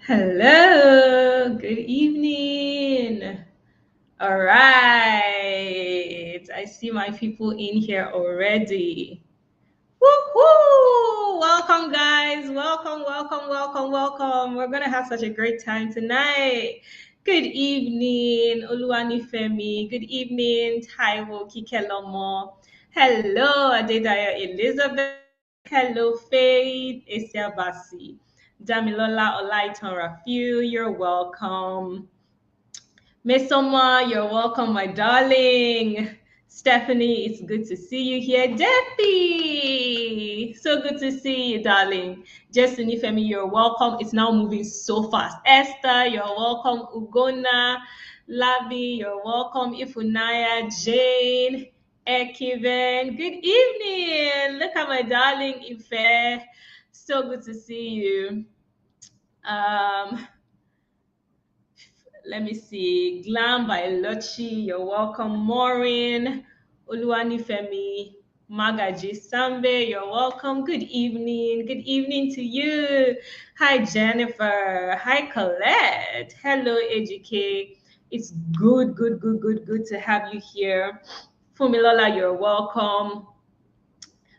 Hello, good evening. All right, I see my people in here already. Woohoo! Welcome, guys. Welcome, welcome, welcome, welcome. We're gonna have such a great time tonight. Good evening, Oluwanifemi. Good evening, Taiwo Kikelomo. Hello, Adedaya Elizabeth. Hello, Faith Esiabasi. Damilola Olaitan Rafiu, you're welcome. Mesoma, you're welcome, my darling. Stephanie, it's good to see you here. Debbie, so good to see you, darling. Justin Ifemi, you're welcome. It's now moving so fast. Esther, you're welcome. Ugona, Labi, you're welcome. Ifunaya, Jane, Ekiven, good evening. Look at my darling Ife. So good to see you. Um, Let me see. Glam by Lochi, you're welcome. Maureen, Oluwanifemi, Magaji Sambe, you're welcome. Good evening. Good evening to you. Hi, Jennifer. Hi, Colette. Hello, AGK. It's good to have you here. Fumilola, you're welcome.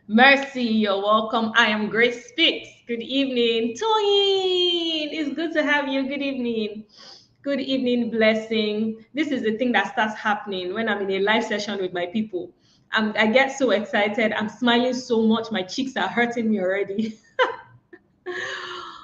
Mercy, you're welcome. I am Grace Speaks. Good evening. Toyin, it's good to have you. Good evening. Good evening, blessing. This is the thing that starts happening when I'm in a live session with my people. I get so excited. I'm smiling so much. My cheeks are hurting me already.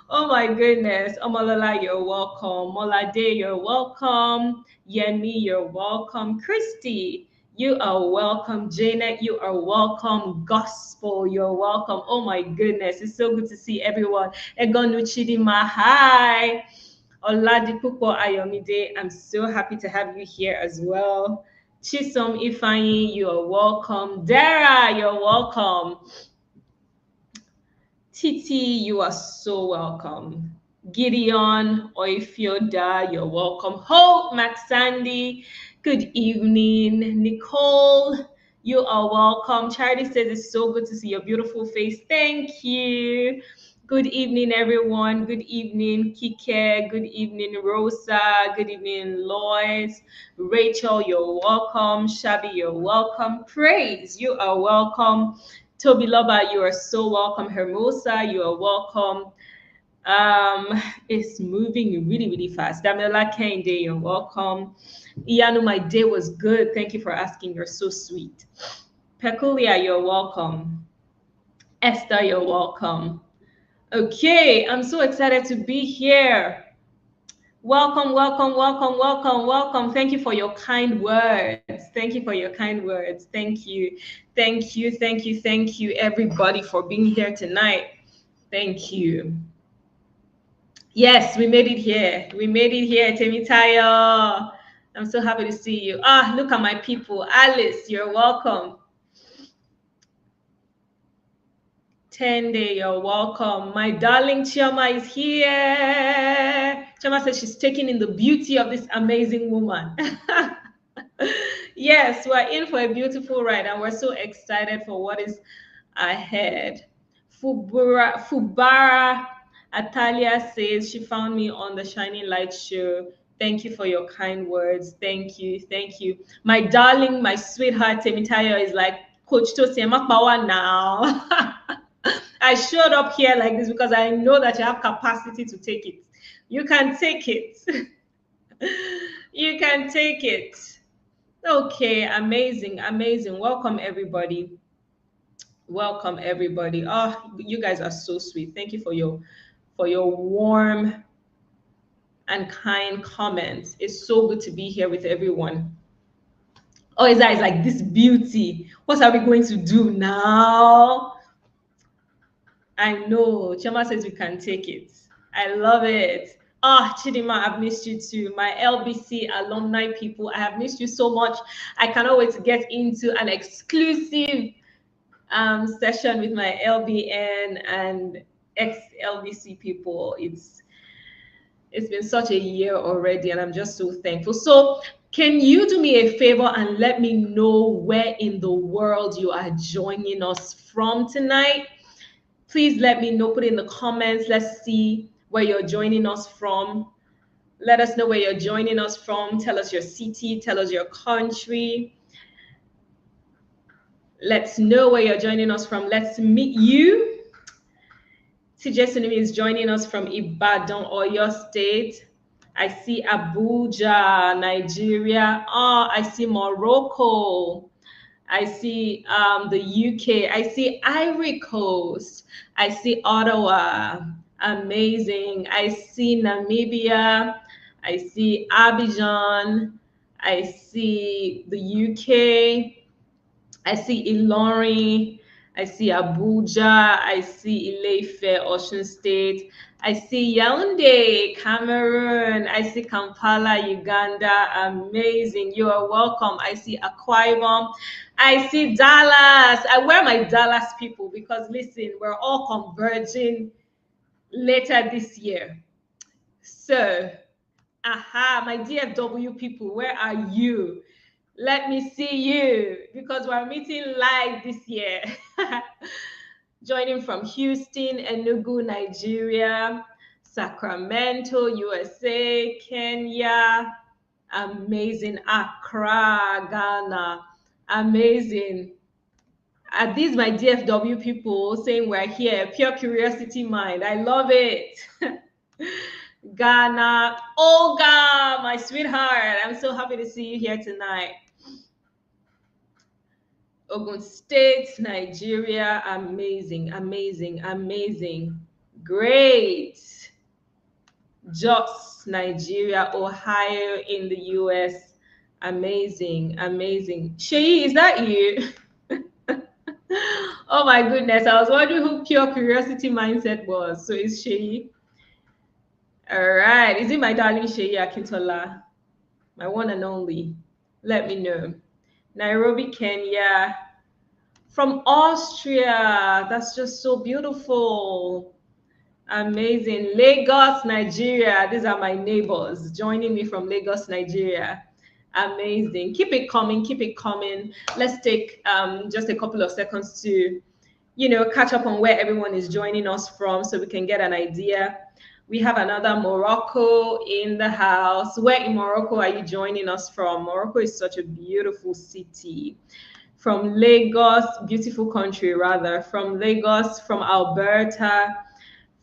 Oh my goodness. Omolola, you're welcome. Molade, you're welcome. Yemi, you're welcome. Christy, you are welcome. Janet, you are welcome. Gospel, you're welcome. Oh my goodness. It's so good to see everyone. Egonu Chidima, hi. Oladipupo Ayomide, I'm so happy to have you here as well. Chisom Ifeanyi, you are welcome. Dara, you're welcome. Titi, you are so welcome. Gideon, Oifioda, you're welcome. Hope, Max Sandy, good evening. Nicole, you are welcome. Charity says it's so good to see your beautiful face. Thank you. Good evening, everyone. Good evening, Kike. Good evening, Rosa. Good evening, Lois. Rachel, you're welcome. Shabi, you're welcome. Praise, you are welcome. Toby Loba, you are so welcome. Hermosa, you are welcome. It's moving really fast. Damila Kende, you're welcome. Iyanu, my day was good. Thank you for asking. You're so sweet. Peculia, you're welcome. Esther, you're welcome. Okay, I'm so excited to be here. Welcome, welcome, welcome, welcome, welcome. Thank you for your kind words. Thank you for your kind words. Thank you. Thank you, thank you, thank you, everybody, for being here tonight. Thank you. Yes, we made it here. We made it here, Temitayo. I'm so happy to see you. Ah, look at my people. Alice, you're welcome. Tende, you're welcome. My darling Chioma is here. Chioma says she's taking in the beauty of this amazing woman. Yes, we're in for a beautiful ride and we're so excited for what is ahead. Fubara Atalia says she found me on the Shining Light show. Thank you for your kind words. Thank you. Thank you. My darling, my sweetheart, Temitayo is like, Coach Tosi Emakbawa now. I showed up here like this because I know that you have capacity to take it. You can take it. You can take it. Okay, amazing, amazing. Welcome, everybody. Welcome, everybody. Oh, you guys are so sweet. Thank you for your warm and kind comments. It's so good to be here with everyone. Oh, is that is like this beauty. What are we going to do now? I know. Chama says we can take it. I love it. Ah, Chidima, I've missed you too. My LBC alumni people, I have missed you so much. I cannot wait to get into an exclusive session with my LBN and ex-LBC people. It's been such a year already, and I'm just so thankful. So, can you do me a favor and let me know where in the world you are joining us from tonight? Please let me know. Put it in the comments. Let's see where you're joining us from. Let us know where you're joining us from. Tell us your city, tell us your country. Let's know where you're joining us from. Let's meet you. TJ Sunimi is joining us from Ibadan, Oyo State. I see Abuja, Nigeria. Oh, I see Morocco. I see the UK. I see Ivory Coast. I see Ottawa. Amazing. I see Namibia. I see Abidjan. I see the UK. I see Ilorin. I see Abuja. I see Ile-Ife, Osun State. I see Yaoundé, Cameroon. I see Kampala, Uganda. Amazing. You are welcome. I see Akwa Ibom. I see Dallas. I wear my Dallas people because listen, we're all converging later this year. So, aha, my DFW people, where are you? Let me see you because we're meeting live this year. Joining from Houston, Enugu, Nigeria, Sacramento, USA, Kenya, amazing, Accra, Ghana, amazing. Are these my DFW people saying we're here? Pure curiosity mind. I love it. Ghana, Olga, my sweetheart. I'm so happy to see you here tonight. Ogun State, Nigeria, amazing, amazing, amazing. Great. Jos, Nigeria, Ohio in the US. Amazing, amazing. Sheyi, is that you? Oh my goodness, I was wondering who Pure Curiosity Mindset was. So it's Sheyi. All right. Is it my darling Sheyi Akintola? My one and only. Let me know. Nairobi, Kenya. From Austria. That's just so beautiful. Amazing. Lagos, Nigeria. These are my neighbors joining me from Lagos, Nigeria. Amazing. Keep it coming. Keep it coming. Let's take just a couple of seconds to, catch up on where everyone is joining us from so we can get an idea. We have another Morocco in the house. Where in Morocco are you joining us from? Morocco is such a beautiful city. From Lagos, beautiful country rather. From Lagos, from Alberta,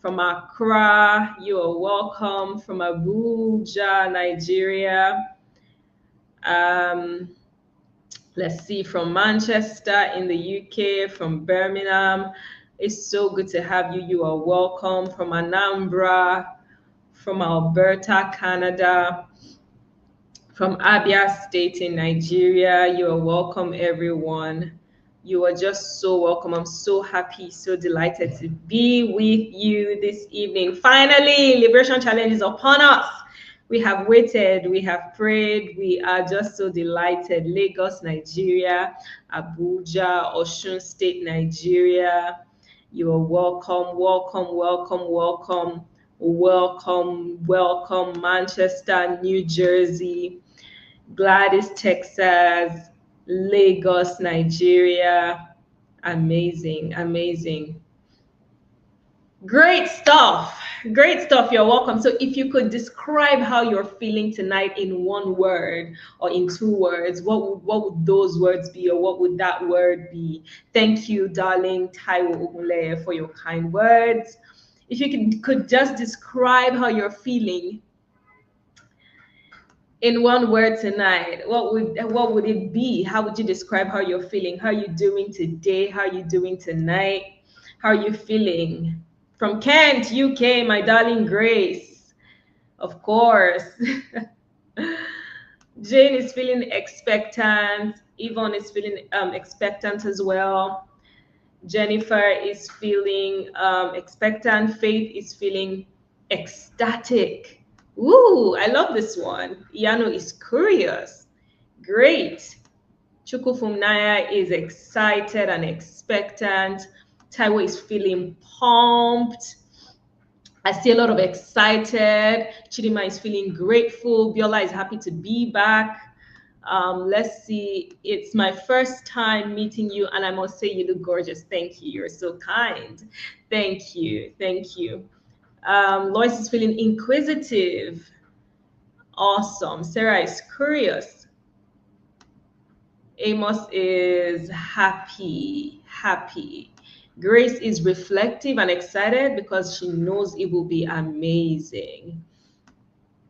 from Accra, you are welcome. From Abuja, Nigeria. Let's see, from Manchester in the UK, from Birmingham. It's so good to have you. You are welcome. From Anambra, from Alberta, Canada, from Abia State in Nigeria. You are welcome, everyone. You are just so welcome. I'm so happy, so delighted to be with you this evening. Finally, Liberation Challenge is upon us. We have waited, we have prayed, we are just so delighted. Lagos, Nigeria, Abuja, Osun State, Nigeria. You are welcome, welcome, welcome, welcome, welcome, welcome. Manchester, New Jersey, Gladys, Texas, Lagos, Nigeria. Amazing, amazing. Great stuff. Great stuff. You're welcome. So if you could describe how you're feeling tonight in one word or in two words, what would those words be, or what would that word be? Thank you, darling Taiwo Ogunleye, for your kind words. If you could just describe how you're feeling in one word tonight, what would it be? How would you describe how you're feeling? How are you doing today? How are you doing tonight? How are you feeling? From Kent, UK, my darling Grace, of course. Jane is feeling expectant. Yvonne is feeling expectant as well. Jennifer is feeling expectant. Faith is feeling ecstatic. Ooh, I love this one. Iano is curious. Great. Chukwufumnaya is excited and expectant. Taiwo is feeling pumped. I see a lot of excited. Chidima is feeling grateful. Biola is happy to be back. Let's see. It's my first time meeting you, and I must say you look gorgeous. Thank you. You're so kind. Thank you. Thank you. Lois is feeling inquisitive. Awesome. Sarah is curious. Amos is happy. Happy. Grace is reflective and excited because she knows it will be amazing.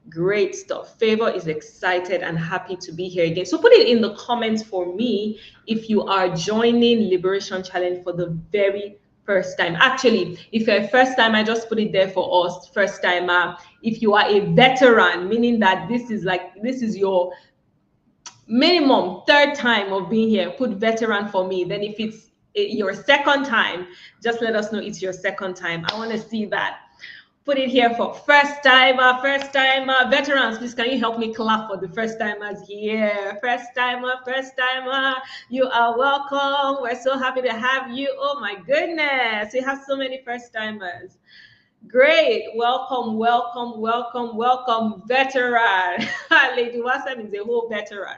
Great stuff. Favor is excited and happy to be here again. So put it in the comments for me if you are joining Liberation Challenge for the very first time. Actually, if you're a first time, I just put it there for us, first timer. If you are a veteran, meaning that this is your minimum third time of being here, put veteran for me. Then if it's your second time, just let us know it's your second time. I want to see that. Put it here for first timer, veterans. Please, can you help me clap for the first timers here? First timer, you are welcome. We're so happy to have you. Oh my goodness, we have so many first timers. Great, welcome, veteran. Lady Wasam is a whole veteran.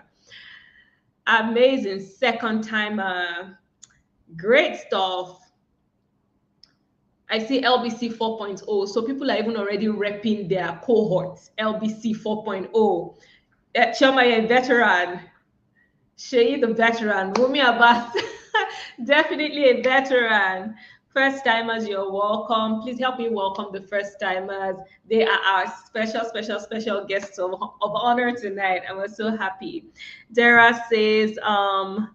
Amazing, second timer. Great stuff. I see LBC 4.0. So people are even already repping their cohorts. LBC 4.0. Choma, a veteran. Shei, the veteran. Rumi Abbas, definitely a veteran. First timers, you're welcome. Please help me welcome the first timers. They are our special guests of honor tonight, and we're so happy. Dara says, oh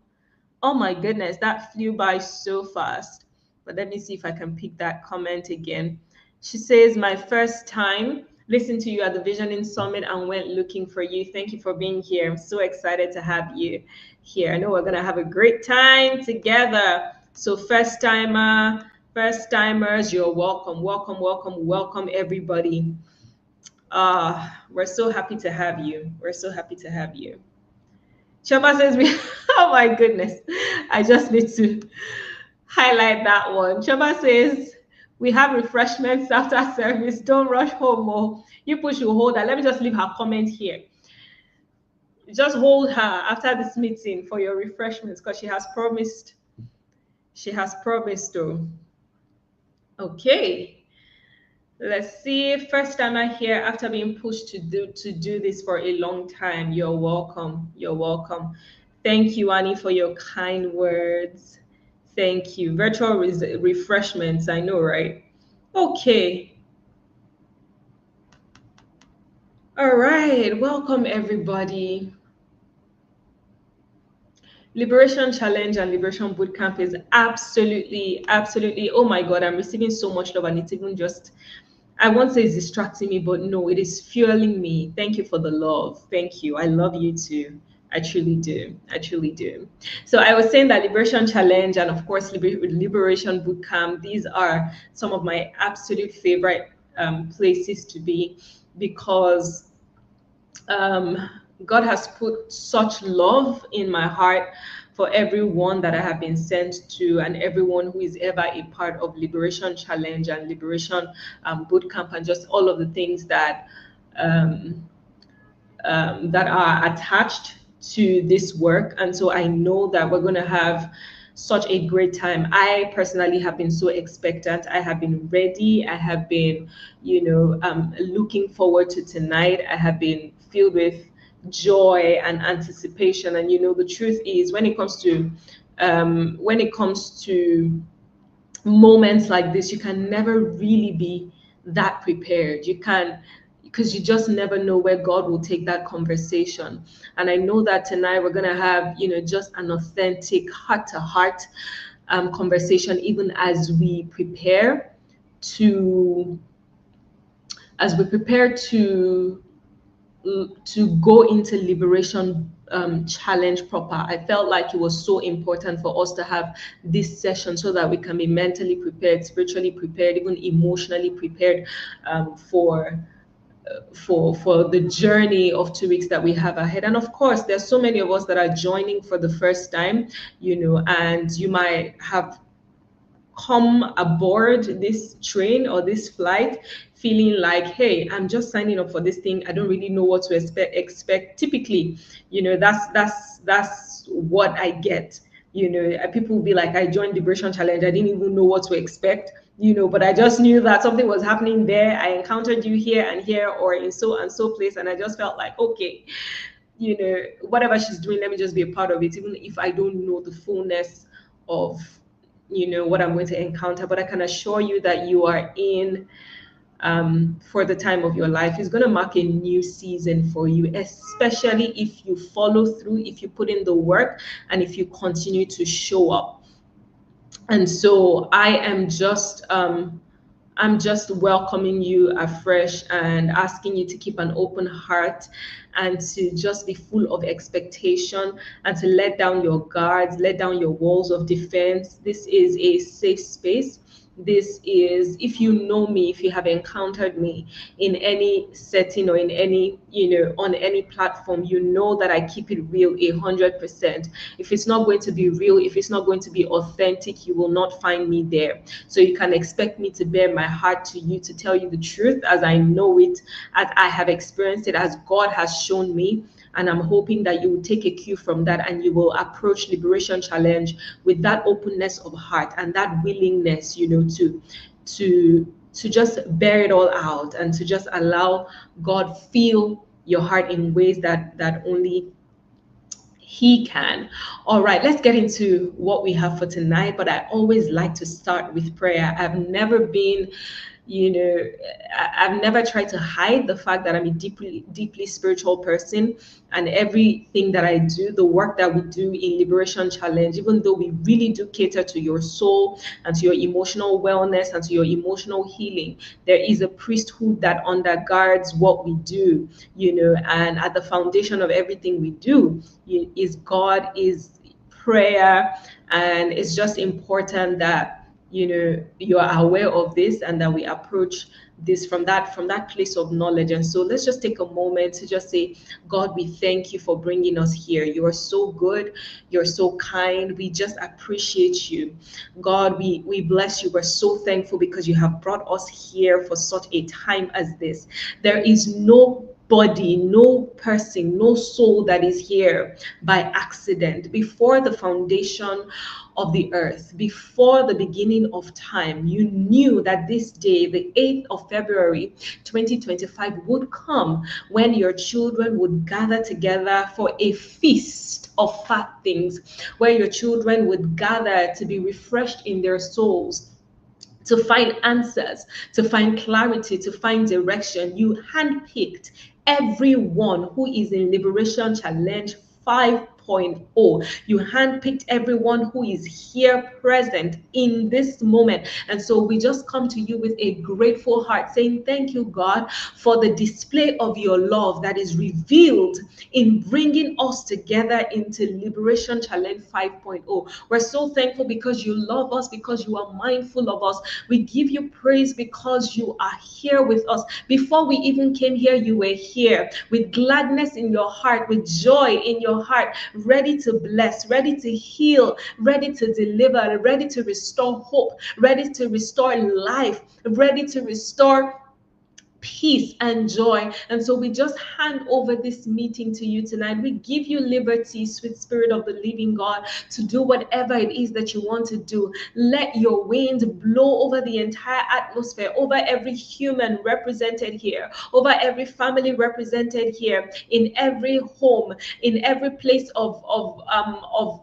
my goodness, that flew by so fast. But let me see if I can pick that comment again. She says, my first time listened to you at the Visioning Summit and went looking for you. Thank you for being here. I'm so excited to have you here. I know we're going to have a great time together. So first timers, you're welcome, everybody. We're so happy to have you. Chaba says, oh my goodness, I just need to highlight that one. Chaba says, we have refreshments after service. Don't rush home. Oh, you push your hold her. Let me just leave her comment here. Just hold her after this meeting for your refreshments because she has promised. Though. Okay. Let's see. First timer here after being pushed to do this for a long time. You're welcome. Thank you, Annie, for your kind words. Thank you. Virtual refreshments, I know, right? Okay. All right. Welcome, everybody. Liberation Challenge and Liberation Bootcamp is absolutely, oh my God, I'm receiving so much love and it's even just, I won't say it's distracting me, but no, it is fueling me. Thank you for the love. Thank you. I love you too. I truly do. So I was saying that Liberation Challenge and of course Liberation Bootcamp, these are some of my absolute favorite places to be because God has put such love in my heart for everyone that I have been sent to and everyone who is ever a part of Liberation Challenge and Liberation Bootcamp and just all of the things that that are attached to this work. And so I know that we're going to have such a great time. I personally have been so expectant. I have been ready. I have been, looking forward to tonight. I have been filled with joy and anticipation. And the truth is, when it comes to moments like this, you can never really be that prepared. Because you just never know where God will take that conversation. And I know that tonight we're going to have, just an authentic heart-to-heart conversation, even as we prepare to go into Liberation Challenge proper. I felt like it was so important for us to have this session so that we can be mentally prepared, spiritually prepared, even emotionally prepared for the journey of 2 weeks that we have ahead. And of course, there's so many of us that are joining for the first time, and you might have come aboard this train or this flight feeling like, hey, I'm just signing up for this thing. I don't really know what to expect. Typically, that's what I get. People will be like, I joined Liberation Challenge. I didn't even know what to expect. but I just knew that something was happening there. I encountered you here and here, or in so and so place, and I just felt like, okay, whatever she's doing, let me just be a part of it, even if I don't know the fullness of, what I'm going to encounter. But I can assure you that you are in, for the time of your life. It's going to mark a new season for you, especially if you follow through, if you put in the work, and if you continue to show up. And so I'm just welcoming you afresh and asking you to keep an open heart and to just be full of expectation and to let down your guards, let down your walls of defense. This is a safe space. This is, if you know me, if you have encountered me in any setting or in any, on any platform, you know that I keep it real 100%. If it's not going to be real, if it's not going to be authentic, you will not find me there. So you can expect me to bear my heart to you, to tell you the truth as I know it, as I have experienced it, as God has shown me. And I'm hoping that you will take a cue from that and you will approach Liberation Challenge with that openness of heart and that willingness, to just bear it all out and to just allow God feel your heart in ways that only He can. All right, let's get into what we have for tonight. But I always like to start with prayer. I've never been, you know, I've never tried to hide the fact that I'm a deeply, deeply spiritual person. And everything that I do, the work that we do in Liberation Challenge, even though we really do cater to your soul and to your emotional wellness and to your emotional healing, there is a priesthood that undergirds what we do, and at the foundation of everything we do is God, is prayer. And it's just important that you are aware of this and that we approach this from that place of knowledge. And so let's just take a moment to just say, God, we thank you for bringing us here. You are so good, you're so kind, we just appreciate you. God, we bless you. We're so thankful because you have brought us here for such a time as this. There is no body, no person, no soul that is here by accident. Before the foundation of the earth, before the beginning of time, you knew that this day, the 8th of February 2025, would come when your children would gather together for a feast of fat things, where your children would gather to be refreshed in their souls, to find answers, to find clarity, to find direction. You handpicked everyone who is in Liberation Challenge 5.0. You handpicked everyone who is here present in this moment. And so we just come to you with a grateful heart saying, thank you, God, for the display of your love that is revealed in bringing us together into Liberation Challenge 5.0. We're so thankful because you love us, because you are mindful of us. We give you praise because you are here with us. Before we even came here, you were here with gladness in your heart, with joy in your heart, ready to bless, ready to heal, ready to deliver, ready to restore hope, ready to restore life, ready to restore peace and joy. And so we just hand over this meeting to you tonight. We give you liberty, sweet Spirit of the living God, to do whatever it is that you want to do. Let your wind blow over the entire atmosphere, over every human represented here, over every family represented here, in every home, in every place of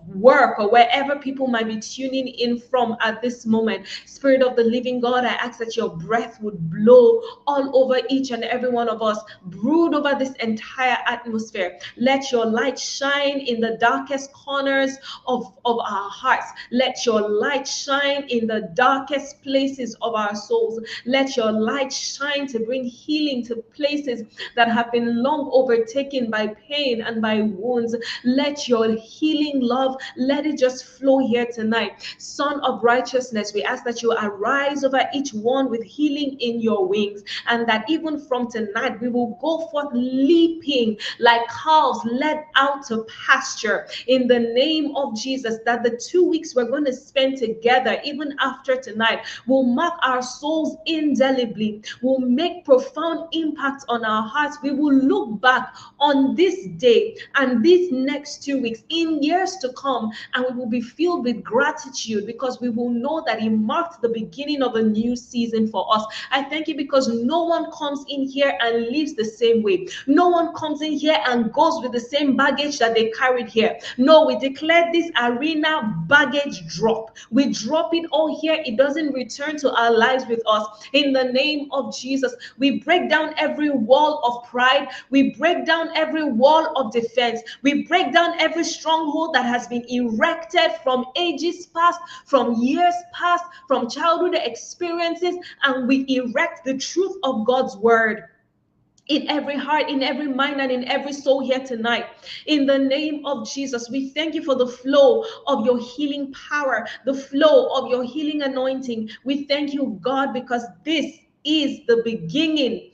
work, or wherever people might be tuning in from at this moment. Spirit of the living God, I ask that your breath would blow all over each and every one of us, brood over this entire atmosphere. Let your light shine in the darkest corners of our hearts. Let your light shine in the darkest places of our souls. Let your light shine to bring healing to places that have been long overtaken by pain and by wounds. Let your healing love, let it just flow here tonight. Son of righteousness, we ask that you arise over each one with healing in your wings, and that that even from tonight, we will go forth leaping like calves led out to pasture in the name of Jesus. That the 2 weeks we're going to spend together, even after tonight, will mark our souls indelibly, will make profound impacts on our hearts. We will look back on this day and these next 2 weeks in years to come, and we will be filled with gratitude because we will know that it marked the beginning of a new season for us. I thank you because no one comes in here and lives the same way. No one comes in here and goes with the same baggage that they carried here. No, we declare this arena baggage drop. We drop it all here. It doesn't return to our lives with us. In the name of Jesus, we break down every wall of pride. We break down every wall of defense. We break down every stronghold that has been erected from ages past, from years past, from childhood experiences, and we erect the truth of God's word in every heart, in every mind, and in every soul here tonight. In the name of Jesus, we thank you for the flow of your healing power, the flow of your healing anointing. We thank you, God, because this is the beginning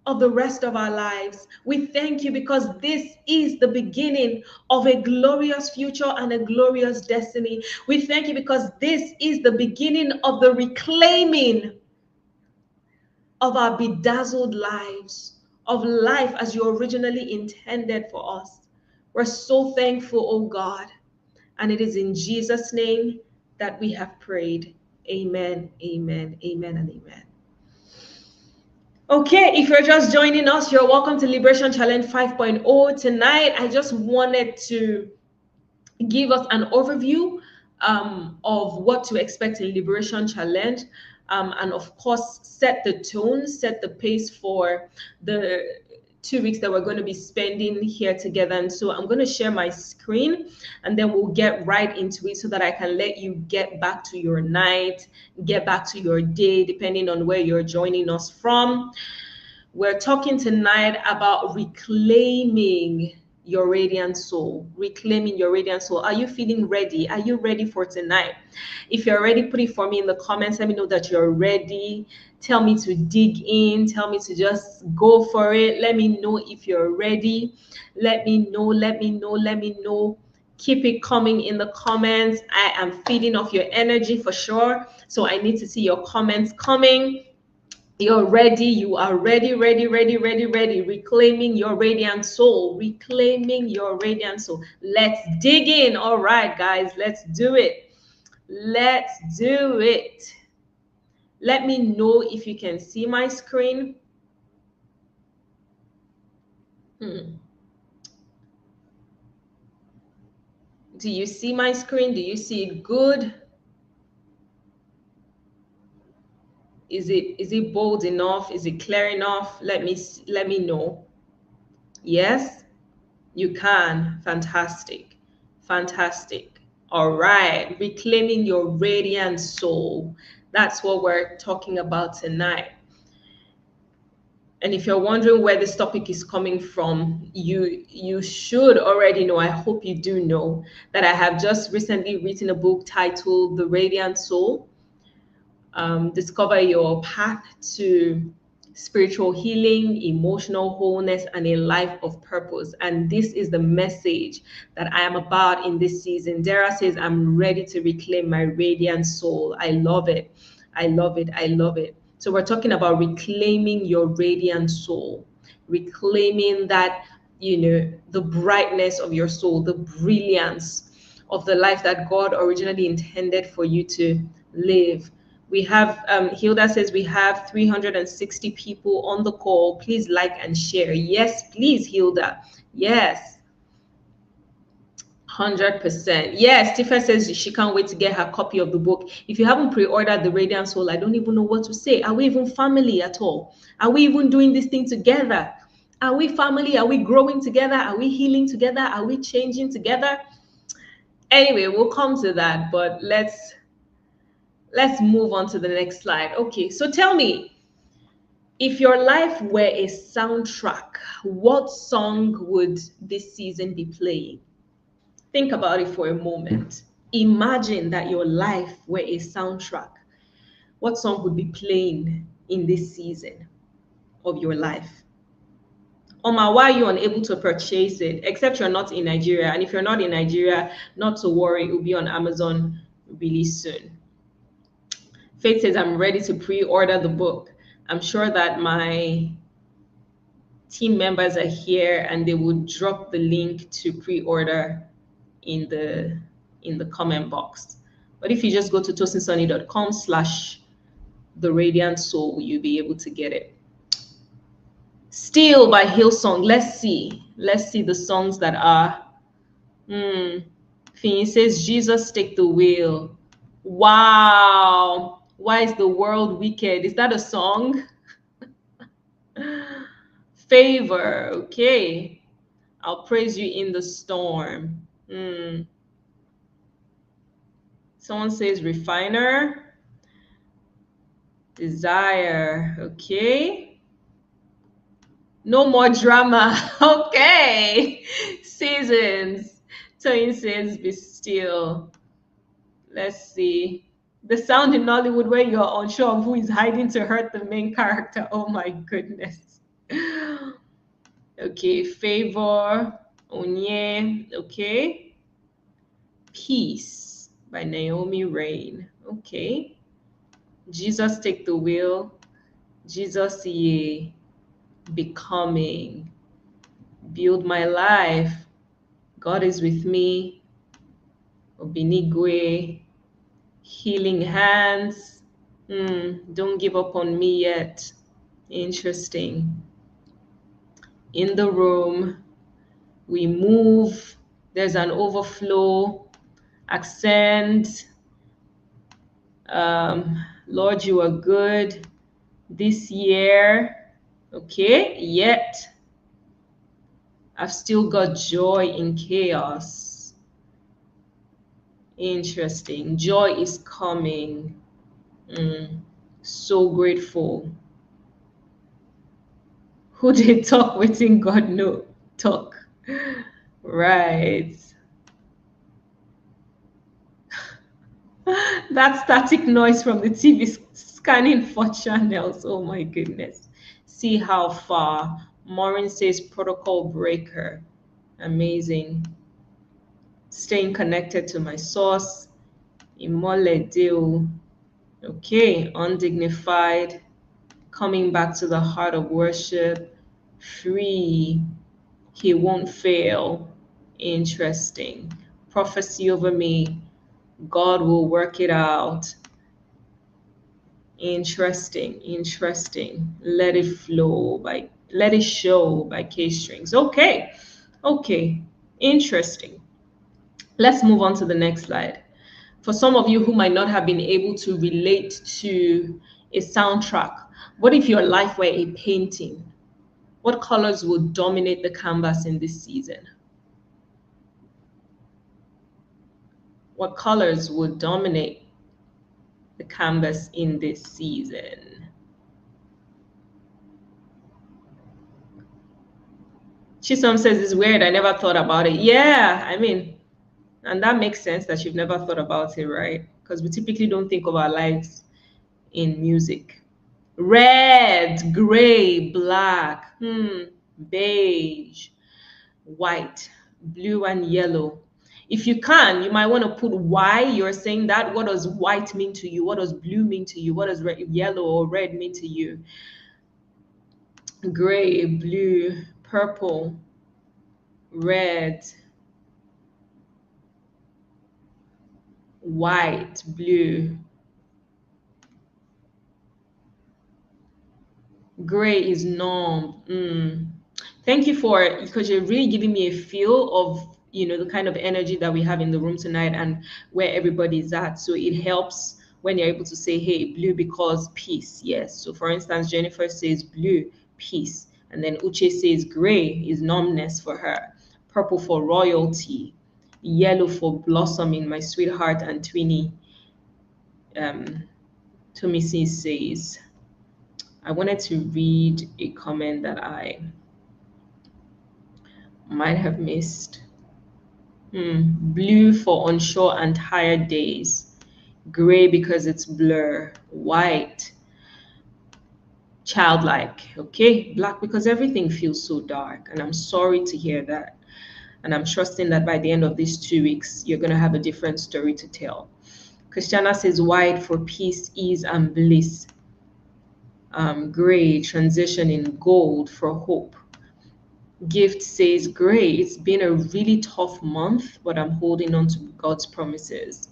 of the rest of our lives. We thank you because this is the beginning of a glorious future and a glorious destiny. We thank you because this is the beginning of the reclaiming of our bedazzled lives, of life as you originally intended for us. We're so thankful, oh God. And it is in Jesus' name that we have prayed. Amen, amen, amen, and amen. Okay, if you're just joining us, you're welcome to Liberation Challenge 5.0. Tonight, I just wanted to give us an overview of what to expect in Liberation Challenge, and of course, set the tone, set the pace for the 2 weeks that we're going to be spending here together. And so I'm going to share my screen and then we'll get right into it so that I can let you get back to your night, get back to your day, depending on where you're joining us from. We're talking tonight about reclaiming your radiant soul. Reclaiming your radiant soul. Are you feeling ready? Are you ready for tonight? If you're ready, put it for me in the comments. Let me know that you're ready. Tell me to dig in. Tell me to just go for it. Let me know if you're ready. Let me know. Let me know. Let me know. Keep it coming in the comments. I am feeding off your energy for sure. So I need to see your comments coming. You're ready. You are ready, ready, ready, ready, ready. Reclaiming your radiant soul. Reclaiming your radiant soul. Let's dig in. All right, guys, let's do it. Let's do it. Let me know if you can see my screen. Do you see my screen? Do you see it good? Is it bold enough? Is it clear enough? Let me know. Yes, you can. Fantastic. Fantastic. All right. Reclaiming your radiant soul. That's what we're talking about tonight. And if you're wondering where this topic is coming from, you should already know, I hope you do know, that I have just recently written a book titled The Radiant Soul. Discover your path to spiritual healing, emotional wholeness, and a life of purpose. And this is the message that I am about in this season. Dara says, I'm ready to reclaim my radiant soul. I love it. I love it. I love it. So we're talking about reclaiming your radiant soul, reclaiming that, the brightness of your soul, the brilliance of the life that God originally intended for you to live. We have, Hilda says we have 360 people on the call. Please like and share. Yes, please, Hilda. Yes. 100%. Yes, Tifa says she can't wait to get her copy of the book. If you haven't pre-ordered The Radiant Soul, I don't even know what to say. Are we even family at all? Are we even doing this thing together? Are we family? Are we growing together? Are we healing together? Are we changing together? Anyway, we'll come to that, but let's move on to the next slide. Okay, so tell me, if your life were a soundtrack, what song would this season be playing? Think about it for a moment. Imagine that your life were a soundtrack. What song would be playing in this season? of your life. Oma, why are you unable to purchase it? Except you're not in Nigeria. And if you're not in Nigeria, not to worry, it will be on Amazon really soon. Faith says, I'm ready to pre-order the book. I'm sure that my team members are here and they will drop the link to pre-order in the comment box. But if you just go to tosinsunny.com/the radiant soul, you'll be able to get it. Still by Hillsong. Let's see the songs that are. Finn says, Jesus take the wheel. Wow. Why is the world wicked? Is that a song? Favor. Okay. I'll praise you in the storm. Someone says refiner. Desire. Okay. No more drama. Okay. Seasons. Toyin says be still. Let's see. The sound in Nollywood where you're unsure of who is hiding to hurt the main character. Oh my goodness. Okay. Favor. Onye. Okay. Peace by Naomi Rain. Okay. Jesus take the wheel. Jesus ye. Becoming. Build my life. God is with me. Obinigwe. Healing hands. Don't give up on me yet. Interesting. In the room. We move. There's an overflow. Accent. Lord, you are good this year. Okay, yet I've still got joy in chaos. Interesting. Joy is coming. So grateful. Who did talk within God no talk? Right. That static noise from the TV scanning for channels. Oh my goodness. See how far. Maureen says protocol breaker. Amazing. Staying connected to my source. Imole deal. Okay. Undignified. Coming back to the heart of worship. Free. He won't fail. Interesting. Prophecy over me. God will work it out. Interesting. Let it flow let it show by K Strings. Okay. Interesting. Let's move on to the next slide. For some of you who might not have been able to relate to a soundtrack, what if your life were a painting? What colors would dominate the canvas in this season? What colors would dominate the canvas in this season? Chisom says it's weird. I never thought about it. Yeah, I mean, and that makes sense that you've never thought about it, right? Because we typically don't think of our lives in music. Red, gray, black, beige, white, blue, and yellow. If you can, you might want to put why you're saying that. What does white mean to you? What does blue mean to you? What does yellow or red mean to you? Gray, blue, purple, red, white, blue. Gray is numb. Thank you because you're really giving me a feel of the kind of energy that we have in the room tonight and where everybody's at. So it helps when you're able to say, hey, blue because peace. Yes. So for instance, Jennifer says blue, peace. And then Uche says gray is numbness for her. Purple for royalty. Yellow for blossoming, my sweetheart. And Twinnie Tomisi says, I wanted to read a comment that I might have missed. Blue for unsure and tired days. Gray because it's blur. White. Childlike. Okay, black, because everything feels so dark, and I'm sorry to hear that. And I'm trusting that by the end of these 2 weeks, you're going to have a different story to tell. Christiana says white for peace, ease, and bliss. Gray, transition in gold for hope. Gift says gray, it's been a really tough month, but I'm holding on to God's promises.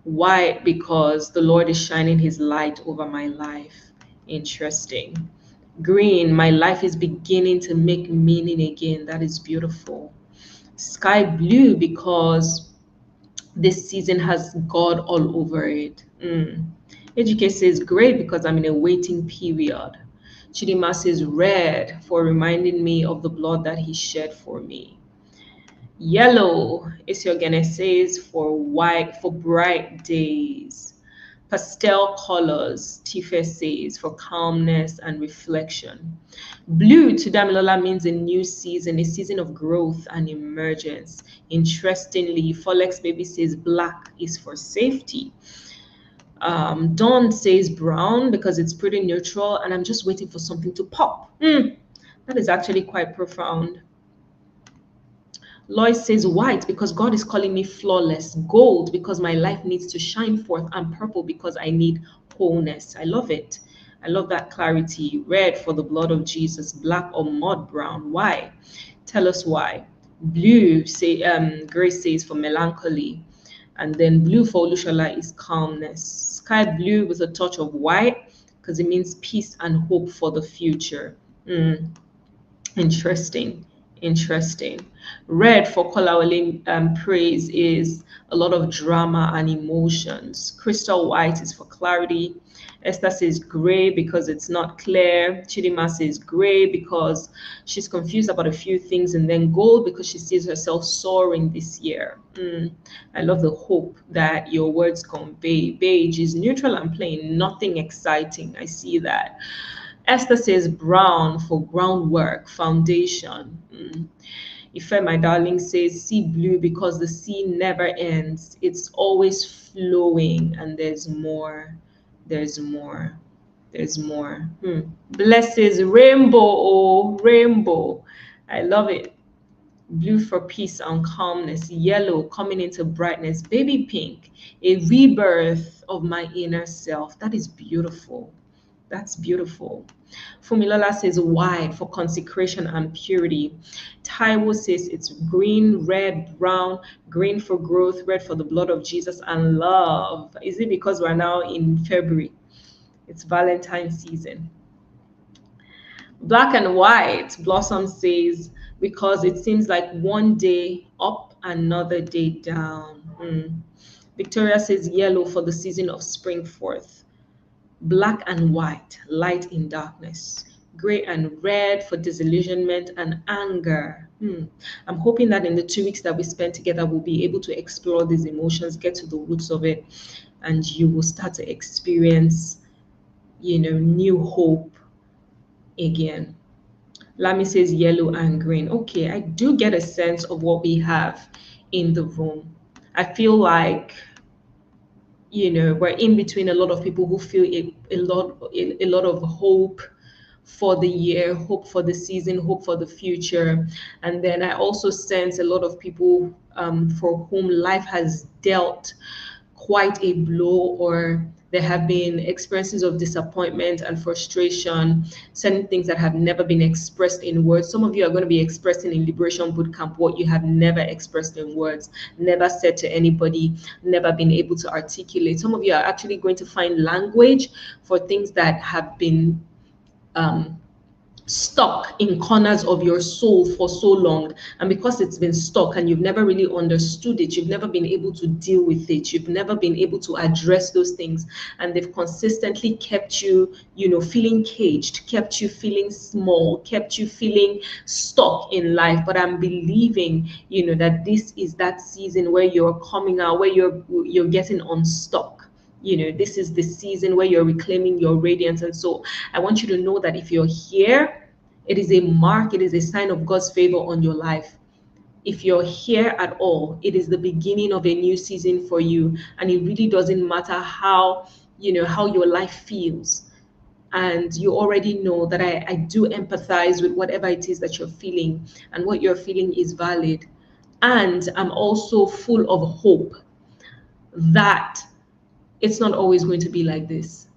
White, because the Lord is shining his light over my life. Interesting. Green, my life is beginning to make meaning again. That is beautiful. Sky blue, because this season has God all over it. Ejike says great because I'm in a waiting period. Chidima says red for reminding me of the blood that he shed for me. Yellow, Isiogene says for white, for bright days. Pastel colors, Tife says for calmness and reflection. Blue to Damilola means a new season, a season of growth and emergence. Interestingly, Folex Baby says black is for safety. Dawn says brown because it's pretty neutral, and I'm just waiting for something to pop. That is actually quite profound. Lois says white because God is calling me flawless, gold because my life needs to shine forth, and purple because I need wholeness. I love it. I love that clarity. Red for the blood of Jesus, black or mud brown. Why? Tell us why. Blue, say Grace says for melancholy. And then blue for Olushola is calmness. Sky blue with a touch of white because it means peace and hope for the future. Interesting. Interesting. Red for Kolawole praise is a lot of drama and emotions. Crystal white is for clarity. Esther says gray because it's not clear. Chidima says gray because she's confused about a few things. And then gold because she sees herself soaring this year. I love the hope that your words convey. Beige is neutral and plain, nothing exciting. I see that. Esther says brown for groundwork, foundation. Ife, my darling, says sea blue because the sea never ends. It's always flowing, and there's more. There's more. There's more. Blesses rainbow, oh, rainbow. I love it. Blue for peace and calmness. Yellow coming into brightness. Baby pink, a rebirth of my inner self. That is beautiful. That's beautiful. Fumilola says white for consecration and purity. Taiwo says it's green, red, brown, green for growth, red for the blood of Jesus and love. Is it because we're now in February? It's Valentine's season. Black and white, Blossom says, because it seems like one day up, another day down. Victoria says yellow for the season of spring forth. Black and white, light in darkness. Gray and red for disillusionment and anger. I'm hoping that in the 2 weeks that we spend together, we'll be able to explore these emotions, get to the roots of it, and you will start to experience, new hope again. Lami says yellow and green. Okay, I do get a sense of what we have in the room. I feel like we're in between a lot of people who feel a lot of hope for the year, hope for the season, hope for the future. And then I also sense a lot of people for whom life has dealt quite a blow, or there have been experiences of disappointment and frustration, certain things that have never been expressed in words. Some of you are going to be expressing in Liberation Bootcamp what you have never expressed in words, never said to anybody, never been able to articulate. Some of you are actually going to find language for things that have been stuck in corners of your soul for so long, and because it's been stuck and you've never really understood it, you've never been able to deal with it, you've never been able to address those things, and they've consistently kept you feeling caged, kept you feeling small, kept you feeling stuck in life. But I'm believing that this is that season where you're coming out, where you're getting unstuck. This is the season where you're reclaiming your radiance. And so I want you to know that if you're here, it is a mark, it is a sign of God's favor on your life. If you're here at all, it is the beginning of a new season for you. And it really doesn't matter how your life feels. And you already know that I do empathize with whatever it is that you're feeling, and what you're feeling is valid. And I'm also full of hope that it's not always going to be like this,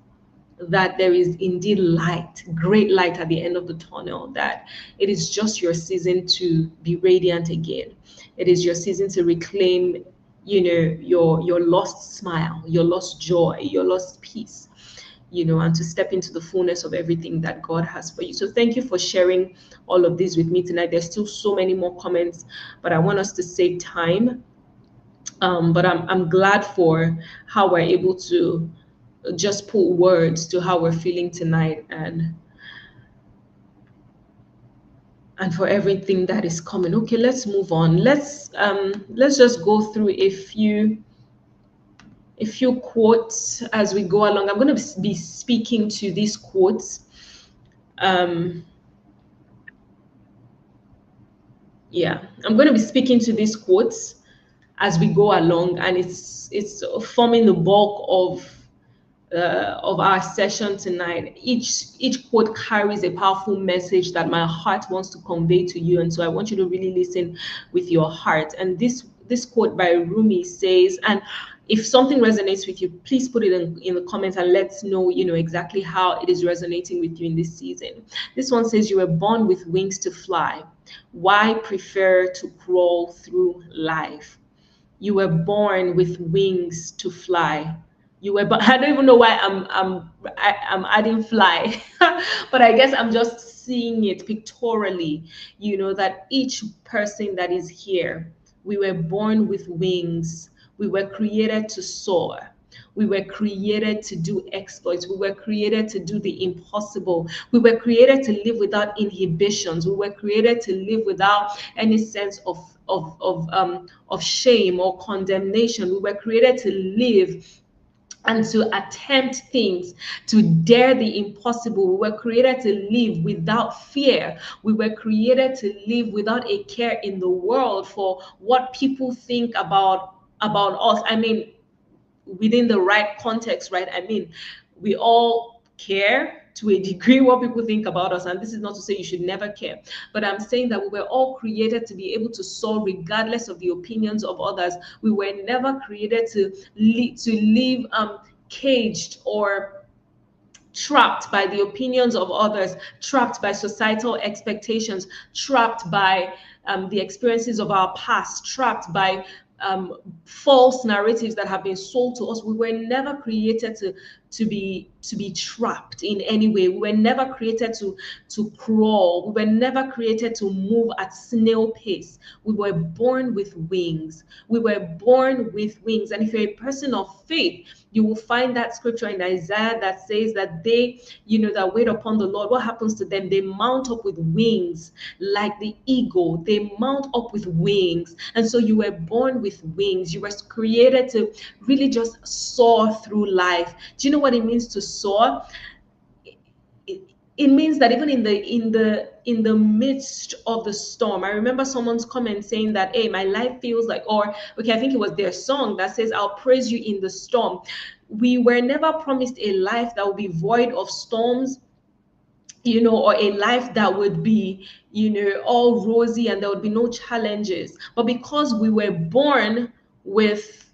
that there is indeed light, great light at the end of the tunnel, that it is just your season to be radiant again. It is your season to reclaim, your lost smile, your lost joy, your lost peace, and to step into the fullness of everything that God has for you. So thank you for sharing all of this with me tonight. There's still so many more comments, but I want us to save time. But I'm glad for how we're able to just put words to how we're feeling tonight, and for everything that is coming. Okay, let's move on. Let's just go through a few quotes as we go along. I'm going to be speaking to these quotes. um yeah, I'm going to be speaking to these quotes as we go along, and it's forming the bulk of our session tonight. Each quote carries a powerful message that my heart wants to convey to you, and so I want you to really listen with your heart. And this quote by Rumi says, and if something resonates with you, please put it in the comments and let's know, exactly how it is resonating with you in this season. This one says, "You were born with wings to fly. Why prefer to crawl through life?" You were born with wings to fly. I don't even know why I'm adding fly, but I guess I'm just seeing it pictorially. That each person that is here, we were born with wings. We were created to soar. We were created to do exploits. We were created to do the impossible. We were created to live without inhibitions. We were created to live without any sense of shame or condemnation. We were created to live and to attempt things, to dare the impossible. We were created to live without fear. We were created to live without a care in the world for what people think about us. I mean, within the right context, right? I mean, we all care to a degree what people think about us, and this is not to say you should never care, but I'm saying that we were all created to be able to soar regardless of the opinions of others. We were never created to live caged or trapped by the opinions of others, trapped by societal expectations, trapped by the experiences of our past, trapped by false narratives that have been sold to us. We were never created to be trapped in any way. We were never created to crawl. We were never created to move at snail pace. We were born with wings. We were born with wings. And if you're a person of faith, you will find that scripture in Isaiah that says that they, that wait upon the Lord, what happens to them? They mount up with wings like the eagle. They mount up with wings. And so you were born with wings. You were created to really just soar through life. Do you know what it means to soar? It means that even in the midst of the storm. I remember someone's comment saying that, hey, my life feels like, or okay, I think it was their song that says, "I'll praise you in the storm." We were never promised a life that would be void of storms, or a life that would be, all rosy and there would be no challenges. But because we were born with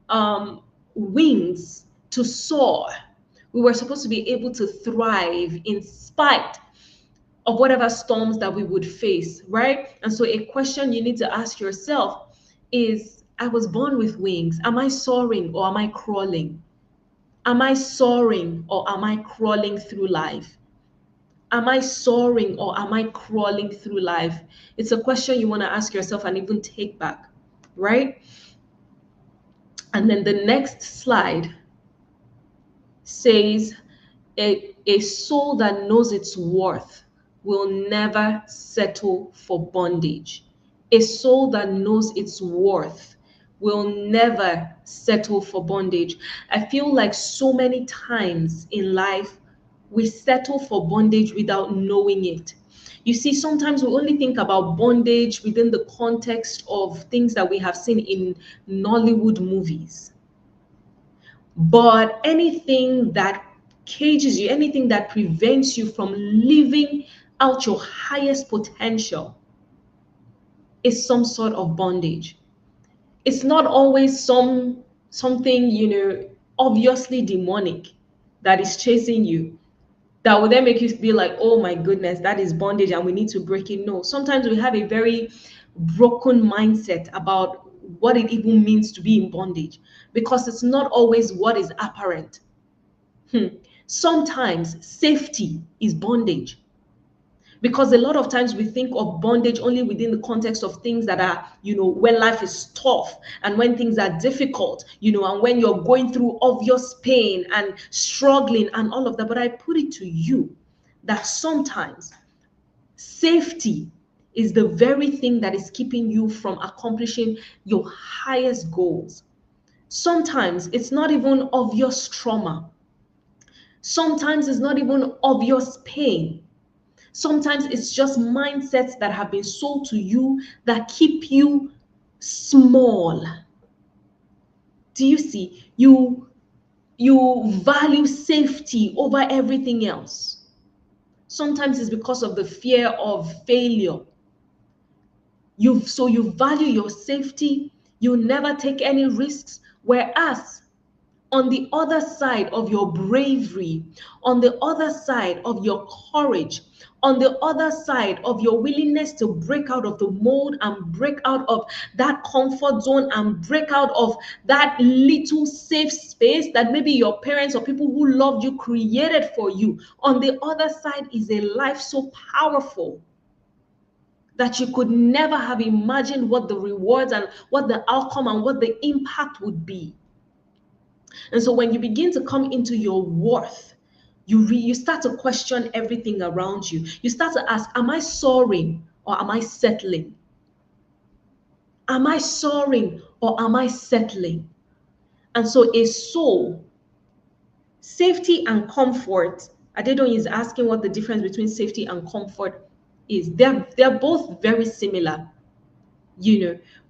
um, wings to soar, we were supposed to be able to thrive in spite of whatever storms that we would face, right? And so a question you need to ask yourself is, I was born with wings. Am I soaring or am I crawling? Am I soaring or am I crawling through life? Am I soaring or am I crawling through life? It's a question you want to ask yourself and even take back, right? And then the next slide says, a soul that knows its worth will never settle for bondage. A soul that knows its worth will never settle for bondage. I feel like so many times in life, we settle for bondage without knowing it. You see, sometimes we only think about bondage within the context of things that we have seen in Nollywood movies. But anything that cages you, anything that prevents you from living out your highest potential, is some sort of bondage. It's not always something, obviously demonic that is chasing you, that will then make you be like, oh my goodness, that is bondage and we need to break it. No, sometimes we have a very broken mindset about what it even means to be in bondage, because it's not always what is apparent. Sometimes safety is bondage, because a lot of times we think of bondage only within the context of things that are, when life is tough and when things are difficult, and when you're going through obvious pain and struggling and all of that. But I put it to you that sometimes safety is the very thing that is keeping you from accomplishing your highest goals. Sometimes it's not even obvious trauma. Sometimes it's not even obvious pain. Sometimes it's just mindsets that have been sold to you that keep you small. Do you see? You value safety over everything else. Sometimes it's because of the fear of failure. You value your safety, you never take any risks, whereas on the other side of your bravery, on the other side of your courage, on the other side of your willingness to break out of the mold and break out of that comfort zone and break out of that little safe space that maybe your parents or people who loved you created for you, on the other side is a life so powerful that you could never have imagined what the rewards and what the outcome and what the impact would be. And so when you begin to come into your worth, you start to question everything around you. You start to ask, am I soaring or am I settling? Am I soaring or am I settling? And so a soul, safety and comfort, Adedoyin is asking what the difference between safety and comfort is. They're both very similar.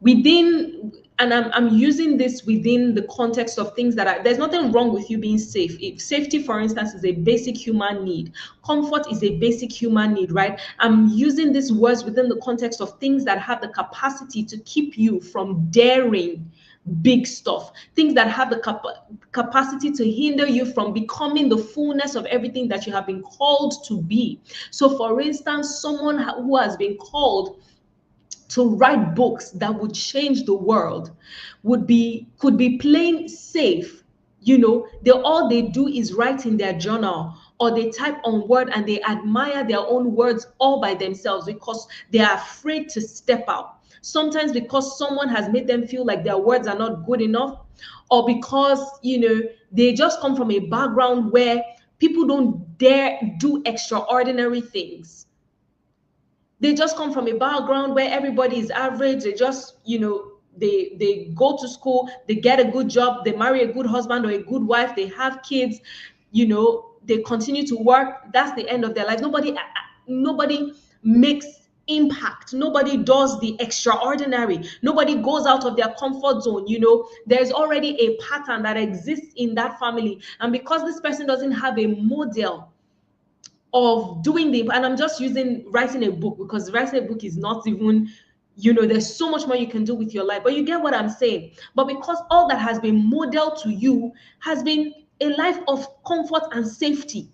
Within, and I'm using this within the context of things that there's nothing wrong with you being safe. If safety, for instance, is a basic human need, comfort is a basic human need, right? I'm using these words within the context of things that have the capacity to keep you from daring big stuff, things that have the capacity to hinder you from becoming the fullness of everything that you have been called to be. So for instance, someone who has been called to write books that would change the world could be plain safe. All they do is write in their journal, or they type on Word and they admire their own words all by themselves because they are afraid to step out. Sometimes because someone has made them feel like their words are not good enough, or because they just come from a background where people don't dare do extraordinary things. They just come from a background where everybody is average. They just, they go to school, they get a good job, they marry a good husband or a good wife, they have kids, they continue to work. That's the end of their life. Nobody makes impact. Nobody does the extraordinary. Nobody goes out of their comfort zone. There's already a pattern that exists in that family. And because this person doesn't have a model of doing and I'm just using writing a book, because writing a book is not even, there's so much more you can do with your life, but you get what I'm saying. But because all that has been modeled to you has been a life of comfort and safety,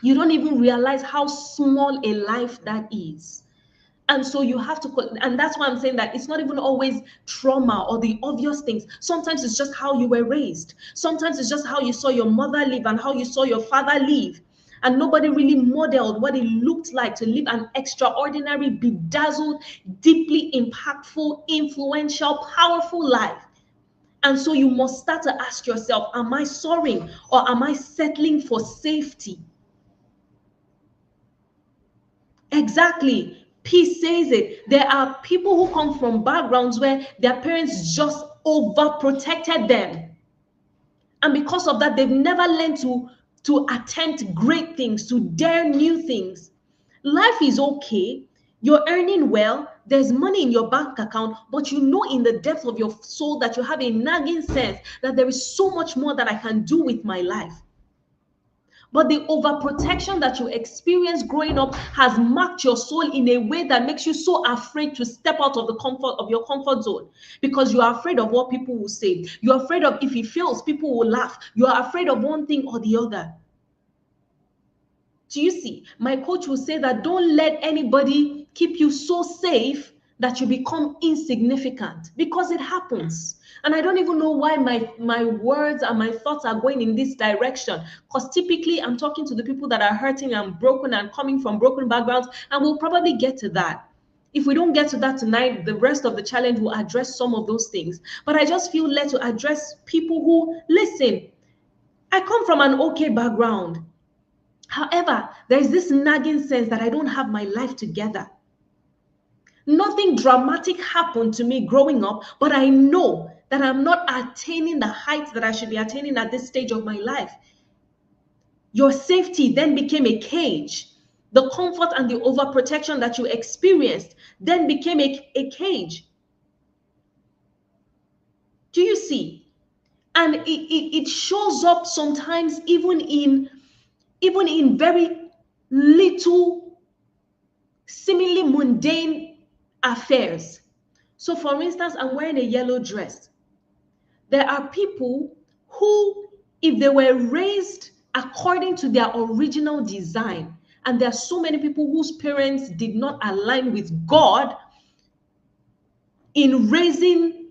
you don't even realize how small a life that is. And so you have to, and that's why I'm saying that it's not even always trauma or the obvious things. Sometimes it's just how you were raised. Sometimes it's just how you saw your mother live and how you saw your father live. And nobody really modeled what it looked like to live an extraordinary, bedazzled, deeply impactful, influential, powerful life. And so you must start to ask yourself, am I soaring or am I settling for safety? Exactly. Peace says it. There are people who come from backgrounds where their parents just overprotected them. And because of that, they've never learned to attempt great things, to dare new things. Life is okay. You're earning well. There's money in your bank account, but you know in the depth of your soul that you have a nagging sense that there is so much more that I can do with my life. But the overprotection that you experience growing up has marked your soul in a way that makes you so afraid to step out of the comfort of your comfort zone, because you are afraid of what people will say. You're afraid of if it fails, people will laugh. You are afraid of one thing or the other. Do you see? My coach will say that don't let anybody keep you so safe that you become insignificant, because it happens. And I don't even know why my words and my thoughts are going in this direction, because typically I'm talking to the people that are hurting and broken and coming from broken backgrounds, and we'll probably get to that. If we don't get to that tonight, the rest of the challenge will address some of those things. But I just feel led to address people who, listen, I come from an okay background. However, there's this nagging sense that I don't have my life together. Nothing dramatic happened to me growing up, but I know that I'm not attaining the heights that I should be attaining at this stage of my life. Your safety then became a cage. The comfort and the overprotection that you experienced then became a cage. Do you see? And it shows up sometimes even in very little, seemingly mundane affairs. So, for instance, I'm wearing a yellow dress. There are people who, if they were raised according to their original design, and there are so many people whose parents did not align with God in raising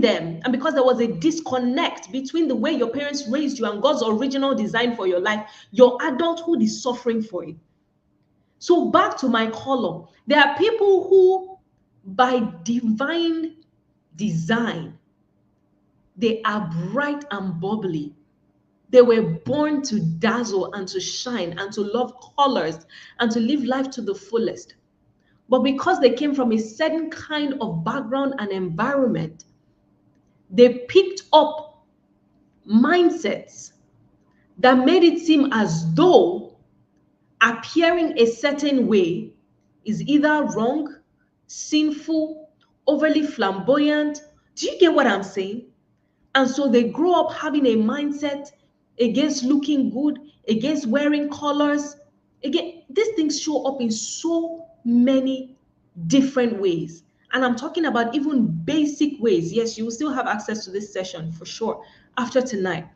them, and because there was a disconnect between the way your parents raised you and God's original design for your life, your adulthood is suffering for it. So back to my column, there are people who, by divine design, they are bright and bubbly. They were born to dazzle and to shine and to love colors and to live life to the fullest. But because they came from a certain kind of background and environment, they picked up mindsets that made it seem as though appearing a certain way is either wrong, sinful, overly flamboyant. Do you get what I'm saying? And so they grow up having a mindset against looking good, against wearing colors. Again, these things show up in so many different ways. And I'm talking about even basic ways. Yes, you will still have access to this session for sure after tonight.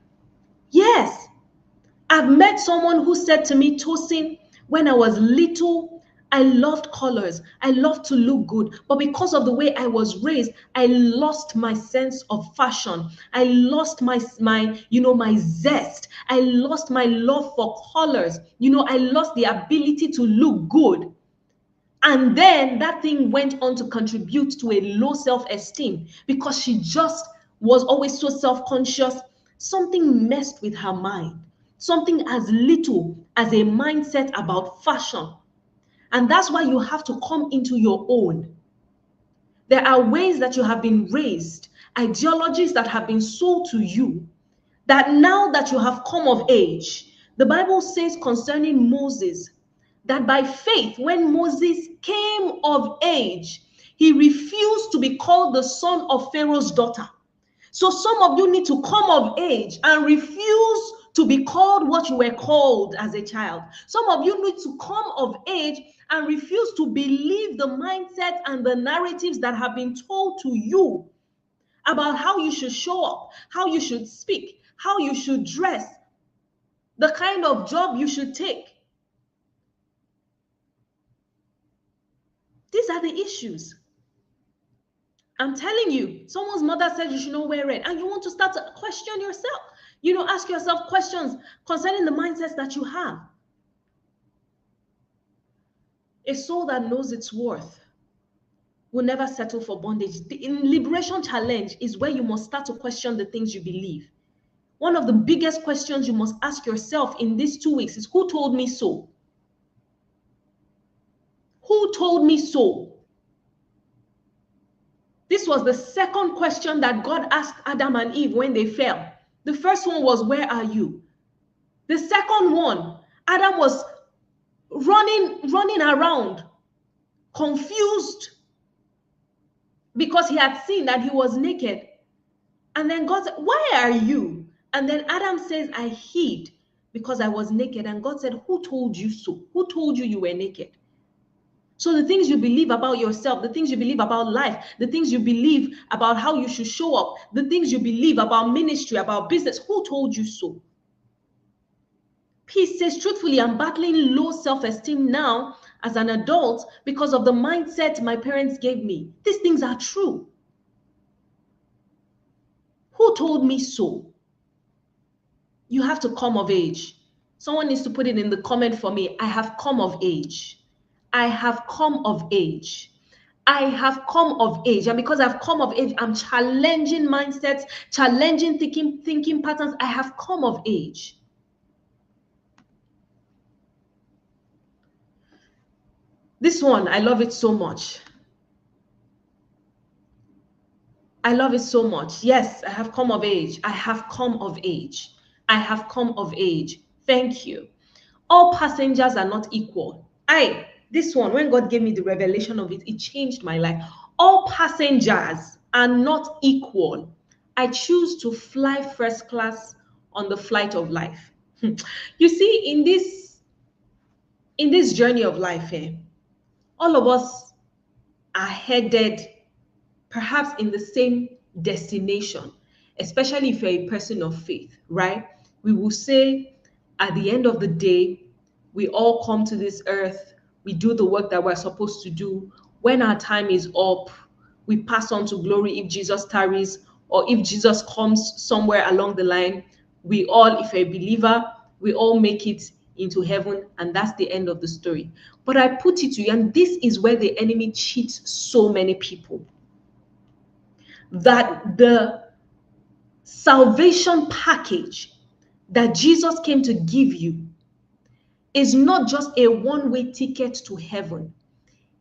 Yes, I've met someone who said to me, Tosin, when I was little, I loved colors. I loved to look good. But because of the way I was raised, I lost my sense of fashion. I lost my zest. I lost my love for colors. I lost the ability to look good. And then that thing went on to contribute to a low self-esteem because she just was always so self-conscious. Something messed with her mind. Something as little as a mindset about fashion. And that's why you have to come into your own. There are ways that you have been raised, ideologies that have been sold to you, that now that you have come of age, the Bible says concerning Moses, that by faith, when Moses came of age, he refused to be called the son of Pharaoh's daughter. So some of you need to come of age and refuse to be called what you were called as a child. Some of you need to come of age and refuse to believe the mindset and the narratives that have been told to you about how you should show up, how you should speak, how you should dress, the kind of job you should take. These are the issues. I'm telling you, someone's mother said you should not wear red, and you want to start to question yourself. Ask yourself questions concerning the mindsets that you have. A soul that knows its worth will never settle for bondage. The liberation challenge is where you must start to question the things you believe. One of the biggest questions you must ask yourself in these 2 weeks is, who told me so? Who told me so? This was the second question that God asked Adam and Eve when they fell. The first one was, where are you? The second one, Adam was running around, confused, because he had seen that he was naked. And then God said, where are you? And then Adam says, I hid because I was naked. And God said, who told you so? Who told you you were naked? So the things you believe about yourself, the things you believe about life, the things you believe about how you should show up, the things you believe about ministry, about business, who told you so? Peace says, truthfully, I'm battling low self-esteem now as an adult because of the mindset my parents gave me. These things are true. Who told me so? You have to come of age. Someone needs to put it in the comment for me. I have come of age. I have come of age. I have come of age. And because I've come of age, I'm challenging mindsets, challenging thinking patterns. I have come of age. This one, I love it so much. I love it so much. Yes, I have come of age. I have come of age. I have come of age. Thank you. All passengers are not equal. This one, when God gave me the revelation of it, it changed my life. All passengers are not equal. I choose to fly first class on the flight of life. You see, in this journey of life, all of us are headed perhaps in the same destination, especially if you're a person of faith, right? We will say at the end of the day, we all come to this earth, we do the work that we're supposed to do. When our time is up, we pass on to glory if Jesus tarries, or if Jesus comes somewhere along the line, we all, if you're a believer, we all make it into heaven, and that's the end of the story. But I put it to you, and this is where the enemy cheats so many people, that the salvation package that Jesus came to give you is not just a one-way ticket to heaven.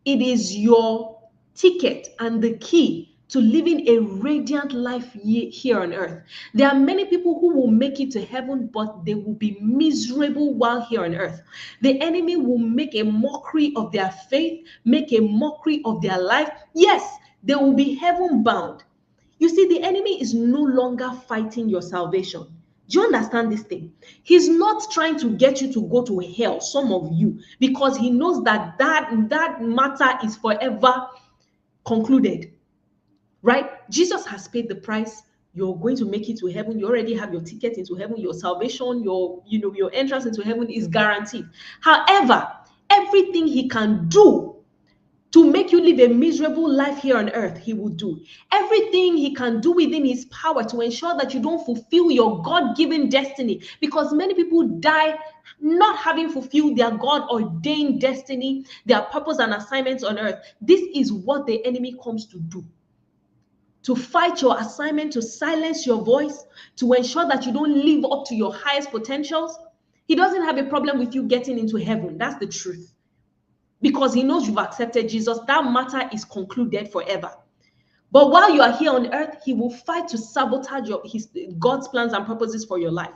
It is your ticket and the key to living a radiant life here on earth. There are many people who will make it to heaven, but they will be miserable while here on earth. The enemy will make a mockery of their faith, make a mockery of their life. Yes, they will be heaven bound. You see, the enemy is no longer fighting your salvation. Do you understand this thing? He's not trying to get you to go to hell, some of you, because he knows that that matter is forever concluded, right? Jesus has paid the price. You're going to make it to heaven. You already have your ticket into heaven. Your salvation, your entrance into heaven is guaranteed. However, everything he can do to make you live a miserable life here on earth, he will do. Everything he can do within his power to ensure that you don't fulfill your God-given destiny, because many people die not having fulfilled their God-ordained destiny, their purpose and assignments on earth. This is what the enemy comes to do. To fight your assignment, to silence your voice, to ensure that you don't live up to your highest potentials. He doesn't have a problem with you getting into heaven. That's the truth. Because he knows you've accepted Jesus, that matter is concluded forever. But while you are here on earth, he will fight to sabotage God's plans and purposes for your life.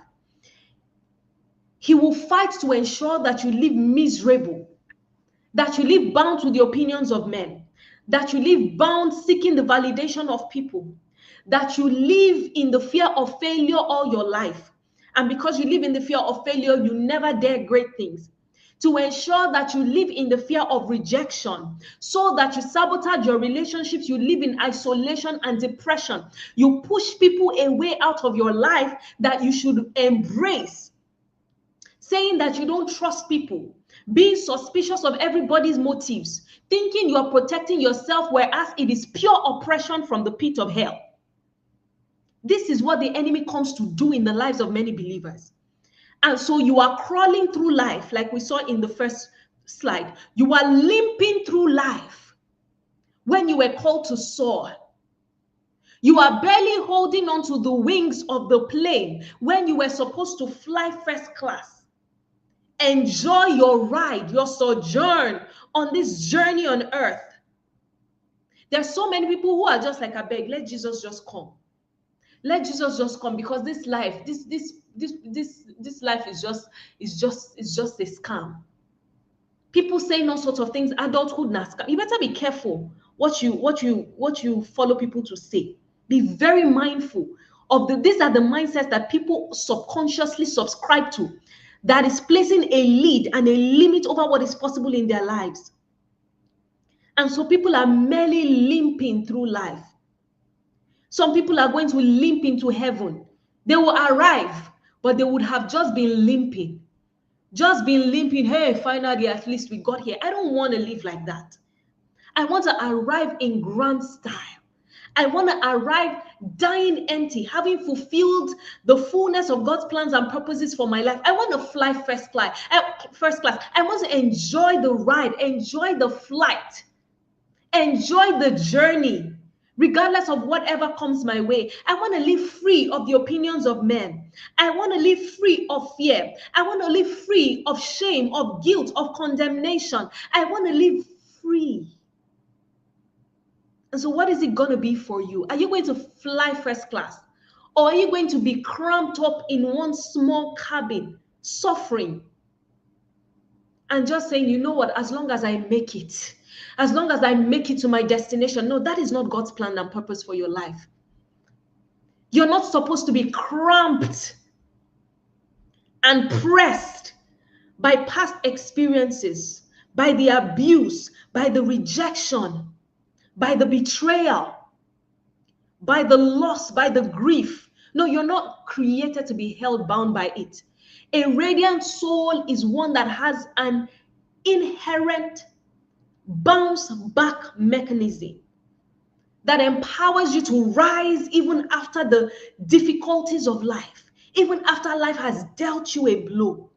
He will fight to ensure that you live miserable, that you live bound to the opinions of men, that you live bound seeking the validation of people, that you live in the fear of failure all your life. And because you live in the fear of failure, you never dare great things. To ensure that you live in the fear of rejection, so that you sabotage your relationships, you live in isolation and depression. You push people away out of your life that you should embrace, saying that you don't trust people, being suspicious of everybody's motives, thinking you are protecting yourself, whereas it is pure oppression from the pit of hell. This is what the enemy comes to do in the lives of many believers. And so you are crawling through life, like we saw in the first slide. You are limping through life when you were called to soar. You are barely holding on to the wings of the plane when you were supposed to fly first class. Enjoy your ride, your sojourn on this journey on earth. There are so many people who are just like, I beg, let Jesus just come. Let Jesus just come, because this life, this life is just a scam. People saying all sorts of things, adulthood na scam. You better be careful what you follow people to say. Be very mindful of these are the mindsets that people subconsciously subscribe to. that is placing a lead and a limit over what is possible in their lives. And so people are merely limping through life. Some people are going to limp into heaven. They will arrive, but they would have just been limping. Just been limping. Hey, finally, at least we got here. I don't want to live like that. I want to arrive in grand style. I want to arrive dying empty, having fulfilled the fullness of God's plans and purposes for my life. I want to fly first class. I want to enjoy the ride, enjoy the flight, enjoy the journey, regardless of whatever comes my way. I want to live free of the opinions of men. I want to live free of fear. I want to live free of shame, of guilt, of condemnation. I want to live free. And so what is it going to be for you? Are you going to fly first class? Or are you going to be cramped up in one small cabin, suffering? And just saying, you know what, as long as I make it, as long as I make it to my destination. No, that is not God's plan and purpose for your life. You're not supposed to be cramped and pressed by past experiences, by the abuse, by the rejection, by the betrayal, by the loss, by the grief. No, you're not created to be held bound by it. A radiant soul is one that has an inherent bounce back mechanism that empowers you to rise even after the difficulties of life, even after life has dealt you a blow,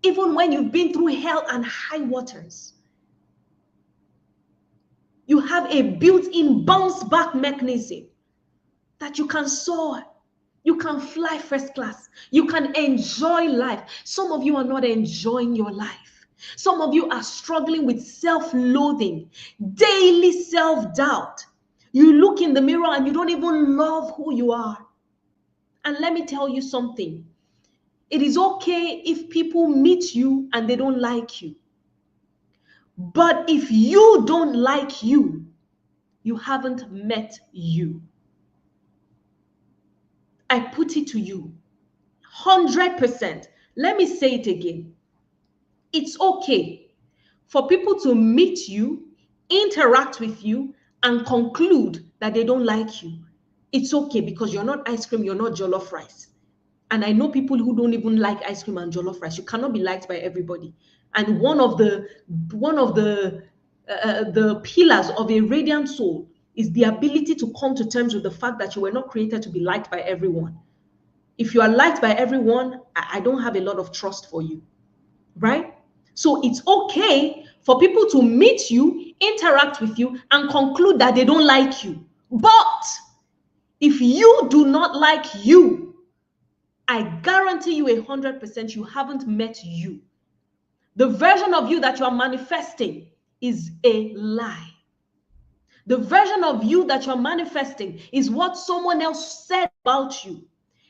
even when you've been through hell and high waters. You have a built-in bounce back mechanism that you can soar, you can fly first class, you can enjoy life. Some of you are not enjoying your life. Some of you are struggling with self-loathing, daily self-doubt. You look in the mirror and you don't even love who you are. And let me tell you something. It is okay if people meet you and they don't like you. But if you don't like you, you haven't met you. I put it to you, 100%. Let me say it again. It's okay for people to meet you, interact with you, and conclude that they don't like you. It's okay, because you're not ice cream, you're not jollof rice. And I know people who don't even like ice cream and jollof rice. You cannot be liked by everybody. And one of the pillars of a radiant soul is the ability to come to terms with the fact that you were not created to be liked by everyone. If you are liked by everyone, I don't have a lot of trust for you, right? So it's okay for people to meet you, interact with you, and conclude that they don't like you. But if you do not like you, I guarantee you 100% you haven't met you. The version of you that you are manifesting is a lie. The version of you that you're manifesting is what someone else said about you,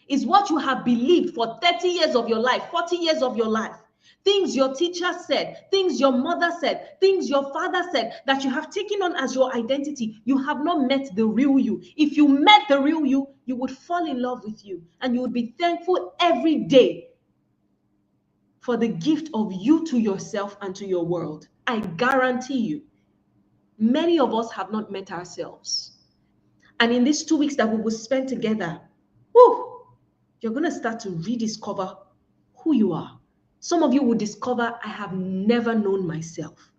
is what you have believed for 30 years of your life, 40 years of your life. Things your teacher said, things your mother said, things your father said that you have taken on as your identity. You have not met the real you. If you met the real you, you would fall in love with you and you would be thankful every day for the gift of you to yourself and to your world. I guarantee you. Many of us have not met ourselves. And in these 2 weeks that we will spend together, you're going to start to rediscover who you are. Some of you will discover, I have never known myself.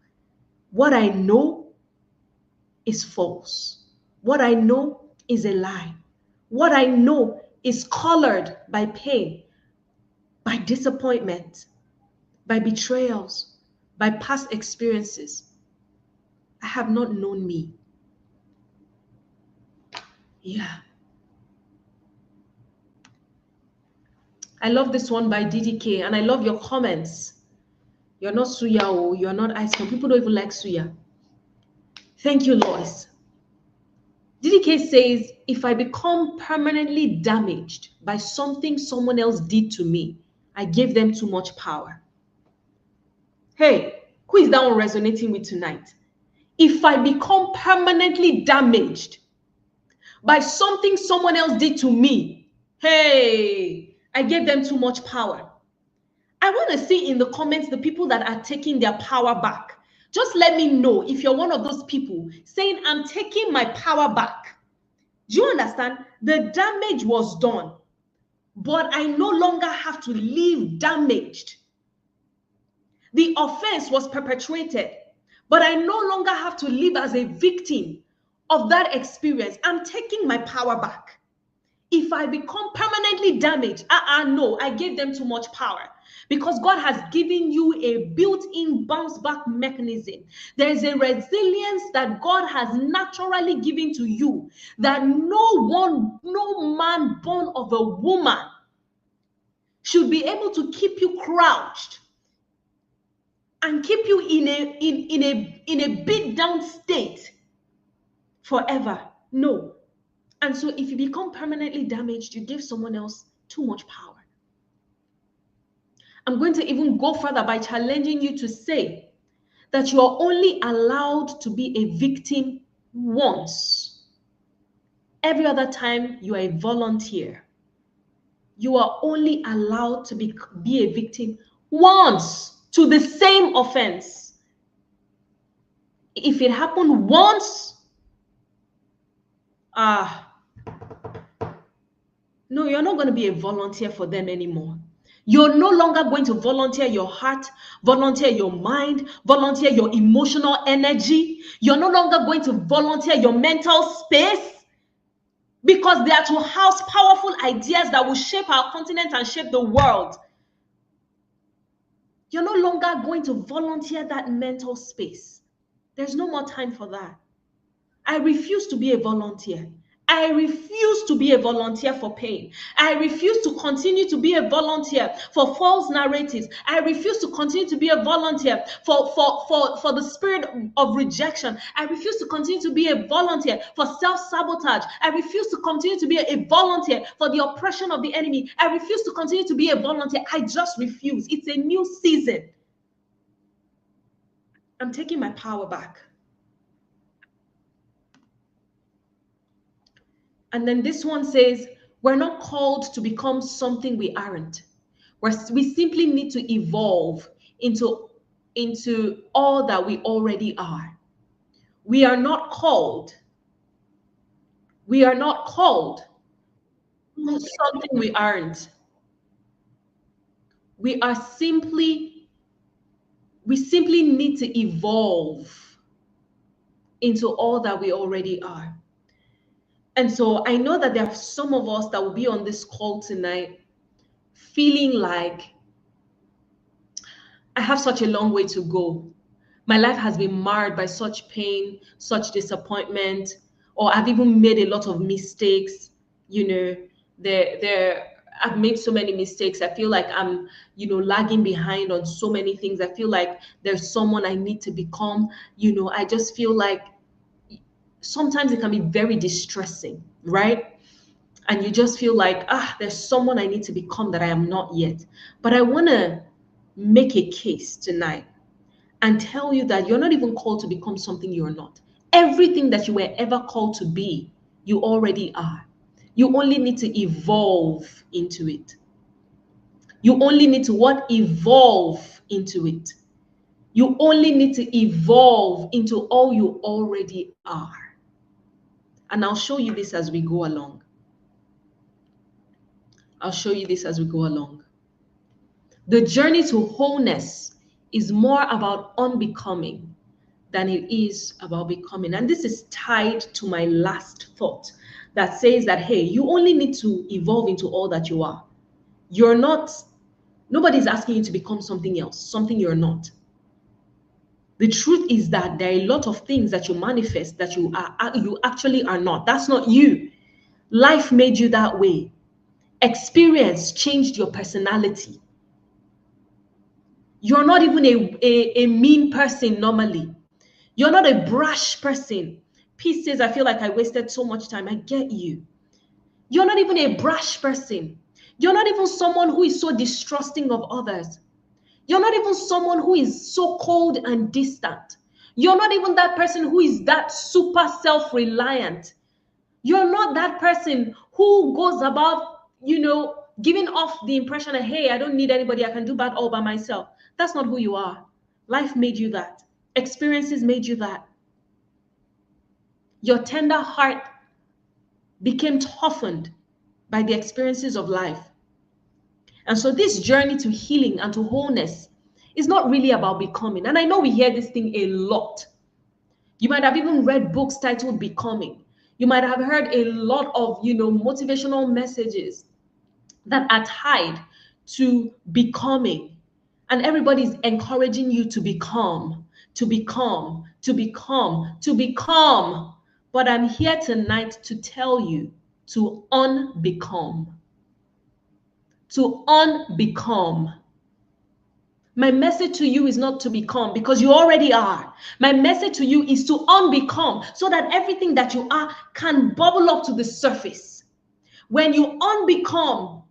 What I know is false. What I know is a lie. What I know is colored by pain, by disappointment, by betrayals, by past experiences. I have not known me. Yeah. I love this one by DDK, and I love your comments. You're not suya, oh, you're not ice cream. People don't even like suya. Thank you, Lois. DDK says, if I become permanently damaged by something someone else did to me, I gave them too much power. Hey, who is that one resonating with tonight? If I become permanently damaged by something someone else did to me, hey, I gave them too much power. I want to see in the comments the people that are taking their power back. Just let me know if you're one of those people saying, I'm taking my power back. Do you understand? The damage was done, but I no longer have to live damaged. The offense was perpetrated, but I no longer have to live as a victim of that experience. I'm taking my power back. If I become permanently damaged, no, I gave them too much power, because God has given you a built-in bounce back mechanism. There is a resilience that God has naturally given to you that no man born of a woman should be able to keep you crouched and keep you in a beat down state forever. No. And so if you become permanently damaged, you give someone else too much power. I'm going to even go further by challenging you to say that you are only allowed to be a victim once. Every other time you are a volunteer. You are only allowed to be a victim once to the same offense. If it happened once, no, you're not going to be a volunteer for them anymore. You're no longer going to volunteer your heart, volunteer your mind, volunteer your emotional energy. You're no longer going to volunteer your mental space, because they are to house powerful ideas that will shape our continent and shape the world. You're no longer going to volunteer that mental space. There's no more time for that. I refuse to be a volunteer. I refuse to be a volunteer for pain. I refuse to continue to be a volunteer for false narratives. I refuse to continue to be a volunteer for the spirit of rejection. I refuse to continue to be a volunteer for self-sabotage. I refuse to continue to be a volunteer for the oppression of the enemy. I refuse to continue to be a volunteer. I just refuse. It's a new season. I'm taking my power back. And then this one says, we're not called to become something we aren't. We simply need to evolve into all that we already are. We are not called. We are not called to something we aren't. We simply need to evolve into all that we already are. And so I know that there are some of us that will be on this call tonight feeling like, I have such a long way to go. My life has been marred by such pain, such disappointment, or I've even made a lot of mistakes. You know, I've made so many mistakes. I feel like I'm, lagging behind on so many things. I feel like there's someone I need to become. I just feel like sometimes it can be very distressing, right? And you just feel like, there's someone I need to become that I am not yet. But I want to make a case tonight and tell you that you're not even called to become something you're not. Everything that you were ever called to be, you already are. You only need to evolve into it. You only need to what? Evolve into it. You only need to evolve into all you already are. And I'll show you this as we go along. I'll show you this as we go along. The journey to wholeness is more about unbecoming than it is about becoming. And this is tied to my last thought that says that, hey, you only need to evolve into all that you are. Nobody's asking you to become something else, something you're not. The truth is that there are a lot of things that you manifest that you actually are not. That's not you. Life made you that way. Experience changed your personality. You're not even a mean person normally. You're not a brash person. Peace says, I feel like I wasted so much time. I get you. You're not even a brash person. You're not even someone who is so distrusting of others. You're not even someone who is so cold and distant. You're not even that person who is that super self-reliant. You're not that person who goes about, giving off the impression that, hey, I don't need anybody, I can do bad all by myself. That's not who you are. Life made you that. Experiences made you that. Your tender heart became toughened by the experiences of life. And so this journey to healing and to wholeness is not really about becoming. And I know we hear this thing a lot. You might have even read books titled Becoming. You might have heard a lot of, motivational messages that are tied to becoming. And everybody's encouraging you to become, to become, to become, to become. But I'm here tonight to tell you to unbecome. To unbecome. My message to you is not to become, because you already are. My message to you is to unbecome, so that everything that you are can bubble up to the surface. When you unbecome,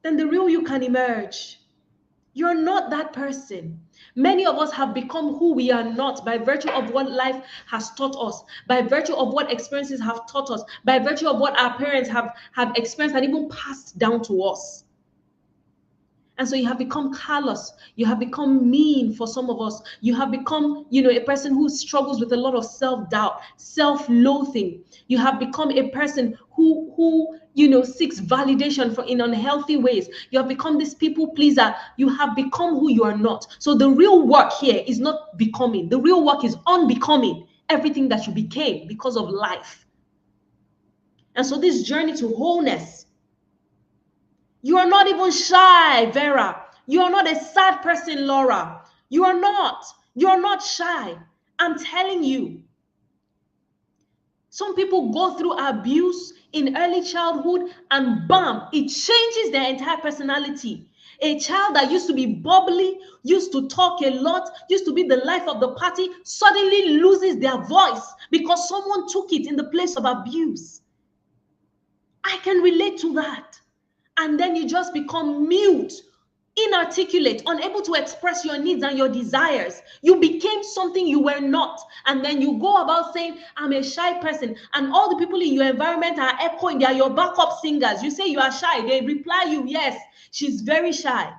then the real you can emerge. You're not that person. Many of us have become who we are not by virtue of what life has taught us, by virtue of what experiences have taught us, by virtue of what our parents have experienced and even passed down to us. And so you have become callous. You have become mean for some of us. You have become, a person who struggles with a lot of self-doubt, self-loathing. You have become a person who seeks validation in unhealthy ways. You have become this people pleaser. You have become who you are not. So the real work here is not becoming. The real work is unbecoming everything that you became because of life. And so this journey to wholeness, you are not even shy, Vera. You are not a sad person, Laura. You are not. You are not shy. I'm telling you. Some people go through abuse in early childhood and bam, it changes their entire personality. A child that used to be bubbly, used to talk a lot, used to be the life of the party, suddenly loses their voice because someone took it in the place of abuse. I can relate to that. And then you just become mute, inarticulate, unable to express your needs and your desires. You became something you were not. And then you go about saying, I'm a shy person. And all the people in your environment are echoing. They are your backup singers. You say you are shy. They reply you, yes, she's very shy.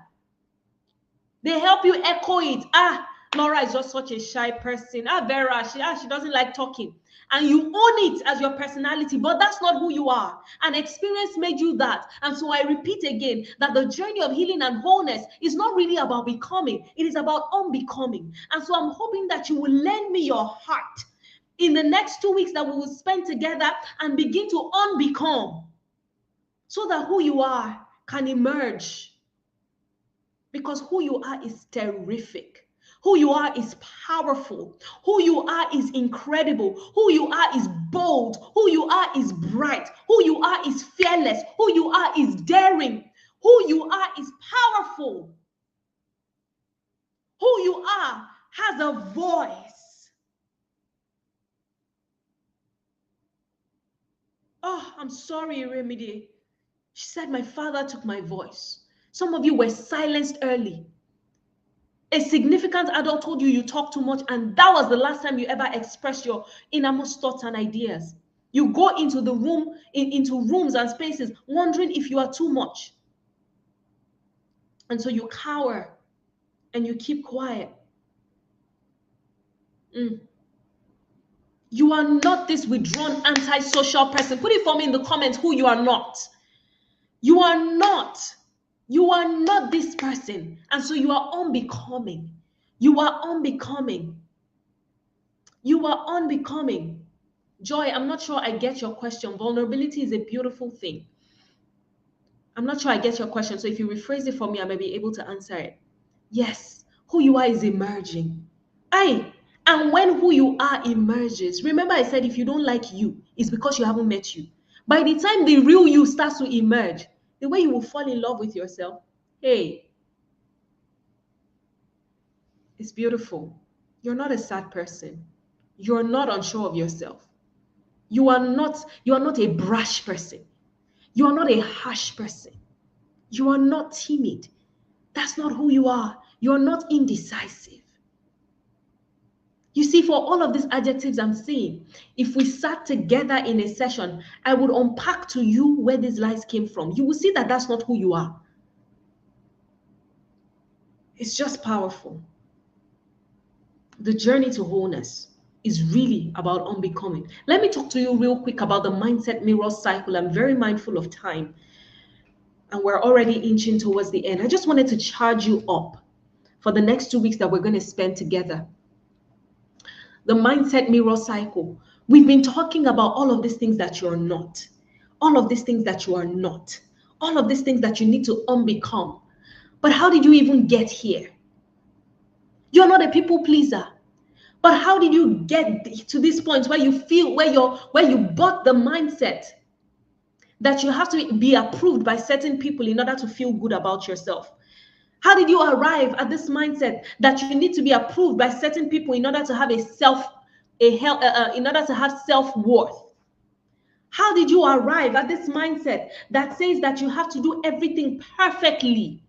They help you echo it. Laura is just such a shy person. Vera, she doesn't like talking. And you own it as your personality, but that's not who you are. An experience made you that. And so I repeat again that the journey of healing and wholeness is not really about becoming. It is about unbecoming. And so I'm hoping that you will lend me your heart in the next 2 weeks that we will spend together and begin to unbecome, so that who you are can emerge. Because who you are is terrific. Who you are is powerful. Who you are is incredible. Who you are is bold. Who you are is bright. Who you are is fearless. Who you are is daring. Who you are is powerful. Who you are has a voice. Oh, I'm sorry, Remedy. She said, my father took my voice. Some of you were silenced early. A significant adult told you you talk too much, and that was the last time you ever expressed your innermost thoughts and ideas. You go into the room, into rooms and spaces, wondering if you are too much. And so you cower and you keep quiet. You are not this withdrawn, antisocial person. Put it for me in the comments who you are not. You are not. You are not this person. And so you are unbecoming. You are unbecoming. You are unbecoming. Joy, I'm not sure I get your question. Vulnerability is a beautiful thing. I'm not sure I get your question. So if you rephrase it for me, I may be able to answer it. Yes, who you are is emerging. And when who you are emerges, remember I said if you don't like you, it's because you haven't met you. By the time the real you starts to emerge, the way you will fall in love with yourself, hey, it's beautiful. You're not a sad person. You're not unsure of yourself. You are not a brash person. You are not a harsh person. You are not timid. That's not who you are. You are not indecisive. You see, for all of these adjectives I'm saying, if we sat together in a session, I would unpack to you where these lies came from. You will see that that's not who you are. It's just powerful. The journey to wholeness is really about unbecoming. Let me talk to you real quick about the mindset mirror cycle. I'm very mindful of time, and we're already inching towards the end. I just wanted to charge you up for the next 2 weeks that we're going to spend together. The mindset mirror cycle. We've been talking about all of these things that you're not, all of these things that you are not, all of these things that you need to unbecome. But how did you even get here? You're not a people pleaser. But how did you get to this point where you feel, where you bought the mindset that you have to be approved by certain people in order to feel good about yourself? How did you arrive at this mindset that you need to be approved by certain people in order to have in order to have self-worth? How did you arrive at this mindset that says that you have to do everything perfectly?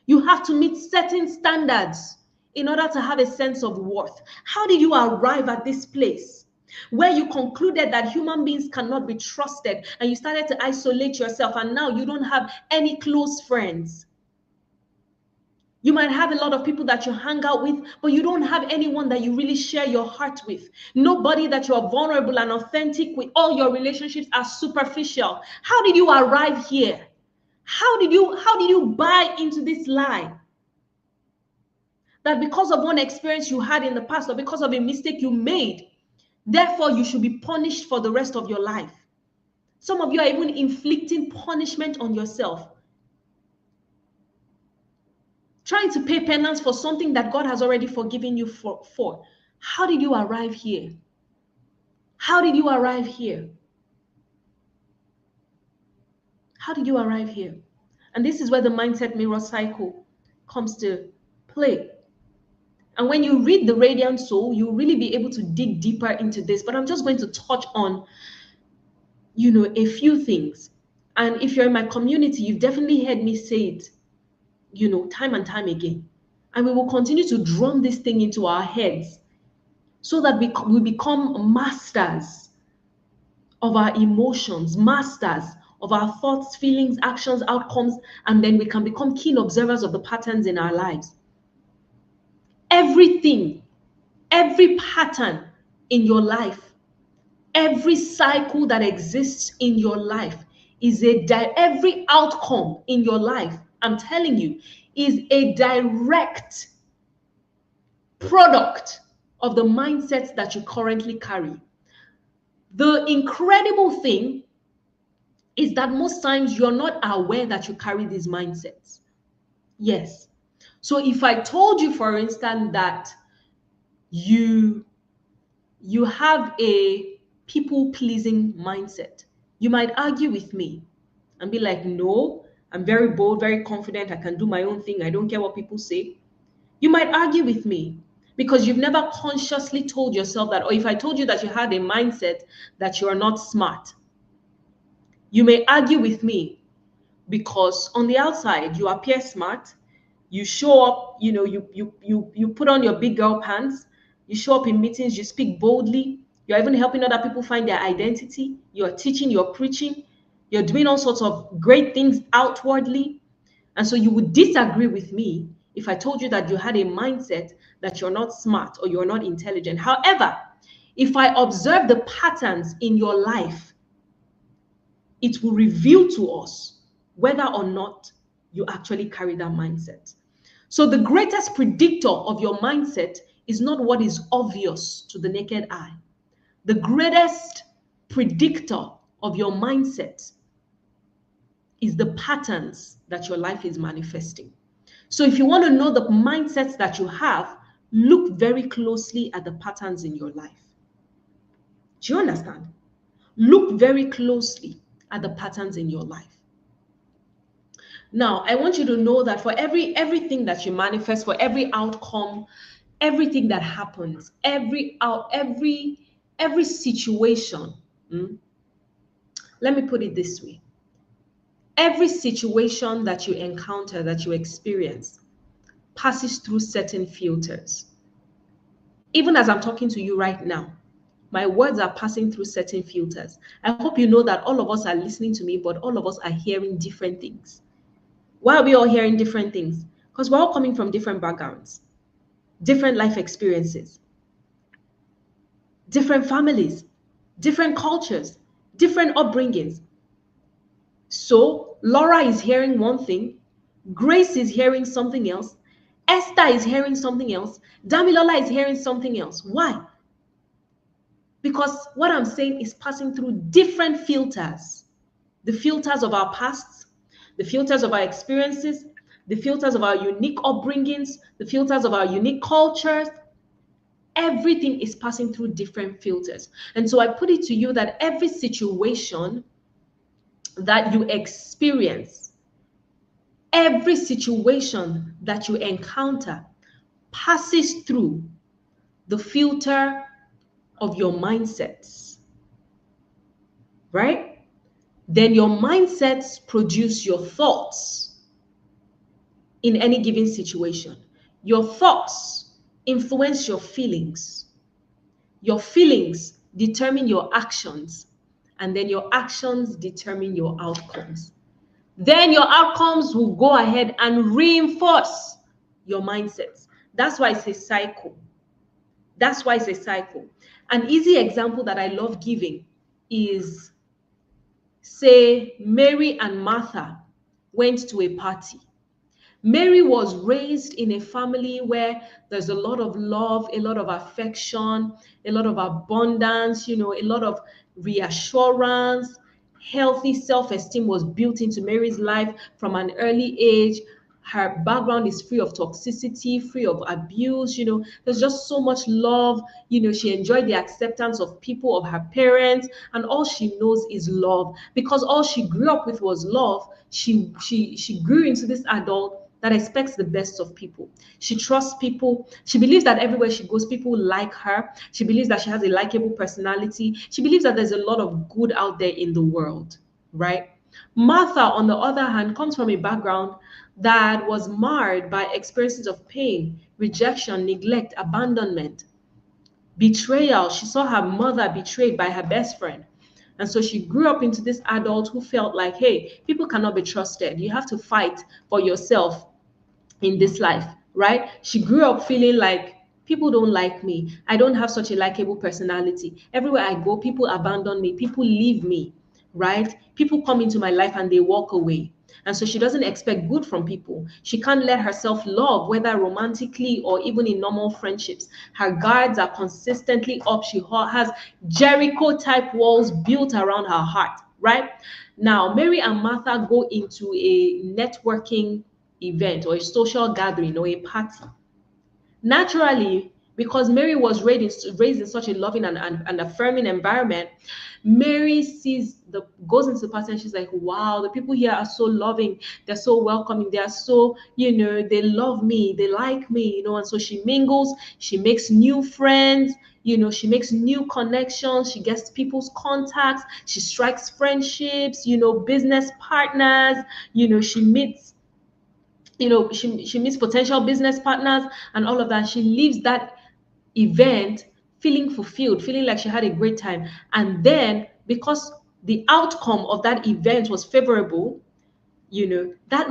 You have to meet certain standards in order to have a sense of worth. How did you arrive at this place where you concluded that human beings cannot be trusted and you started to isolate yourself, and now you don't have any close friends? You might have a lot of people that you hang out with, but you don't have anyone that you really share your heart with. Nobody that you are vulnerable and authentic with. All your relationships are superficial. How did you arrive here? How did you buy into this lie that because of one experience you had in the past or because of a mistake you made, therefore you should be punished for the rest of your life? Some of you are even inflicting punishment on yourself, trying to pay penance for something that God has already forgiven you for. How did you arrive here? How did you arrive here? How did you arrive here? And this is where the mindset mirror cycle comes to play. And when you read The Radiant Soul, you'll really be able to dig deeper into this. But I'm just going to touch on, a few things. And if you're in my community, you've definitely heard me say it, time and time again. And we will continue to drum this thing into our heads so that we become masters of our emotions, masters of our thoughts, feelings, actions, outcomes, and then we can become keen observers of the patterns in our lives. Everything, every pattern in your life, every cycle that exists in your life every outcome in your life, I'm telling you, is a direct product of the mindsets that you currently carry. The incredible thing is that most times you're not aware that you carry these mindsets. Yes. So if I told you, for instance, that you have a people-pleasing mindset, you might argue with me and be like, no, I'm very bold, very confident, I can do my own thing, I don't care what people say. You might argue with me because you've never consciously told yourself that. Or if I told you that you had a mindset that you are not smart, you may argue with me because on the outside you appear smart, you show up, you put on your big girl pants, you show up in meetings, you speak boldly, you're even helping other people find their identity, you're teaching, you're preaching, you're doing all sorts of great things outwardly. And so you would disagree with me if I told you that you had a mindset that you're not smart or you're not intelligent. However, if I observe the patterns in your life, it will reveal to us whether or not you actually carry that mindset. So the greatest predictor of your mindset is not what is obvious to the naked eye. The greatest predictor of your mindset is the patterns that your life is manifesting. So if you want to know the mindsets that you have, look very closely at the patterns in your life. Do you understand? Look very closely at the patterns in your life. Now, I want you to know that for everything that you manifest, for every outcome, everything that happens, every situation, let me put it this way. Every situation that you encounter, that you experience, passes through certain filters. Even as I'm talking to you right now, my words are passing through certain filters. I hope you know that all of us are listening to me, but all of us are hearing different things. Why are we all hearing different things? Because we're all coming from different backgrounds, different life experiences, different families, different cultures, different upbringings. So Laura is hearing one thing, Grace is hearing something else, Esther is hearing something else, Damilola is hearing something else. Why? Because what I'm saying is passing through different filters. The filters of our pasts, the filters of our experiences, the filters of our unique upbringings, the filters of our unique cultures. Everything is passing through different filters. And so I put it to you that every situation that you experience, every situation that you encounter passes through the filter of your mindsets, right? Then your mindsets produce your thoughts in any given situation. Your thoughts influence your feelings. Your feelings determine your actions, and then your actions determine your outcomes. Then your outcomes will go ahead and reinforce your mindsets. That's why it's a cycle. That's why it's a cycle. An easy example that I love giving is, say, Mary and Martha went to a party. Mary was raised in a family where there's a lot of love, a lot of affection, a lot of abundance, a lot of reassurance. Healthy self-esteem was built into Mary's life from an early age. Her background is free of toxicity, free of abuse. There's just so much love. She enjoyed the acceptance of people, of her parents, and all she knows is love. Because all she grew up with was love, she grew into this adult that expects the best of people. She trusts people. She believes that everywhere she goes, people like her. She believes that she has a likable personality. She believes that there's a lot of good out there in the world, right? Martha, on the other hand, comes from a background that was marred by experiences of pain, rejection, neglect, abandonment, betrayal. She saw her mother betrayed by her best friend. And so she grew up into this adult who felt like, hey, people cannot be trusted. You have to fight for yourself in this life, right? She grew up feeling like people don't like me. I don't have such a likable personality. Everywhere I go, people abandon me, people leave me, right? People come into my life and they walk away. And so she doesn't expect good from people. She can't let herself love, whether romantically or even in normal friendships. Her guards are consistently up. She has Jericho type walls built around her heart, right? Now, Mary and Martha go into a networking event or a social gathering or a party. Naturally, because Mary was raised in such a loving and affirming environment, Mary goes into the party and she's like, wow, the people here are so loving, they're so welcoming, they are so, they love me, they like me, and so she mingles, she makes new friends, she makes new connections, she gets people's contacts, she strikes friendships, business partners, she meets she meets potential business partners and all of that. She leaves that event feeling fulfilled, feeling like she had a great time. And then because the outcome of that event was favorable, that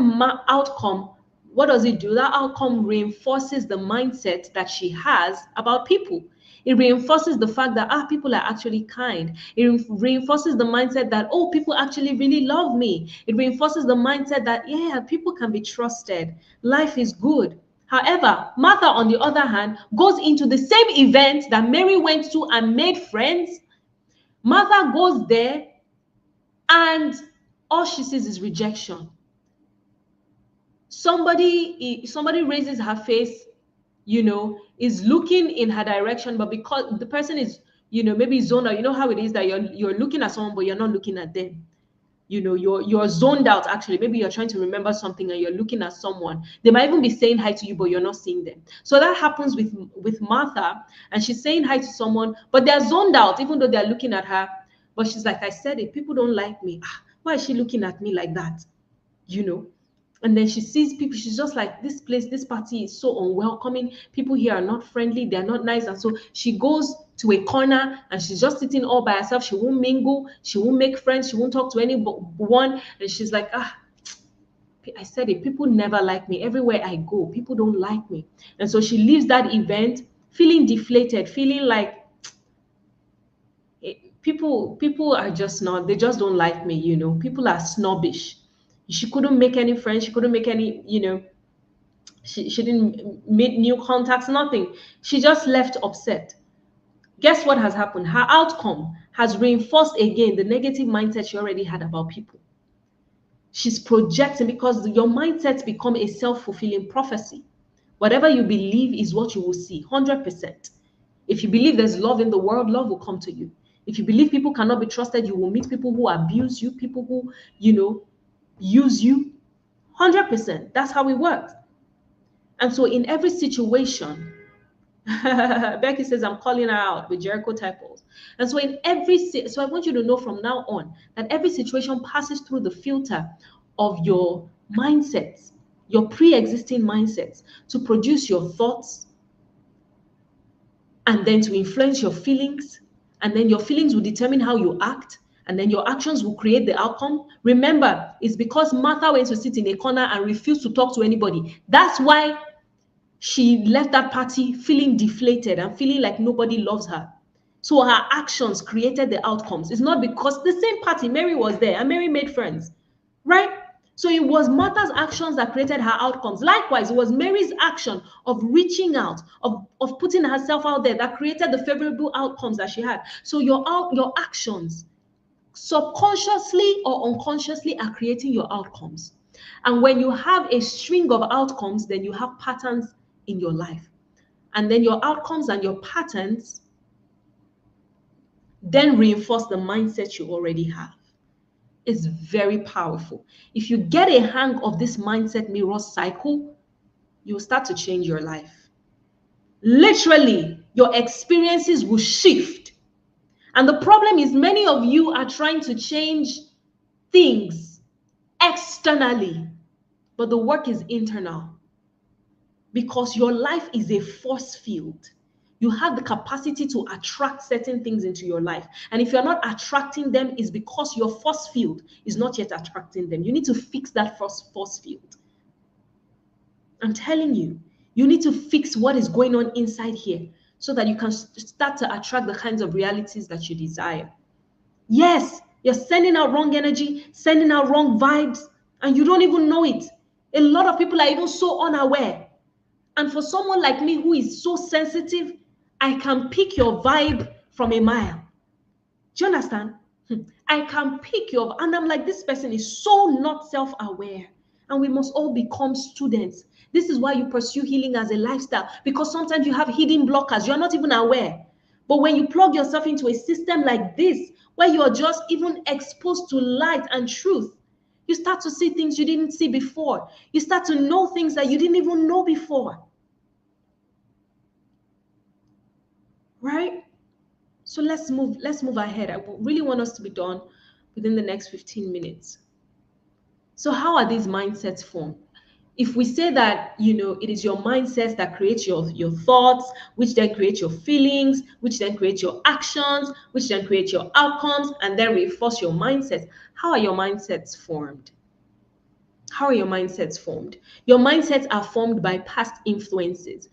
outcome, what does it do? That outcome reinforces the mindset that she has about people. It reinforces the fact that people are actually kind. It reinforces the mindset that, oh, people actually really love me. It reinforces the mindset that, yeah, people can be trusted. Life is good. However, Martha, on the other hand, goes into the same event that Mary went to and made friends. Martha goes there and all she sees is rejection. Somebody raises her face, is looking in her direction, but because the person is, maybe zoned out. You know how it is that you're looking at someone, but you're not looking at them. You're zoned out. Actually, maybe you're trying to remember something and you're looking at someone. They might even be saying hi to you, but you're not seeing them. So that happens with Martha, and she's saying hi to someone, but they're zoned out, even though they're looking at her. But she's like, I said it, people don't like me. Why is she looking at me like that? you know And then she sees people, she's just like, this place, this party is so unwelcoming. People here are not friendly, they're not nice. And so she goes to a corner and she's just sitting all by herself. She won't mingle, she won't make friends, she won't talk to anyone. And she's like, I said it, people never like me. Everywhere I go, people don't like me. And so she leaves that event feeling deflated, feeling like people are just not, they just don't like me, People are snobbish. She couldn't make any friends, she couldn't make any, she didn't meet new contacts, nothing. She just left upset. Guess what has happened? Her outcome has reinforced again the negative mindset she already had about people. She's projecting, because your mindsets become a self-fulfilling prophecy. Whatever you believe is what you will see, 100%. If you believe there's love in the world, love will come to you. If you believe people cannot be trusted, you will meet people who abuse you, people who, use you. 100%. That's how it works. And so in every situation, Becky says, I'm calling her out with Jericho typos. And so so I want you to know from now on that every situation passes through the filter of your mindsets, your pre-existing mindsets, to produce your thoughts, and then to influence your feelings. And then your feelings will determine how you act. And then your actions will create the outcome. Remember, it's because Martha went to sit in a corner and refused to talk to anybody. That's why she left that party feeling deflated and feeling like nobody loves her. So her actions created the outcomes. It's not because the same party, Mary was there and Mary made friends, right? So it was Martha's actions that created her outcomes. Likewise, it was Mary's action of reaching out, of putting herself out there, that created the favorable outcomes that she had. So your actions, subconsciously or unconsciously, are creating your outcomes. And when you have a string of outcomes, then you have patterns in your life. And then your outcomes and your patterns then reinforce the mindset you already have. It's very powerful. If you get a hang of this mindset mirror cycle, you'll start to change your life. Literally, your experiences will shift. And the problem is, many of you are trying to change things externally, but the work is internal, because your life is a force field. You have the capacity to attract certain things into your life. And if you're not attracting them, it's because your force field is not yet attracting them. You need to fix that force field. I'm telling you, you need to fix what is going on inside here so that you can start to attract the kinds of realities that you desire. Yes, you're sending out wrong energy, sending out wrong vibes, and you don't even know it. A lot of people are even so unaware. And for someone like me who is so sensitive, I can pick your vibe from a mile. Do you understand? I can pick your, and I'm like, this person is so not self-aware. And we must all become students. This is why you pursue healing as a lifestyle, because sometimes you have hidden blockers. You're not even aware. But when you plug yourself into a system like this, where you're just even exposed to light and truth, you start to see things you didn't see before. You start to know things that you didn't even know before. Right? So let's move ahead. I really want us to be done within the next 15 minutes. So how are these mindsets formed? If we say that, it is your mindset that creates your thoughts, which then create your feelings, which then create your actions, which then create your outcomes, and then reinforce your mindset. How are your mindsets formed? How are your mindsets formed? Your mindsets are formed by past influences.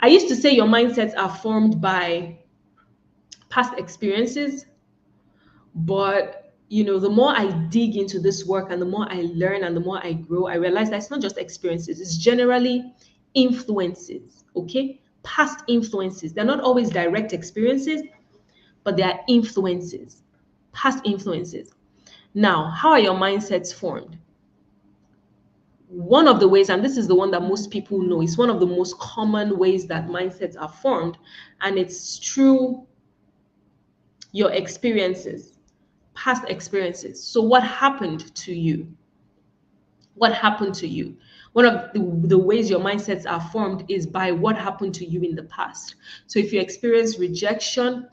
I used to say your mindsets are formed by past experiences, but the more I dig into this work and the more I learn and the more I grow, I realize that it's not just experiences, it's generally influences. Okay, past influences. They're not always direct experiences, but they are influences, past influences. Now, how are your mindsets formed? One of the ways, and this is the one that most people know, is one of the most common ways that mindsets are formed, and it's through your experiences, past experiences. So what happened to you? What happened to you? One of the ways your mindsets are formed is by what happened to you in the past. So if you experience rejection,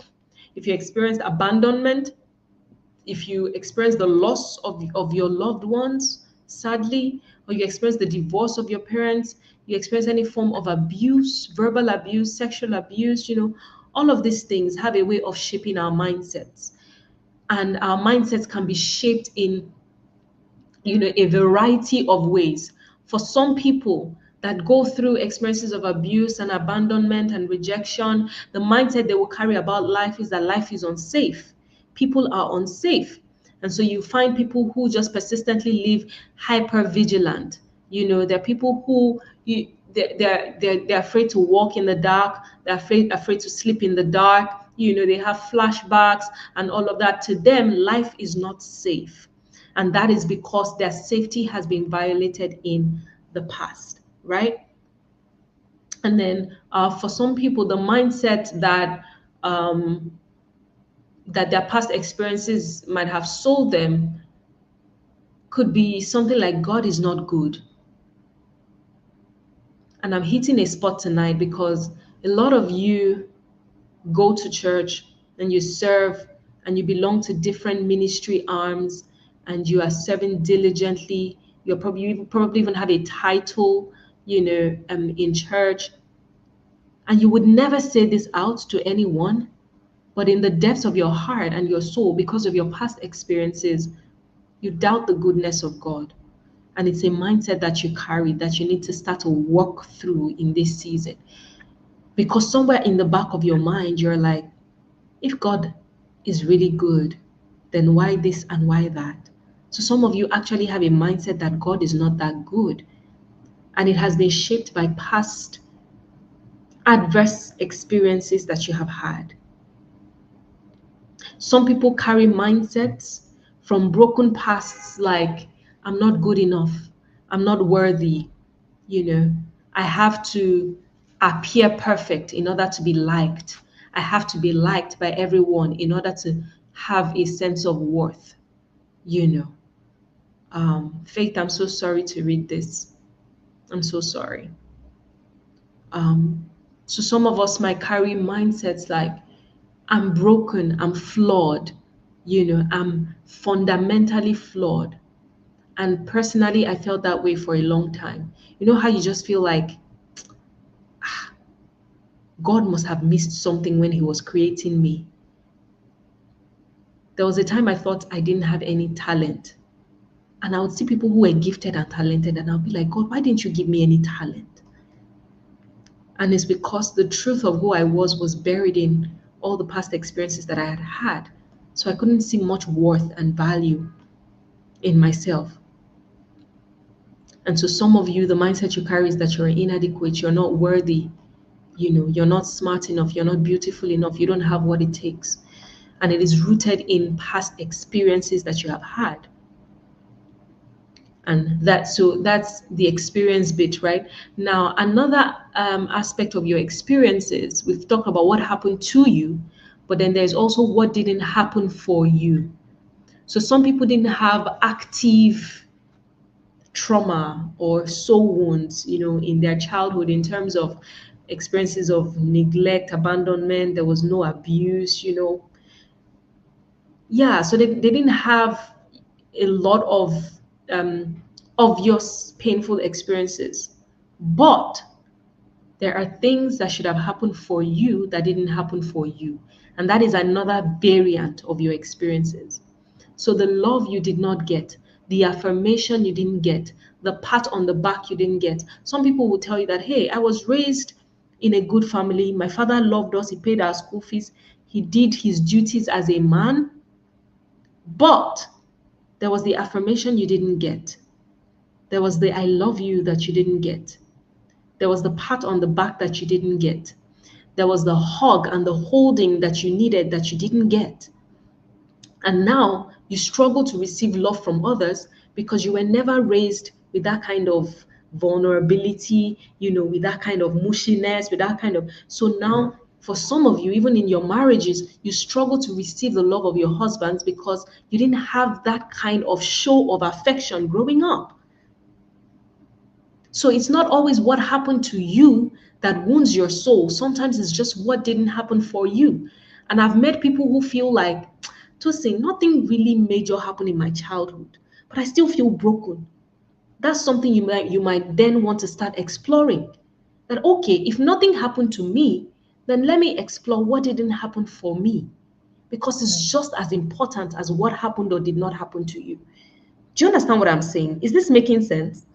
if you experience abandonment, if you experience the loss of your loved ones, sadly, or you experience the divorce of your parents, you experience any form of abuse, verbal abuse, sexual abuse, all of these things have a way of shaping our mindsets. And our mindsets can be shaped in a variety of ways. For some people that go through experiences of abuse and abandonment and rejection, the mindset they will carry about life is that life is unsafe. People are unsafe. And so you find people who just persistently live hyper vigilant. There are people who they're afraid to walk in the dark, they're afraid to sleep in the dark, they have flashbacks and all of that. To them, life is not safe, and that is because their safety has been violated in the past, right? And then for some people, the mindset that their past experiences might have sold them could be something like God is not good. And I'm hitting a spot tonight because a lot of you go to church and you serve and you belong to different ministry arms and you are serving diligently. You probably even have a title, in church. And you would never say this out to anyone, but in the depths of your heart and your soul, because of your past experiences, you doubt the goodness of God. And it's a mindset that you carry that you need to start to walk through in this season. Because somewhere in the back of your mind, you're like, if God is really good, then why this and why that? So some of you actually have a mindset that God is not that good. And it has been shaped by past adverse experiences that you have had. Some people carry mindsets from broken pasts like, I'm not good enough, I'm not worthy, you know, I have to appear perfect in order to be liked. I have to be liked by everyone in order to have a sense of worth, you know. Faith, I'm so sorry to read this. I'm so sorry. Um, so some of us might carry mindsets like, I'm broken, I'm flawed, I'm fundamentally flawed. And personally, I felt that way for a long time. You know how you just feel like God must have missed something when He was creating me. There was a time I thought I didn't have any talent. And I would see people who were gifted and talented, and I'll be like, God, why didn't you give me any talent? And it's because the truth of who I was buried in all the past experiences that I had had. So I couldn't see much worth and value in myself. And so some of you, the mindset you carry is that you're inadequate, you're not worthy, you're not smart enough, you're not beautiful enough, you don't have what it takes. And it is rooted in past experiences that you have had. And that's the experience bit, right? Now, another aspect of your experiences, we've talked about what happened to you, but then there's also what didn't happen for you. So some people didn't have active trauma or soul wounds, in their childhood in terms of experiences of neglect, abandonment. There was no abuse, Yeah, so they didn't have a lot of obvious painful experiences. But there are things that should have happened for you that didn't happen for you. And that is another variant of your experiences. So the love you did not get, the affirmation you didn't get, the pat on the back you didn't get. Some people will tell you that, hey, I was raised in a good family. My father loved us. He paid our school fees. He did his duties as a man. But there was the affirmation you didn't get. There was the I love you that you didn't get. There was the pat on the back that you didn't get. There was the hug and the holding that you needed that you didn't get. And now you struggle to receive love from others because you were never raised with that kind of vulnerability, with that kind of mushiness, with that kind of. So now, for some of you, even in your marriages, you struggle to receive the love of your husbands because you didn't have that kind of show of affection growing up. So it's not always what happened to you that wounds your soul. Sometimes it's just what didn't happen for you. And I've met people who feel like, Tosin, nothing really major happened in my childhood, but I still feel broken. That's something you might then want to start exploring. That okay, if nothing happened to me, then let me explore what didn't happen for me, because it's just as important as what happened or did not happen to you. Do you understand what I'm saying? Is this making sense?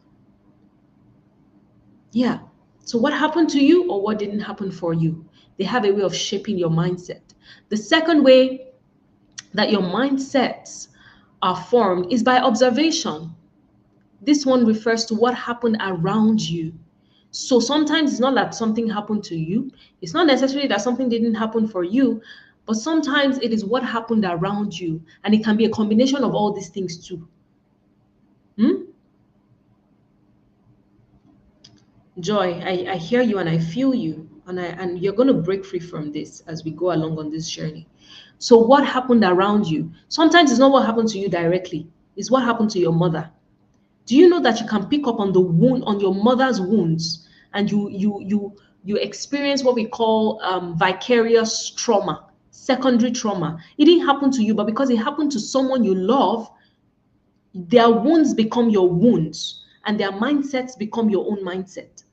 Yeah. So what happened to you or what didn't happen for you? They have a way of shaping your mindset. The second way that your mindsets are formed is by observation. This one refers to what happened around you. So sometimes it's not that something happened to you. It's not necessarily that something didn't happen for you, but sometimes it is what happened around you. And it can be a combination of all these things too. Hmm? Joy, I hear you and I feel you. And you're going to break free from this as we go along on this journey. So what happened around you? Sometimes it's not what happened to you directly. It's what happened to your mother. Do you know that you can pick up on the wound, on your mother's wounds, and you experience what we call vicarious trauma, secondary trauma. It didn't happen to you, but because it happened to someone you love, their wounds become your wounds, and their mindsets become your own mindset.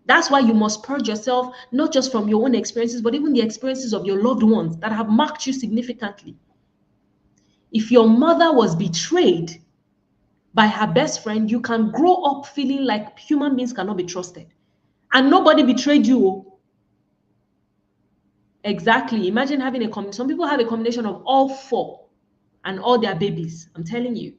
That's why you must purge yourself, not just from your own experiences, but even the experiences of your loved ones that have marked you significantly. If your mother was betrayed by her best friend, you can grow up feeling like human beings cannot be trusted. And nobody betrayed you. Oh. Exactly. Imagine having some people have a combination of all four and all their babies. I'm telling you.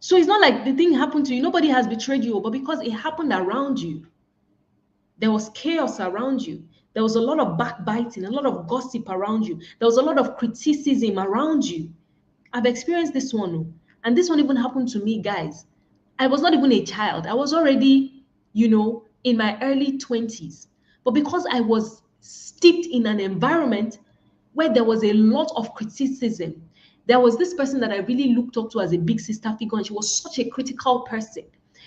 So it's not like the thing happened to you. Nobody has betrayed you, but because it happened around you, there was chaos around you. There was a lot of backbiting, a lot of gossip around you. There was a lot of criticism around you. I've experienced this one, oh, and this one even happened to me, guys. I was not even a child. I was already, in my early 20s. But because I was steeped in an environment where there was a lot of criticism, there was this person that I really looked up to as a big sister figure, and she was such a critical person.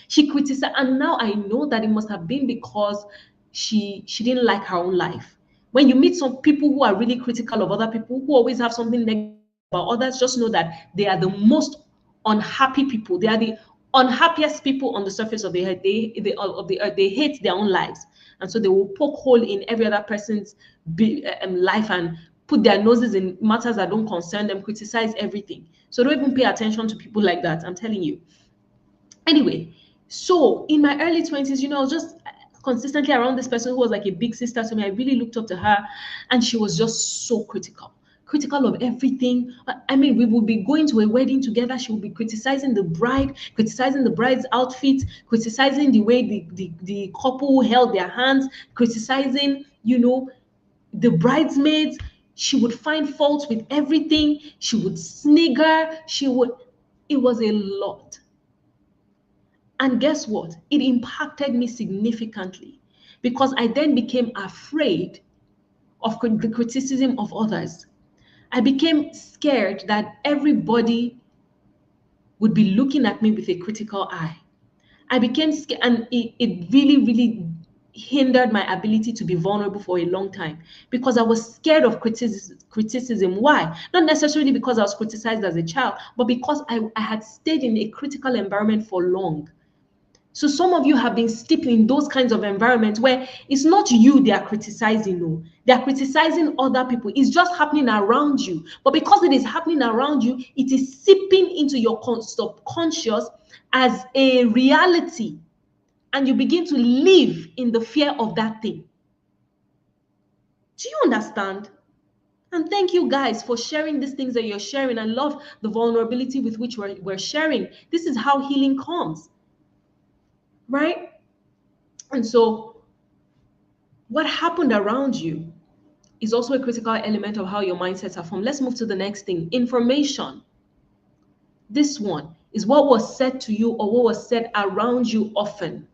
She criticized, and now I know that it must have been because she didn't like her own life. When you meet some people who are really critical of other people, who always have something negative about others, just know that they are the most unhappy people. They are the unhappiest people on the surface of the earth. Of the earth. They hate their own lives, and so they will poke hole in every other person's life and put their noses in matters that don't concern them, criticize everything. So don't even pay attention to people like that. I'm telling you. Anyway, so in my early 20s, I was just consistently around this person who was like a big sister to me. I really looked up to her, and she was just so critical of everything. I mean, we would be going to a wedding together. She would be criticizing the bride, criticizing the bride's outfit, criticizing the way the couple held their hands, criticizing, the bridesmaids. She would find fault with everything. She would snigger. It was a lot. And guess what? It impacted me significantly because I then became afraid of the criticism of others. I became scared that everybody would be looking at me with a critical eye. I became scared, and it really, really hindered my ability to be vulnerable for a long time because I was scared of criticism. Why? Not necessarily because I was criticized as a child, but because I had stayed in a critical environment for long. So some of you have been steeped in those kinds of environments where it's not you they are criticizing, no. They are criticizing other people. It's just happening around you. But because it is happening around you, it is seeping into your subconscious as a reality. And you begin to live in the fear of that thing. Do you understand? And thank you guys for sharing these things that you're sharing. I love the vulnerability with which we're sharing. This is how healing comes, right? And so what happened around you is also a critical element of how your mindsets are formed. Let's move to the next thing. Information. This one is what was said to you or what was said around you often.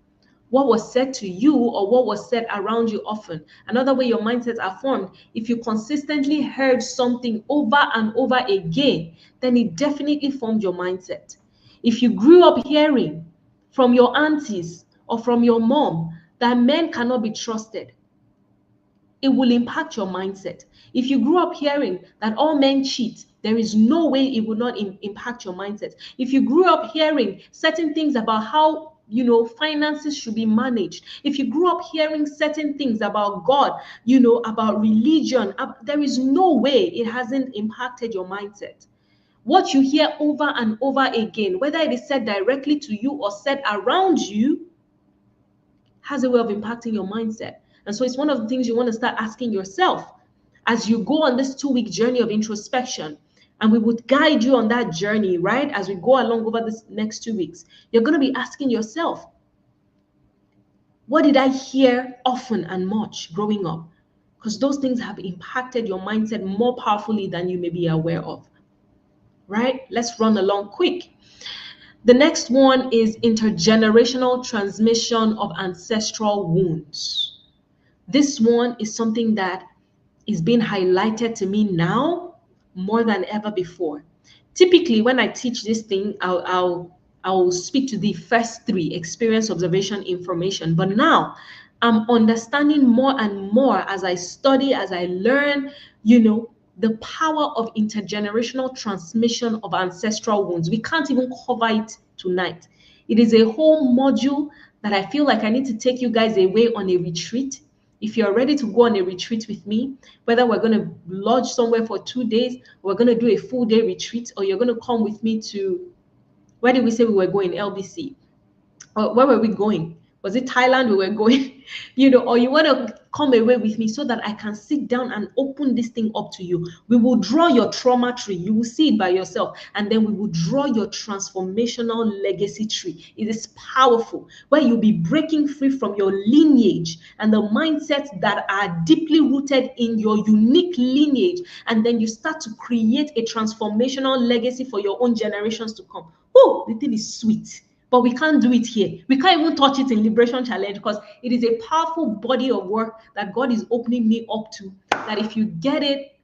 What was said to you or what was said around you often. Another way your mindsets are formed, if you consistently heard something over and over again, then it definitely formed your mindset. If you grew up hearing from your aunties or from your mom that men cannot be trusted, it will impact your mindset. If you grew up hearing that all men cheat, There is no way it will not impact your mindset. If you grew up hearing certain things about how finances should be managed, if you grew up hearing certain things about God, about religion, there is no way it hasn't impacted your mindset. What you hear over and over again, whether it is said directly to you or said around you, has a way of impacting your mindset. And so it's one of the things you want to start asking yourself as you go on this 2-week journey of introspection. And we would guide you on that journey, right? As we go along over this next 2 weeks, you're going to be asking yourself, what did I hear often and much growing up? Because those things have impacted your mindset more powerfully than you may be aware of, right? Let's run along quick. The next one is intergenerational transmission of ancestral wounds. This one is something that is being highlighted to me now more than ever before. Typically, when I teach this thing, I'll speak to the first three: experience, observation, information. But now I'm understanding more and more as I study, as I learn, the power of intergenerational transmission of ancestral wounds. We can't even cover it tonight. It is a whole module that I feel like I need to take you guys away on a retreat. If you're ready to go on a retreat with me, whether we're going to lodge somewhere for 2 days, we're going to do a full day retreat, or you're going to come with me to, where did we say we were going? LBC. Or where were we going? Was it Thailand we were going? Or you want to come away with me so that I can sit down and open this thing up to you. We will draw your trauma tree. You will see it by yourself. And then we will draw your transformational legacy tree. It is powerful, where you'll be breaking free from your lineage and the mindsets that are deeply rooted in your unique lineage. And then you start to create a transformational legacy for your own generations to come. Oh, the thing is sweet. But we can't do it here. We can't even touch it in Liberation Challenge, because it is a powerful body of work that God is opening me up to, that if you get it,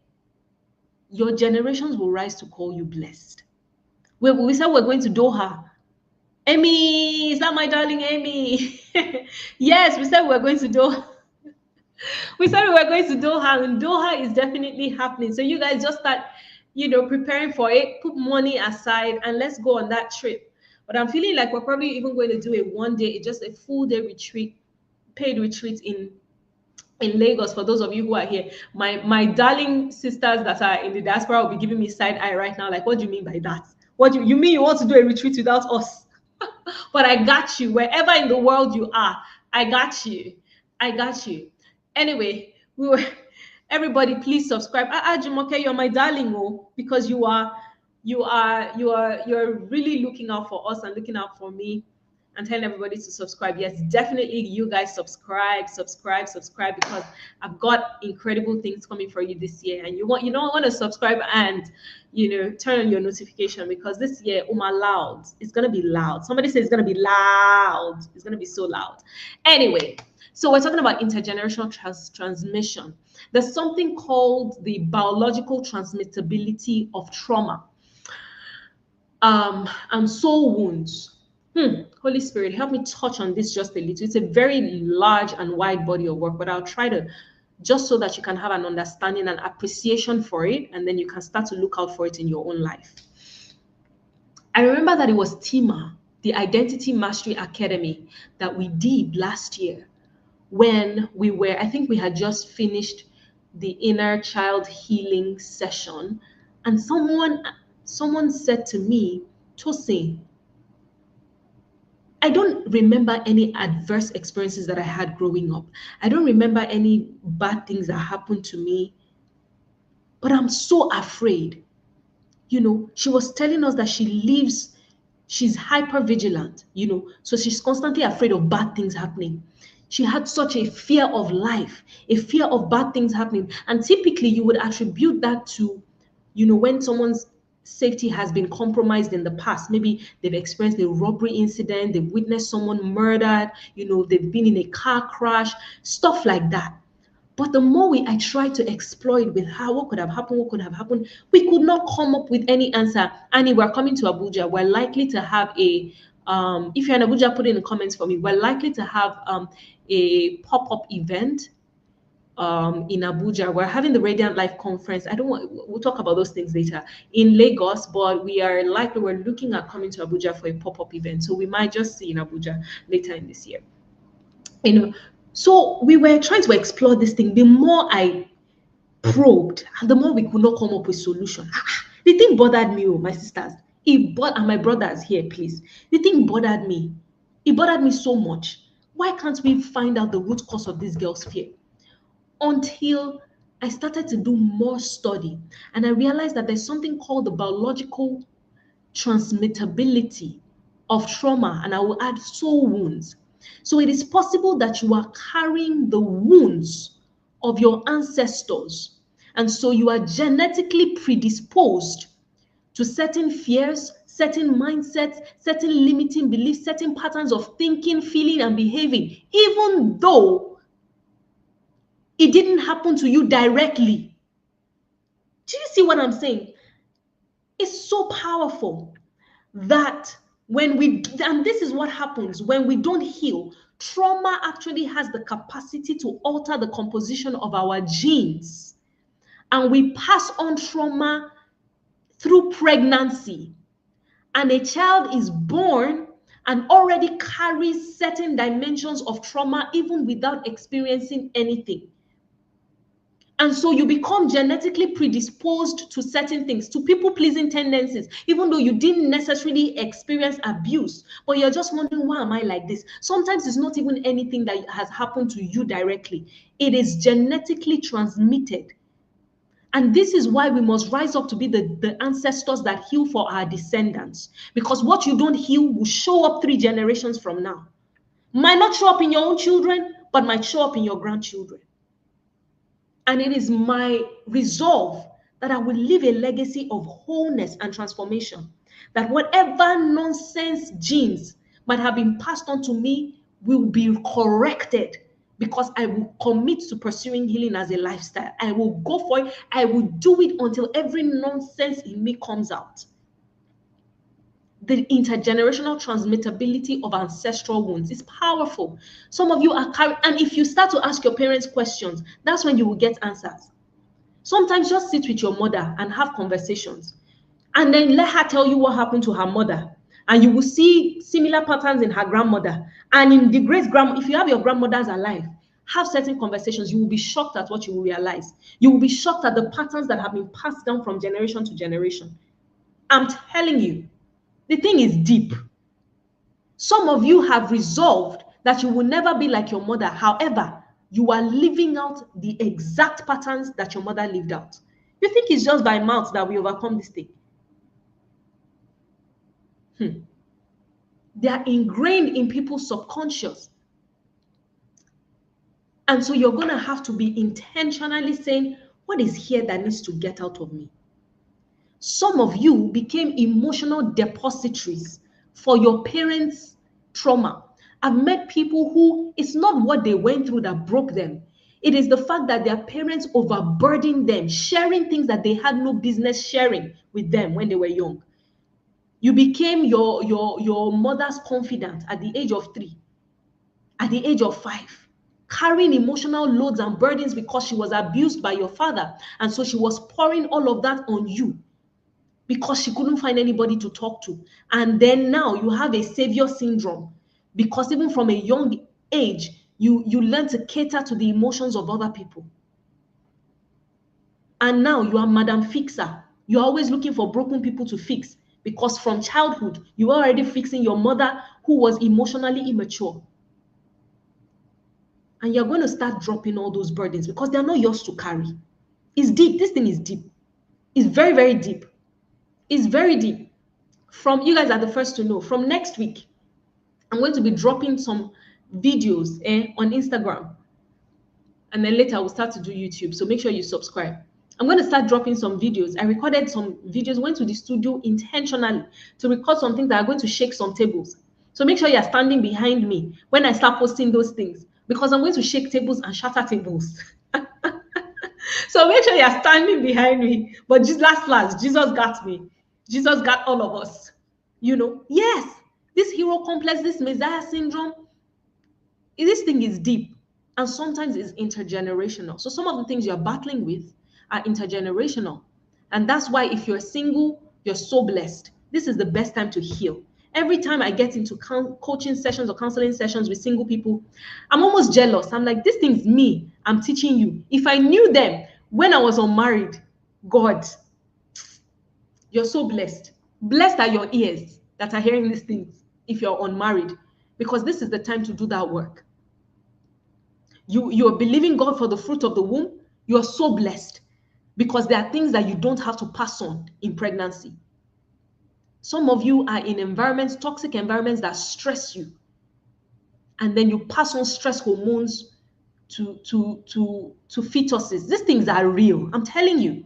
your generations will rise to call you blessed. We said we're going to Doha. Amy, is that my darling Amy? Yes, we said we're going to Doha. We said we were going to Doha, and Doha is definitely happening. So you guys just start, preparing for it, put money aside, and let's go on that trip. But I'm feeling like we're probably even going to do a 1 day, just a full day retreat, paid retreat in Lagos. For those of you who are here, my darling sisters that are in the diaspora will be giving me side eye right now. Like, what do you mean by that? What do you mean you want to do a retreat without us? But I got you. Wherever in the world you are, I got you. I got you. Anyway, everybody, please subscribe. Jumoke, you're my darling, because you're really looking out for us and looking out for me and telling everybody to subscribe. Yes, definitely, you guys subscribe, because I've got incredible things coming for you this year, and you want to subscribe and turn on your notification, because this year, loud, it's gonna be loud. Somebody says it's gonna be loud. It's gonna be so loud. Anyway, so we're talking about intergenerational transmission. There's something called the biological transmittability of trauma and soul wounds. Holy Spirit, help me touch on this just a little. It's a very large and wide body of work, but I'll try to, just so that you can have an understanding and appreciation for it, and then you can start to look out for it in your own life. I remember that it was TIMA, the Identity Mastery Academy, that we did last year, when I think we had just finished the inner child healing session, and someone said to me, Tosin, I don't remember any adverse experiences that I had growing up. I don't remember any bad things that happened to me, but I'm so afraid. She was telling us that she's hyper vigilant, so she's constantly afraid of bad things happening. She had such a fear of life, a fear of bad things happening. And typically you would attribute that to, when someone's safety has been compromised in the past. Maybe they've experienced a robbery incident, they've witnessed someone murdered, they've been in a car crash, stuff like that. But the more I tried to exploit with her, what could have happened, we could not come up with any answer. Annie, we're coming to Abuja. We're likely to have if you're in Abuja, put it in the comments for me. We're likely to have a pop-up event in Abuja. We're having the Radiant Life conference. I don't want, we'll talk about those things later, in Lagos, but we're looking at coming to Abuja for a pop-up event. So we might just see in Abuja later in this year. You know, so we were trying to explore this thing. The more I probed, and the more we could not come up with solution. The thing bothered me, oh, my sisters. And my brothers here, please. The thing bothered me. It bothered me so much. Why can't we find out the root cause of this girl's fear? Until I started to do more study, and I realized that there's something called the biological transmittability of trauma, and I will add soul wounds. So it is possible that you are carrying the wounds of your ancestors, and so you are genetically predisposed to certain fears, certain mindsets, certain limiting beliefs, certain patterns of thinking, feeling, and behaving, even though it didn't happen to you directly. Do you see what I'm saying? It's so powerful that and this is what happens when we don't heal. Trauma actually has the capacity to alter the composition of our genes, and we pass on trauma through pregnancy, and a child is born and already carries certain dimensions of trauma even without experiencing anything. And so you become genetically predisposed to certain things, to people-pleasing tendencies, even though you didn't necessarily experience abuse, but you're just wondering, why am I like this? Sometimes it's not even anything that has happened to you directly. It is genetically transmitted. And this is why we must rise up to be the ancestors that heal for our descendants. Because what you don't heal will show up 3 generations from now. Might not show up in your own children, but might show up in your grandchildren. And it is my resolve that I will leave a legacy of wholeness and transformation. That whatever nonsense genes might have been passed on to me will be corrected, because I will commit to pursuing healing as a lifestyle. I will go for it. I will do it until every nonsense in me comes out. The intergenerational transmittability of ancestral wounds is powerful. Some of you are carrying, and if you start to ask your parents questions, that's when you will get answers. Sometimes just sit with your mother and have conversations, and then let her tell you what happened to her mother, and you will see similar patterns in her grandmother and in the great-grandma. If you have your grandmothers alive, have certain conversations, you will be shocked at what you will realize. You will be shocked at the patterns that have been passed down from generation to generation. I'm telling you, the thing is deep. Some of you have resolved that you will never be like your mother. However, you are living out the exact patterns that your mother lived out. You think it's just by mouth that we overcome this thing? They are ingrained in people's subconscious. And so you're going to have to be intentionally saying, what is here that needs to get out of me? Some of you became emotional depositories for your parents' trauma. I've met people who, it's not what they went through that broke them. It is the fact that their parents overburdened them, sharing things that they had no business sharing with them when they were young. You became your mother's confidant at the age of 3, at the age of 5, carrying emotional loads and burdens because she was abused by your father. And so she was pouring all of that on you, because she couldn't find anybody to talk to. And then now you have a savior syndrome, because even from a young age, you learn to cater to the emotions of other people. And now you are Madam Fixer. You're always looking for broken people to fix, because from childhood, you were already fixing your mother who was emotionally immature. And you're going to start dropping all those burdens because they're not yours to carry. It's deep. This thing is deep. It's very, very deep. It's very deep. You guys are the first to know. From next week, I'm going to be dropping some videos on Instagram. And then later, I will start to do YouTube. So make sure you subscribe. I'm going to start dropping some videos. I recorded some videos, went to the studio intentionally to record some things that are going to shake some tables. So make sure you're standing behind me when I start posting those things, because I'm going to shake tables and shatter tables. So make sure you're standing behind me. But just last, Jesus got me. Jesus got all of us. Yes, this hero complex, this Messiah syndrome, this thing is deep. And sometimes it's intergenerational. So some of the things you're battling with are intergenerational. And that's why if you're single, you're so blessed. This is the best time to heal. Every time I get into coaching sessions or counseling sessions with single people, I'm almost jealous. I'm like, this thing's me. I'm teaching you. If I knew them when I was unmarried, God, you're so blessed. Blessed are your ears that are hearing these things if you're unmarried, because this is the time to do that work. You're believing God for the fruit of the womb. You're so blessed because there are things that you don't have to pass on in pregnancy. Some of you are in environments, toxic environments that stress you, and then you pass on stress hormones to fetuses. These things are real. I'm telling you.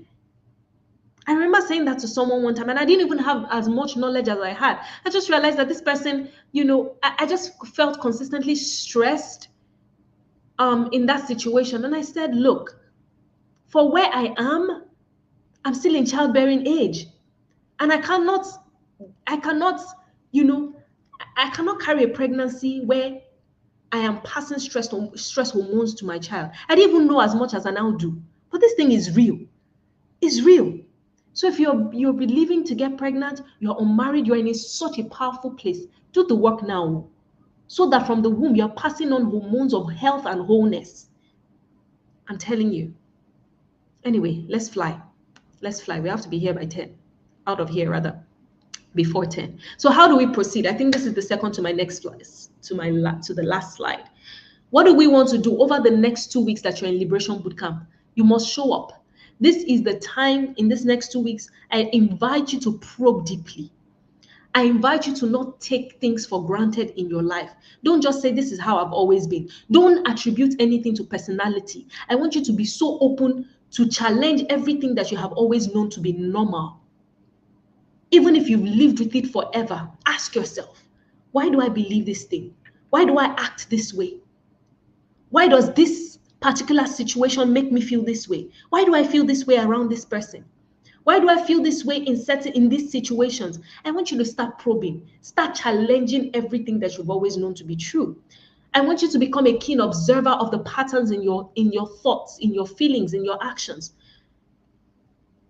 I remember saying that to someone one time, and I didn't even have as much knowledge as I had. I just realized that this person, I just felt consistently stressed in that situation. And I said, look, for where I am, I'm still in childbearing age. And I cannot, you know, I cannot carry a pregnancy where I am passing stress hormones to my child. I didn't even know as much as I now do. But this thing is real. It's real. So if you're believing to get pregnant, you're unmarried, you're in such a powerful place, do the work now. So that from the womb, you're passing on hormones of health and wholeness. I'm telling you. Anyway, let's fly. Let's fly. We have to be here by 10. Out of here, rather. Before 10. So how do we proceed? I think this is the second to my next slide, to the last slide. What do we want to do over the next 2 weeks that you're in Liberation Bootcamp? You must show up. This is the time in this next 2 weeks. I invite you to probe deeply. I invite you to not take things for granted in your life. Don't just say, this is how I've always been. Don't attribute anything to personality. I want you to be so open to challenge everything that you have always known to be normal. Even if you've lived with it forever, ask yourself, why do I believe this thing? Why do I act this way? Why does this particular situation make me feel this way? Why do I feel this way around this person? Why do I feel this way in these situations? I want you to start probing, start challenging everything that you've always known to be true. I want you to become a keen observer of the patterns in your thoughts, in your feelings, in your actions.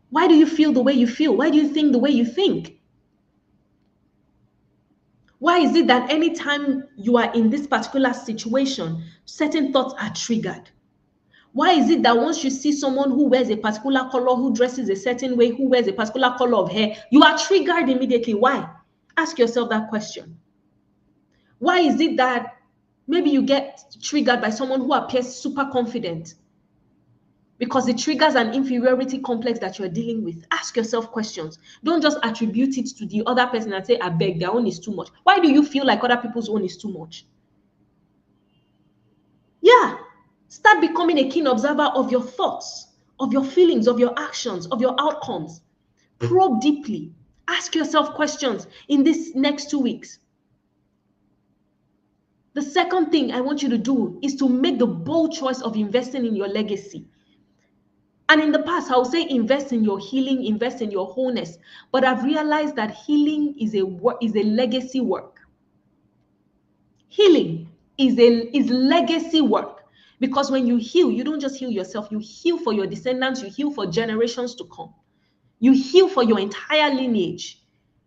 Why do you feel the way you feel? Why do you think the way you think? Why is it that anytime you are in this particular situation, certain thoughts are triggered? Why is it that once you see someone who wears a particular color, who dresses a certain way, who wears a particular color of hair, you are triggered immediately? Why? Ask yourself that question. Why is it that maybe you get triggered by someone who appears super confident? Because it triggers an inferiority complex that you're dealing with. Ask yourself questions. Don't just attribute it to the other person and say, I beg, their own is too much. Why do you feel like other people's own is too much? Yeah. Start becoming a keen observer of your thoughts, of your feelings, of your actions, of your outcomes. Probe deeply. Ask yourself questions in this next 2 weeks. The second thing I want you to do is to make the bold choice of investing in your legacy. And in the past, I would say invest in your healing, invest in your wholeness. But I've realized that healing is a legacy work. Healing is legacy work. Because when you heal, you don't just heal yourself, you heal for your descendants, you heal for generations to come. You heal for your entire lineage.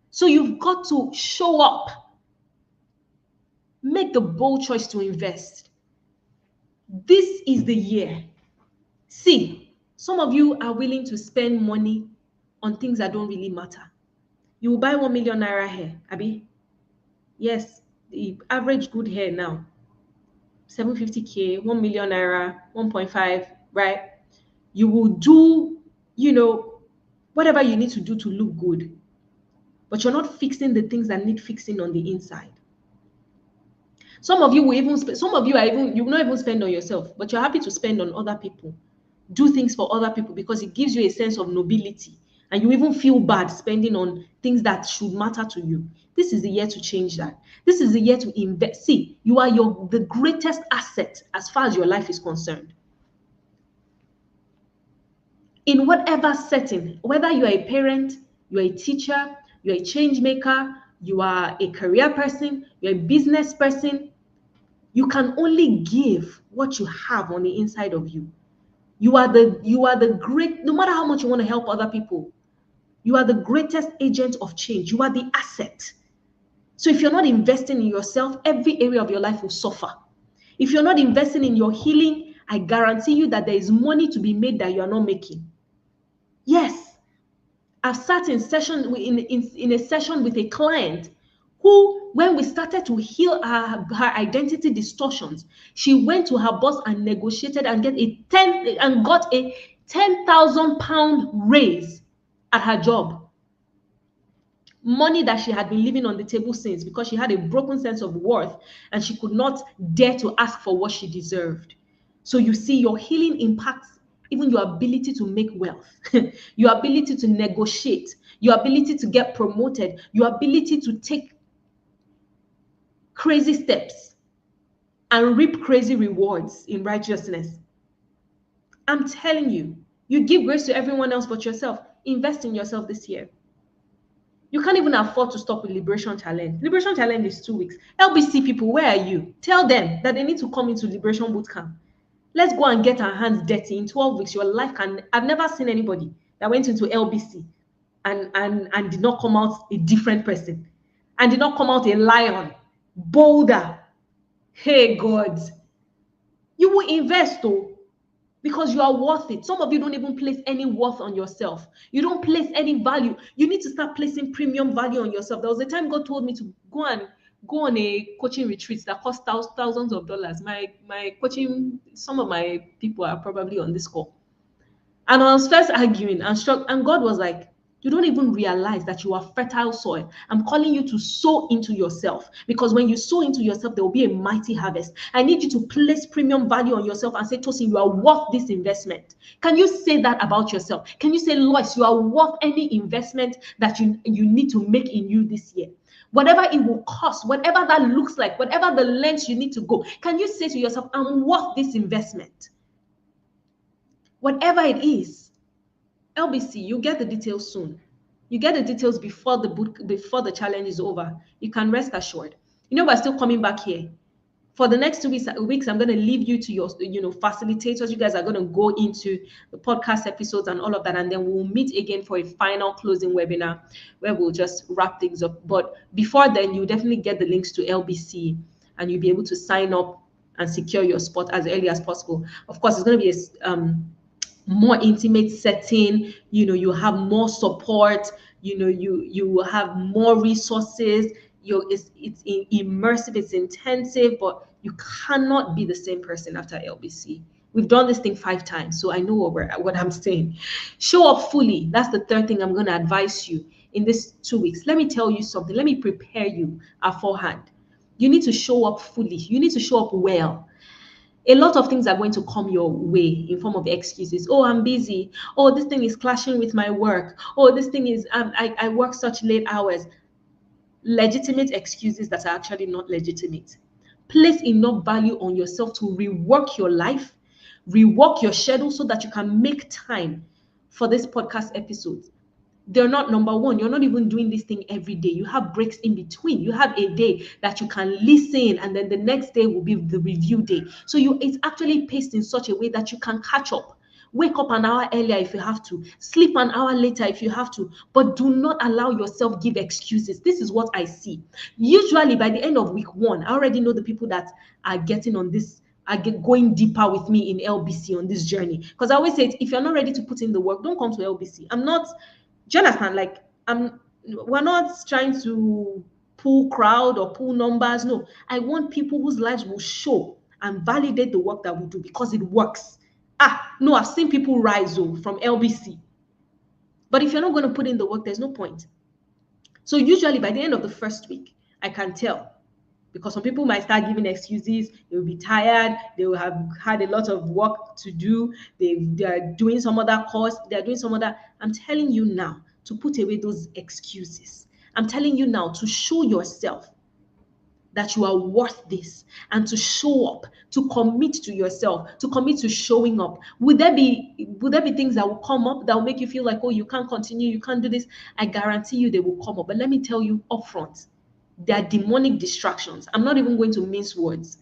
So you've got to show up. Make the bold choice to invest. This is the year. See, some of you are willing to spend money on things that don't really matter. You will buy 1 million naira hair, Abi. Yes, the average good hair now, 750K, 1 million naira, 1.5, right? You will do, whatever you need to do to look good. But you're not fixing the things that need fixing on the inside. Some of you will even some of you will not even spend on yourself, but you're happy to spend on other people. Do things for other people because it gives you a sense of nobility. And you even feel bad spending on things that should matter to you. This is the year to change that. This is the year to invest. See, you are the greatest asset as far as your life is concerned. In whatever setting, whether you are a parent, you are a teacher, you are a change maker, you are a career person, you're a business person, You can only give what you have on the inside of you. You are the great, no matter how much you want to help other people, you are the greatest agent of change. You are the asset. So if you're not investing in yourself, every area of your life will suffer. If you're not investing in your healing, I guarantee you that there is money to be made that you are not making. Yes, I've sat in a session with a client who, when we started to heal her identity distortions, she went to her boss and negotiated and got a 10,000 pound raise at her job. Money that she had been leaving on the table since, because she had a broken sense of worth and she could not dare to ask for what she deserved. So you see, your healing impacts even your ability to make wealth, your ability to negotiate, your ability to get promoted, your ability to take crazy steps and reap crazy rewards in righteousness. I'm telling you, you give grace to everyone else but yourself. Invest in yourself this year. You can't even afford to stop with Liberation Challenge. Liberation Challenge is 2 weeks. LBC people, where are you? Tell them that they need to come into Liberation Bootcamp. Let's go and get our hands dirty. In 12 weeks, your life can... I've never seen anybody that went into LBC and did not come out a different person and did not come out a lion, bolder. Hey, God. You will invest, though, because you are worth it. Some of you don't even place any worth on yourself. You don't place any value. You need to start placing premium value on yourself. There was a time God told me to go on a coaching retreat that cost thousands of dollars. My coaching, some of my people are probably on this call. And I was first arguing and struck, and God was like, you don't even realize that you are fertile soil. I'm calling you to sow into yourself, because when you sow into yourself, there will be a mighty harvest. I need you to place premium value on yourself and say, Tosin, you are worth this investment. Can you say that about yourself? Can you say, Lois, you are worth any investment that you need to make in you this year? Whatever it will cost, whatever that looks like, whatever the lengths you need to go, can you say to yourself, I'm worth this investment? Whatever it is. LBC, you get the details soon. You get the details before the challenge is over. You can rest assured. We're still coming back here. For the next 2 weeks, I'm going to leave you to your, facilitators. You guys are going to go into the podcast episodes and all of that, and then we'll meet again for a final closing webinar where we'll just wrap things up. But before then, you definitely get the links to LBC, and you'll be able to sign up and secure your spot as early as possible. Of course, it's going to be a more intimate setting. You have more support. You will have more resources. It's immersive, it's intensive, but you cannot be the same person after LBC. We've done this thing 5 times, so I know what I'm saying. Show up fully. That's the third thing I'm going to advise you in this 2 weeks. Let me tell you something. Let me prepare you beforehand. You need to show up fully. You need to show up well. A lot of things are going to come your way in form of excuses. Oh, I'm busy. Oh, this thing is clashing with my work. Oh, this thing is, I work such late hours. Legitimate excuses that are actually not legitimate. Place enough value on yourself to rework your life, rework your schedule so that you can make time for this podcast episodes. They're not, number one, you're not even doing this thing every day. You have breaks in between. You have a day that you can listen, and then the next day will be the review day. So it's actually paced in such a way that you can catch up. Wake up an hour earlier if you have to. Sleep an hour later if you have to. But do not allow yourself give excuses. This is what I see. Usually by the end of week 1, I already know the people that are getting on this, going deeper with me in LBC on this journey. Because I always say, if you're not ready to put in the work, don't come to LBC. Do you understand? Like, we're not trying to pull crowd or pull numbers. No, I want people whose lives will show and validate the work that we do because it works. No, I've seen people rise from LBC. But if you're not going to put in the work, there's no point. So usually by the end of the first week, I can tell. Because some people might start giving excuses. They will be tired. They will have had a lot of work to do. They are doing some other course. They are doing some other. I'm telling you now to put away those excuses. I'm telling you now to show yourself that you are worth this, and to show up, to commit to yourself, to commit to showing up. Would there be things that will come up that will make you feel like, oh, you can't continue, you can't do this? I guarantee you they will come up. But let me tell you upfront, they are demonic distractions. I'm not even going to mince words.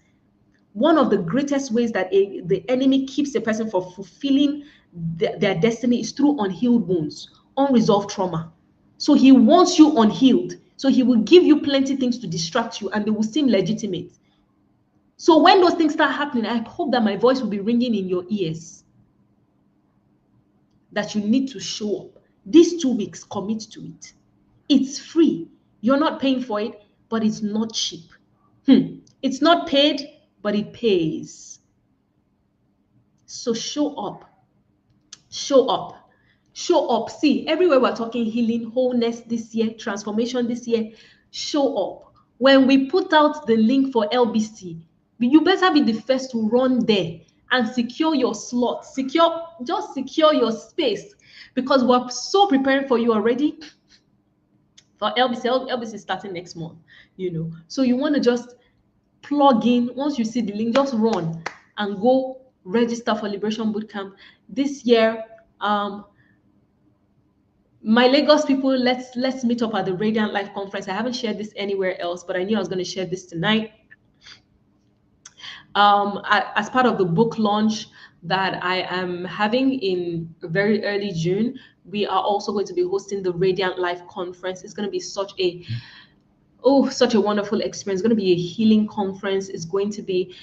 One of the greatest ways that the enemy keeps a person from fulfilling their destiny is through unhealed wounds, unresolved trauma. So he wants you unhealed. So he will give you plenty things to distract you and they will seem legitimate. So when those things start happening, I hope that my voice will be ringing in your ears that you need to show up. These 2 weeks, commit to it. It's free. You're not paying for it, but it's not cheap. It's not paid, but it pays. So show up. Show up. Show up. See, everywhere we're talking healing, wholeness this year, transformation this year, show up. When we put out the link for LBC, you better be the first to run there and secure your slot. Just secure your space because we're so preparing for you already for LBC. LBC is starting next month, So you want to just plug in. Once you see the link, just run and go register for Liberation Bootcamp this year. My Lagos people, let's meet up at the Radiant Life Conference. I haven't shared this anywhere else, but I knew I was going to share this tonight. As part of the book launch that I am having in very early June, we are also going to be hosting the Radiant Life Conference. It's going to be such a wonderful experience. It's going to be a healing conference. It's going to be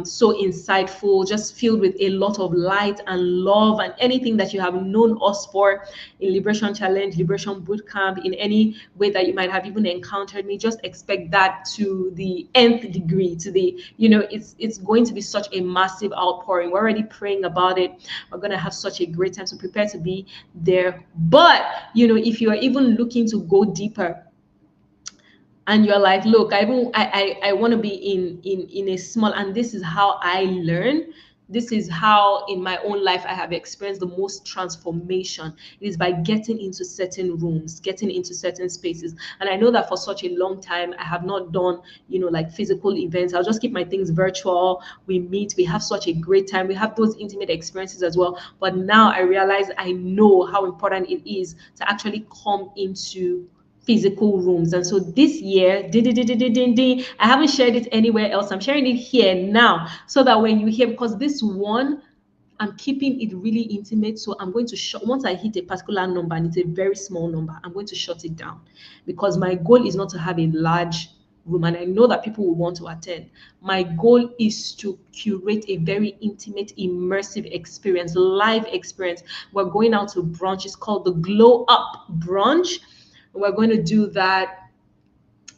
so insightful, just filled with a lot of light and love, and anything that you have known us for in Liberation Challenge, Liberation Bootcamp, in any way that you might have even encountered me, just expect that to the nth degree, to the, it's going to be such a massive outpouring. We're already praying about it. We're going to have such a great time, so prepare to be there. But, if you are even looking to go deeper, and you're like, look, I want to be in a small, and this is how I learn. This is how in my own life I have experienced the most transformation. It is by getting into certain rooms, getting into certain spaces. And I know that for such a long time I have not done, like physical events. I'll just keep my things virtual. We meet, we have such a great time. We have those intimate experiences as well. But now I realize, I know how important it is to actually come into physical rooms. And so this year, I haven't shared it anywhere else. I'm sharing it here now, so that when you hear, because this one, I'm keeping it really intimate. So I'm going to shut, once I hit a particular number, and it's a very small number, I'm going to shut it down, because my goal is not to have a large room, and I know that people will want to attend. My goal is to curate a very intimate, immersive experience, live experience. We're going out to brunch. It's called the Glow Up Brunch. We're going to do that.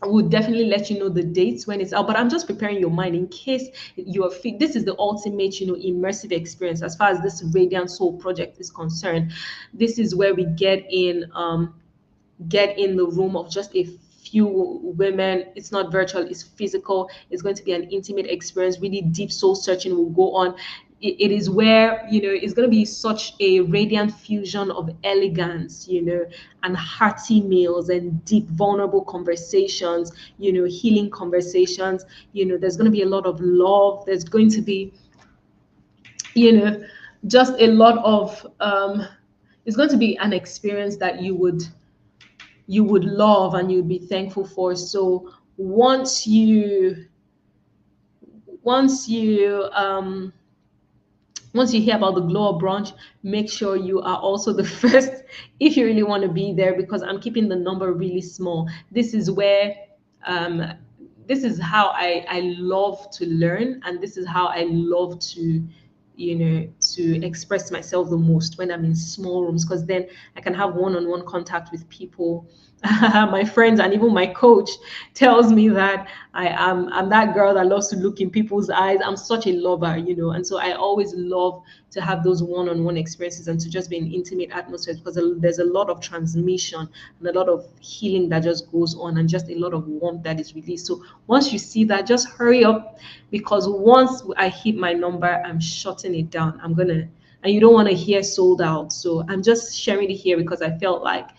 I will definitely let you know the dates when it's out, but I'm just preparing your mind in case you're this is the ultimate, immersive experience as far as this Radiant Soul project is concerned. This is where we get in the room of just a few women. It's not virtual, it's physical. It's going to be an intimate experience. Really deep soul searching will go on. It is where, it's going to be such a radiant fusion of elegance, and hearty meals and deep, vulnerable conversations, healing conversations. There's going to be a lot of love. There's going to be, just a lot of, it's going to be an experience that you would love and you'd be thankful for. So once you hear about the Glow Up Brunch, make sure you are also the first if you really want to be there, because I'm keeping the number really small. This is where this is how I love to learn, and this is how I love to to express myself the most, when I'm in small rooms, because then I can have one-on-one contact with people. My friends and even my coach tells me that I'm that girl that loves to look in people's eyes. I'm such a lover, and so I always love to have those one-on-one experiences and to just be in intimate atmosphere, because there's a lot of transmission and a lot of healing that just goes on, and just a lot of warmth that is released. So once you see that, just hurry up, because once I hit my number, I'm shutting it down. And you don't want to hear sold out. So I'm just sharing it here because I felt like,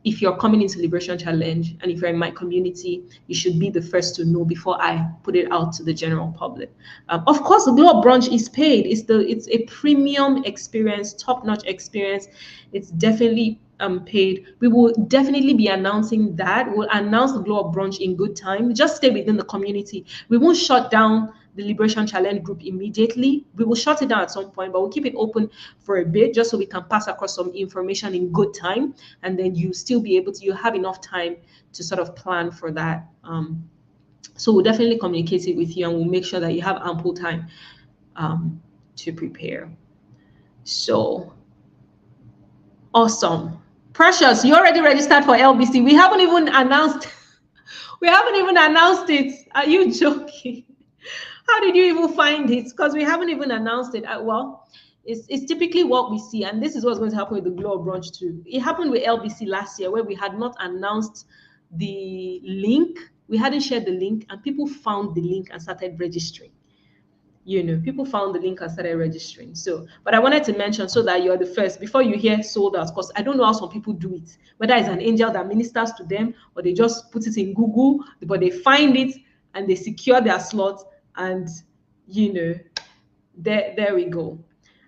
if you're coming into Liberation Challenge and if you're in my community, you should be the first to know before I put it out to the general public. Of course, the Glow Up Brunch is paid. It's a premium experience, top-notch experience. It's definitely paid. We will definitely be announcing that. We'll announce the Glow Up Brunch in good time. Just stay within the community. We won't shut down the Liberation Challenge group immediately. We will shut it down at some point, but we'll keep it open for a bit just so we can pass across some information in good time. And then you still be able to, you have enough time to sort of plan for that. So we'll definitely communicate it with you and we'll make sure that you have ample time to prepare. So awesome. Precious, you already registered for LBC. We haven't even announced it. Are you joking? How did you even find it? Because we haven't even announced it. Well, it's typically what we see, and this is what's going to happen with the Glow Brunch too. It happened with LBC last year where we had not announced the link. We hadn't shared the link, and people found the link and started registering. People found the link and started registering. So, but I wanted to mention so that you're the first before you hear sold out, because I don't know how some people do it, whether it's an angel that ministers to them or they just put it in Google, but they find it and they secure their slot, and there we go.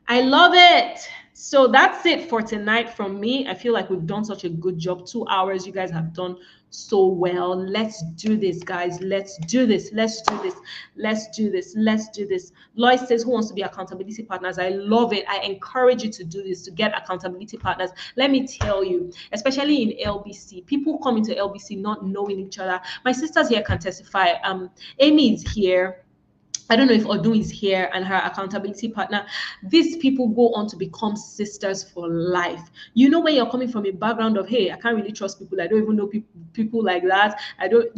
I love it. So that's it for tonight from me. I feel like we've done such a good job. 2 hours. You guys have done so well. Let's do this, guys. Let's do this. Let's do this. Let's do this. Let's do this. Lois says, who wants to be accountability partners? I love it. I encourage you to do this, to get accountability partners. Let me tell you, especially in LBC, people come into LBC not knowing each other. My sisters here can testify. Amy is here. I don't know if Odun is here and her accountability partner. These people go on to become sisters for life. When you're coming from a background of, hey, I can't really trust people. I don't even know people like that. I don't,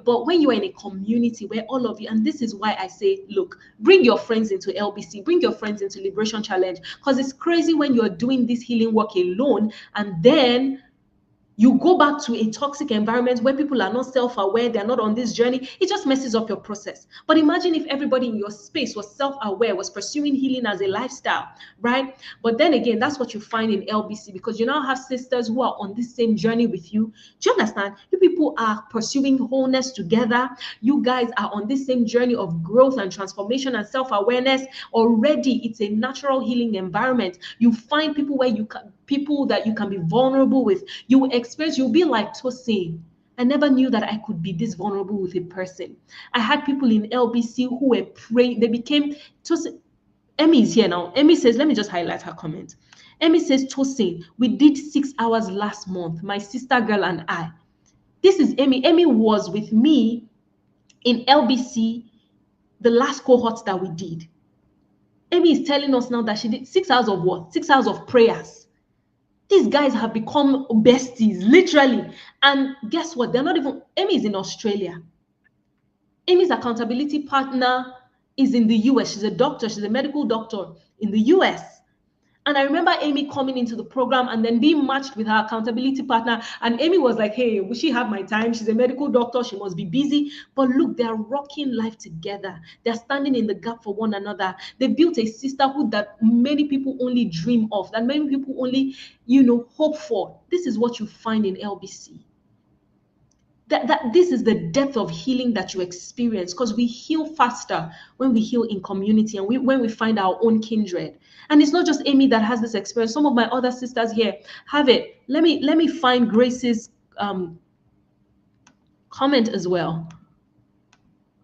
but when you're in a community where all of you, and this is why I say, look, bring your friends into LBC, bring your friends into Liberation Challenge, because it's crazy when you're doing this healing work alone and then you go back to a toxic environment where people are not self-aware, they're not on this journey. It just messes up your process. But imagine if everybody in your space was self-aware, was pursuing healing as a lifestyle, right? But then again, that's what you find in LBC, because you now have sisters who are on this same journey with you. Do you understand? You people are pursuing wholeness together. You guys are on this same journey of growth and transformation and self-awareness. Already, it's a natural healing environment. You find people where people that you can be vulnerable with. You'll be like Tosin. I never knew that I could be this vulnerable with a person. I had people in LBC who were praying. They became Tosin. Emmy is here now. Emmy says, let me just highlight her comment. Emmy says, Tosin, we did 6 hours last month, my sister girl and I. This is Emmy. Emmy was with me in LBC, the last cohort that we did. Emmy is telling us now that she did 6 hours of what? 6 hours of prayers. These guys have become besties, literally. And guess what? They're not even, Amy is in Australia. Amy's accountability partner is in the US. She's a doctor. She's a medical doctor in the US. And I remember Amy coming into the program and then being matched with her accountability partner. And Amy was like, hey, will she have my time? She's a medical doctor. She must be busy. But look, they're rocking life together. They're standing in the gap for one another. They built a sisterhood that many people only dream of, that many people only, hope for. This is what you find in LBC. That this is the depth of healing that you experience, because we heal faster when we heal in community and when we find our own kindred. And it's not just Amy that has this experience. Some of my other sisters here have it. Let me find Grace's comment as well.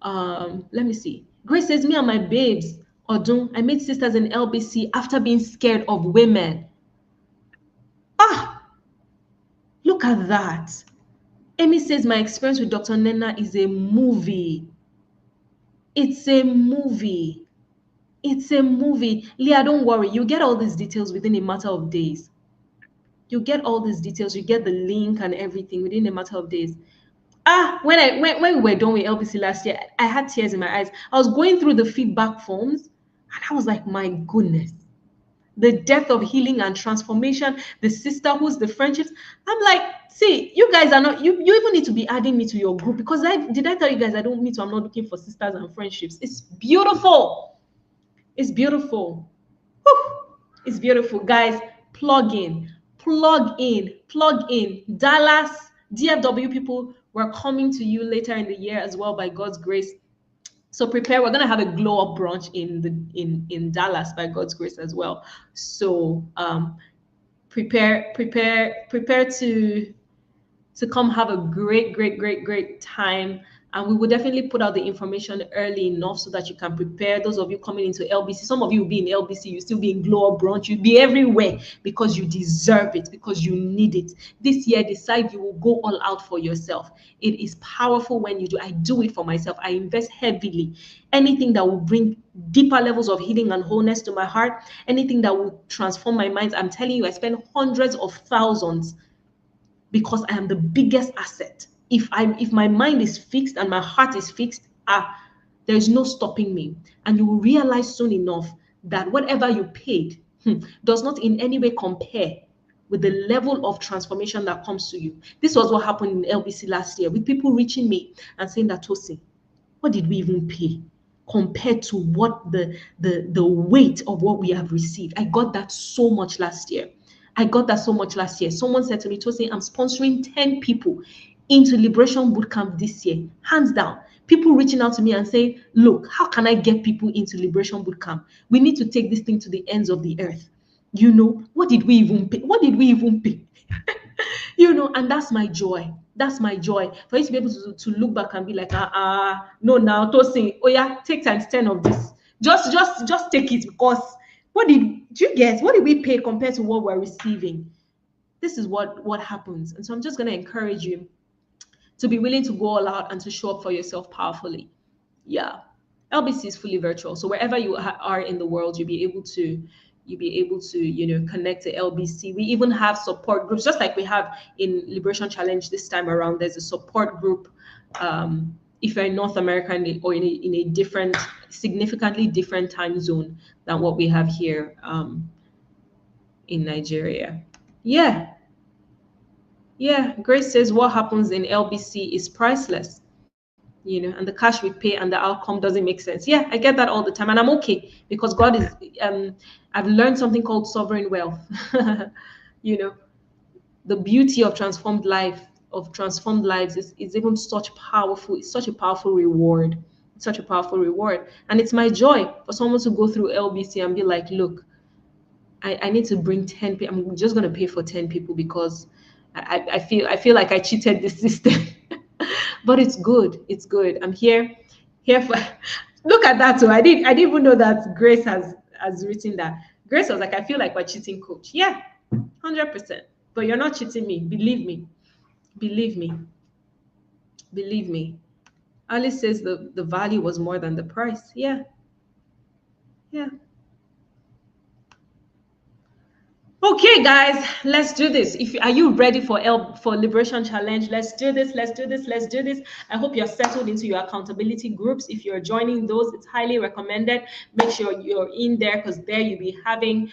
Let me see. Grace says, me and my babes, Odun, I made sisters in LBC after being scared of women. Look at that. Amy says, my experience with Dr. Nena is a movie. It's a movie. It's a movie. Leah, don't worry. You get all these details within a matter of days. You get all these details. You get the link and everything within a matter of days. When we were done with LBC last year, I had tears in my eyes. I was going through the feedback forms and I was like, my goodness. The depth of healing and transformation, the sisterhoods, the friendships. I'm like, see, you guys are not, you even need to be adding me to your group, because did I tell you guys I don't meet you? I'm not looking for sisters and friendships. It's beautiful. It's beautiful. Whew. It's beautiful. Guys, plug in. Dallas, DFW people, we're coming to you later in the year as well, by God's grace. So prepare. We're gonna have a glow up brunch in Dallas by God's grace as well. So prepare to come have a great time And we will definitely put out the information early enough so that you can prepare. Those of you coming into LBC, some of you will be in LBC, you still be in Glow Up Brunch, you'll be everywhere because you deserve it, because you need it. This year, decide you will go all out for yourself. It is powerful when you do. I do it for myself. I invest heavily. Anything that will bring deeper levels of healing and wholeness to my heart, anything that will transform my mind. I'm telling you, I spend hundreds of thousands because I am the biggest asset. If my mind is fixed and my heart is fixed, there's no stopping me. And you will realize soon enough that whatever you paid does not in any way compare with the level of transformation that comes to you. This was what happened in LBC last year, with people reaching me and saying that, Tosin, what did we even pay compared to what the weight of what we have received? I got that so much last year. Someone said to me, Tosin, I'm sponsoring 10 people into Liberation Bootcamp this year, hands down. People reaching out to me and saying, look, how can I get people into Liberation Bootcamp? We need to take this thing to the ends of the earth. What did we even pay? And that's my joy. That's my joy. For you to be able to look back and be like, no, now, Tosin, oh yeah, take times 10 of this. Just take it, because do you get? What did we pay compared to what we're receiving? This is what happens. And so I'm just going to encourage you to be willing to go all out and to show up for yourself powerfully. Yeah. LBC is fully virtual. So wherever you are in the world, you'll be able to connect to LBC. We even have support groups, just like we have in Liberation Challenge this time around. There's a support group. If you're in North America or in a different, significantly different time zone than what we have here in Nigeria. Yeah. Grace says what happens in LBC is priceless. And the cash we pay and the outcome doesn't make sense. Yeah, I get that all the time, and I'm okay, because God is. I've learned something called sovereign wealth. The beauty of transformed lives is even such powerful. It's such a powerful reward. It's such a powerful reward, and it's my joy for someone to go through LBC and be like, look, I need to bring 10 people. I'm just going to pay for 10 people because I feel like I cheated the system. But it's good. It's good. I'm here for look at that too. I didn't even know that Grace has written that. Grace was like, I feel like we're cheating coach. Yeah, 100%. But you're not cheating me. Believe me. Believe me. Believe me. Alice says the value was more than the price. Yeah. Yeah. Okay, guys, let's do this. Are you ready for Liberation Challenge? Let's do this. I hope you're settled into your accountability groups. If you're joining those, it's highly recommended. Make sure you're in there, because there you'll be having,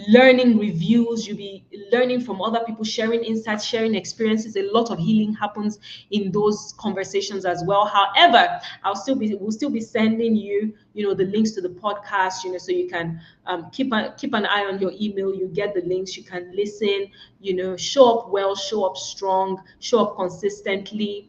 learning reviews. You'll be learning from other people, sharing insights, sharing experiences. A lot of healing happens in those conversations as well. However, we'll still be sending you the links to the podcast, so you can keep an eye on your email. You get the links, you can listen, show up well, show up strong, show up consistently,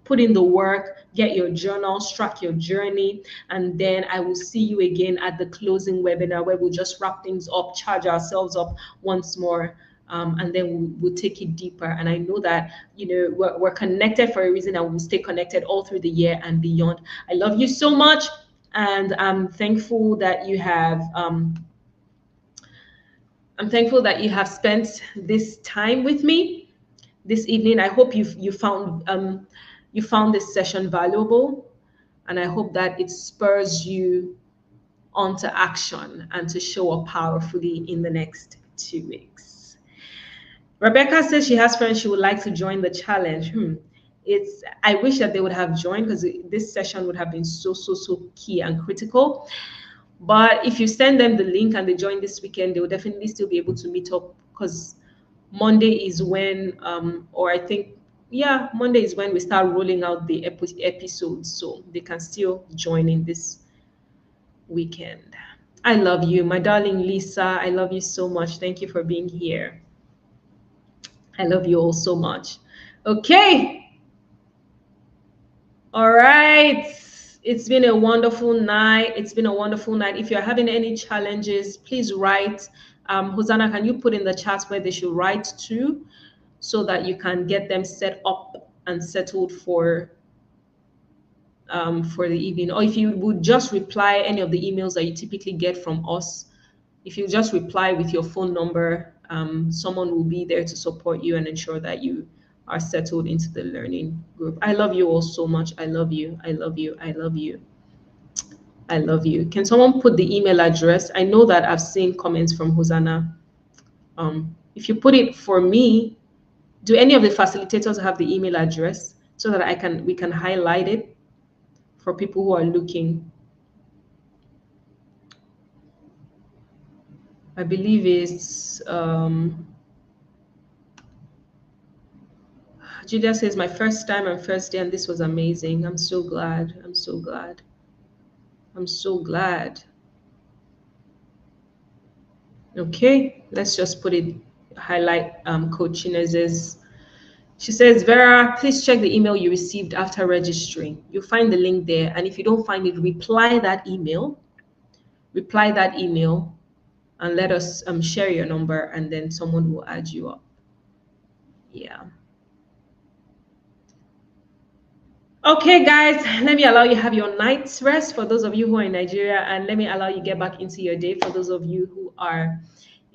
put in the work, get your journals, track your journey, and then I will see you again at the closing webinar, where we'll just wrap things up, charge ourselves up once more, and then we'll take it deeper. And I know that we're connected for a reason, and we'll stay connected all through the year and beyond. I love you so much, and I'm thankful that you have spent this time with me this evening. I hope you found this session valuable, and I hope that it spurs you onto action and to show up powerfully in the next 2 weeks. Rebecca says she has friends she would like to join the challenge. I wish that they would have joined, because this session would have been so key and critical. But if you send them the link and they join this weekend, they will definitely still be able to meet up, because Monday is when, Monday is when we start rolling out the episodes, so they can still join in this weekend. I love you, my darling Lisa. I love you so much. Thank you for being here. I love you all so much. Okay. All right. It's been a wonderful night. If you're having any challenges, please write. Hosanna, can you put in the chat where they should write to, so that you can get them set up and settled for the evening, or if you would just reply any of the emails that you typically get from us, if you just reply with your phone number, someone will be there to support you and ensure that you are settled into the learning group. I love you all so much. I love you. I love you. I love you. I love you. Can someone put the email address? I know that I've seen comments from Hosanna. If you put it for me, do any of the facilitators have the email address so that we can highlight it for people who are looking? I believe it's Julia says, my first time and first day, and this was amazing. I'm so glad. I'm so glad. I'm so glad. Okay, let's just put it, highlight Coach Inez's. She says, Vera, please check the email you received after registering. You'll find the link there. And if you don't find it, reply that email, and let us share your number, and then someone will add you up. Yeah. Okay, guys, let me allow you have your night's rest for those of you who are in Nigeria, and let me allow you get back into your day for those of you who are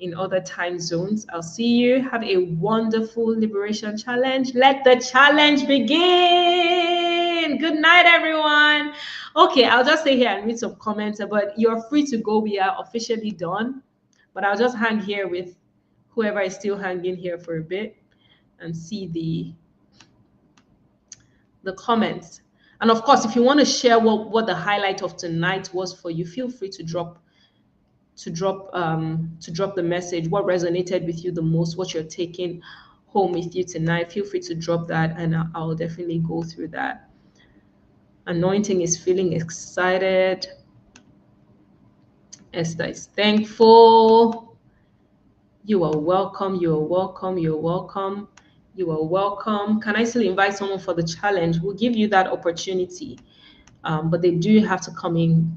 in other time zones. I'll see you. Have a wonderful liberation challenge. Let the challenge begin. Good night, everyone. Okay, I'll just stay here and read some comments, but you're free to go. We are officially done, but I'll just hang here with whoever is still hanging here for a bit and see the comments. And of course, if you want to share what the highlight of tonight was for you, feel free to drop the message. What resonated with you the most? What you're taking home with you tonight? Feel free to drop that, and I'll definitely go through that. Anointing is feeling excited. Esther is thankful. You are welcome. You are welcome. You are welcome. You are welcome. Can I still invite someone for the challenge? We'll give you that opportunity. But they do have to come in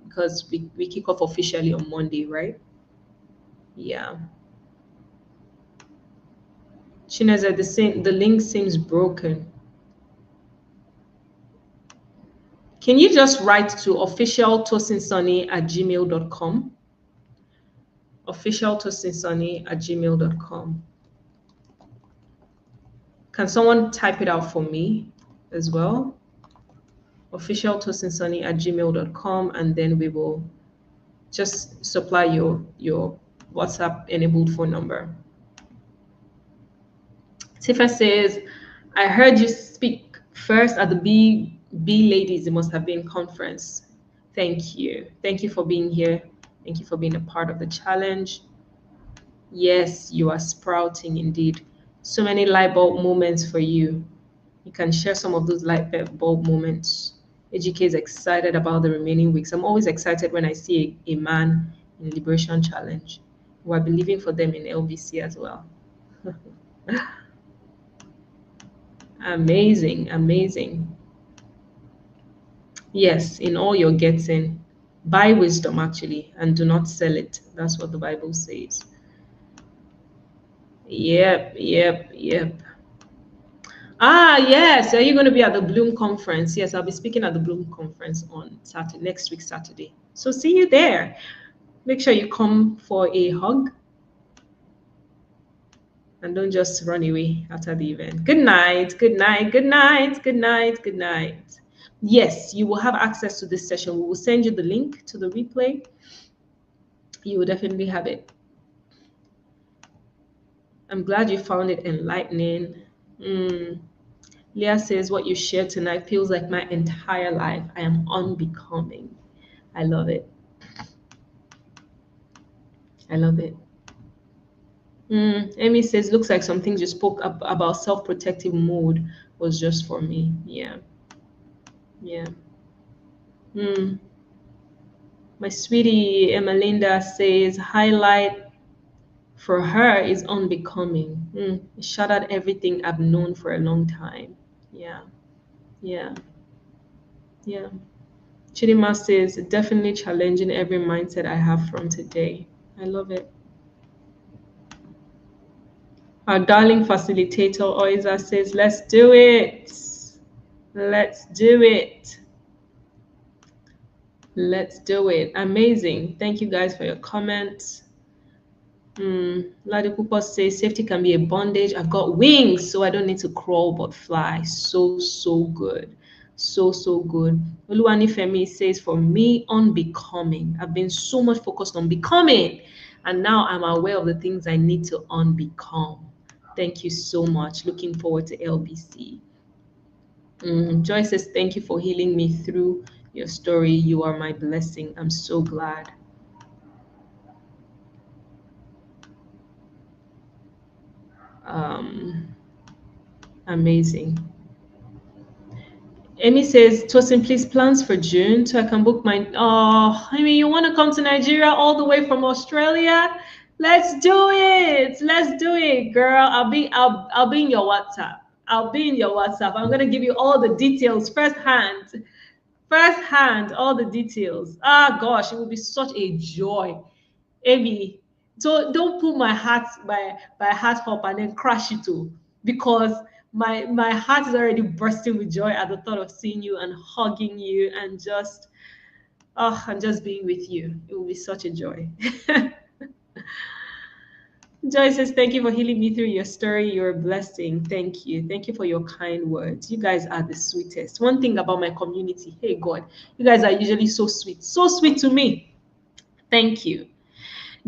because we kick off officially on Monday, right? Yeah. Chineza, the link seems broken. Can you just write to officialtosinsonny@gmail.com? Officialtosinsonny@gmail.com. Can someone type it out for me as well? Officialtosinsonny@gmail.com, and then we will just supply your WhatsApp enabled phone number. Tifa says, I heard you speak first at the B Ladies. It must have been conference. Thank you. Thank you for being here. Thank you for being a part of the challenge. Yes, you are sprouting indeed. So many light bulb moments for you. You can share some of those light bulb moments. AGK is excited about the remaining weeks. I'm always excited when I see a man in Liberation Challenge. We're believing for them in LBC as well. Amazing, amazing. Yes, in all you're getting, buy wisdom actually, and do not sell it. That's what the Bible says. Yep. Ah, yes. Are you going to be at the Bloom conference? Yes, I'll be speaking at the Bloom conference on Saturday, next week, Saturday. So see you there. Make sure you come for a hug. And don't just run away after the event. Good night, good night, good night, good night, good night. Yes, you will have access to this session. We will send you the link to the replay. You will definitely have it. I'm glad you found it enlightening. Leah says, what you shared tonight feels like my entire life. I am unbecoming. I love it. I love it. Amy says, looks like some things you spoke about self-protective mode was just for me. Yeah. My sweetie Emalinda says, highlight for her is unbecoming. It shattered everything I've known for a long time. Yeah. Chidima says, definitely challenging every mindset I have from today. I love it. Our darling facilitator, Oiza, says, let's do it. Let's do it. Let's do it. Amazing. Thank you guys for your comments. Ladipupa says safety can be a bondage. I've got wings, so I don't need to crawl but fly. So, so good. So, so good. Oluwani Femi says, for me, unbecoming. I've been so much focused on becoming, and now I'm aware of the things I need to unbecome. Thank you so much. Looking forward to LBC. Joy says, thank you for healing me through your story. You are my blessing. I'm so glad. Amazing. Amy says, Tosin, please plans for June so I can book my. Oh, I mean, you want to come to Nigeria all the way from Australia? Let's do it. Let's do it, girl. I'll be in your WhatsApp. I'll be in your WhatsApp. I'm gonna give you all the details firsthand. Firsthand, all the details. Ah, gosh, it will be such a joy. Amy, so don't put my heart up and then crash it too, because my heart is already bursting with joy at the thought of seeing you and hugging you and just being with you. It will be such a joy. Joy says, thank you for healing me through your story. You're a blessing. Thank you. Thank you for your kind words. You guys are the sweetest. One thing about my community, hey God, you guys are usually so sweet. So sweet to me. Thank you.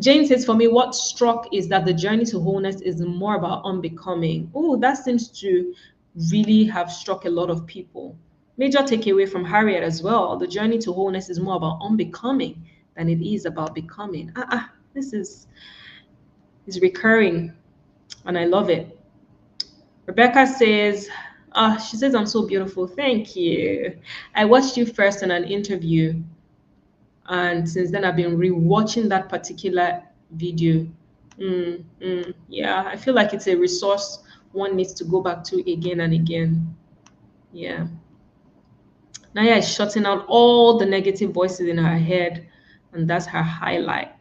Jane says, for me, what struck is that the journey to wholeness is more about unbecoming. Oh, that seems to really have struck a lot of people. Major takeaway from Harriet as well. The journey to wholeness is more about unbecoming than it is about becoming. This is recurring and I love it. Rebecca says, she says, I'm so beautiful. Thank you. I watched you first in an interview, and since then I've been rewatching that particular video. Yeah, I feel like it's a resource one needs to go back to again and again. Yeah. Naya is shutting out all the negative voices in her head, and that's her highlight.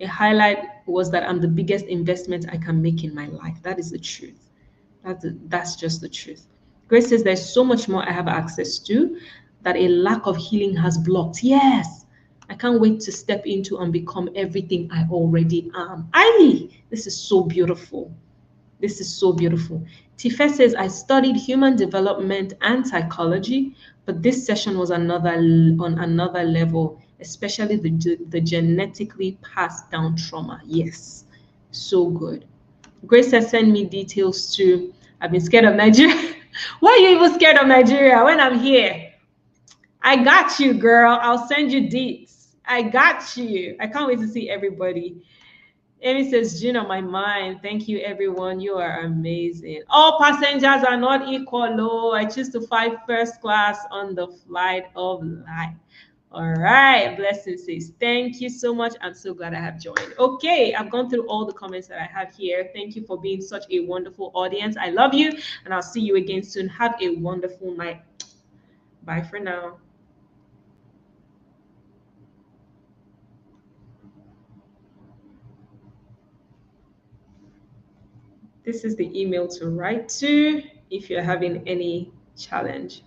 A highlight was that I'm the biggest investment I can make in my life. That is the truth. That's just the truth. Grace says there's so much more I have access to that a lack of healing has blocked. Yes. I can't wait to step into and become everything I already am. This is so beautiful. This is so beautiful. Tife says, I studied human development and psychology, but this session was on another level, especially the genetically passed down trauma. Yes, so good. Grace says, send me details too. I've been scared of Nigeria. Why are you even scared of Nigeria when I'm here? I got you, girl. I'll send you deets. I got you. I can't wait to see everybody. Amy says, June on my mind. Thank you, everyone. You are amazing. All passengers are not equal. No, I choose to fly first class on the flight of life. All right. Blessings says, thank you so much. I'm so glad I have joined. Okay, I've gone through all the comments that I have here. Thank you for being such a wonderful audience. I love you, and I'll see you again soon. Have a wonderful night. Bye for now. This is the email to write to if you're having any challenge.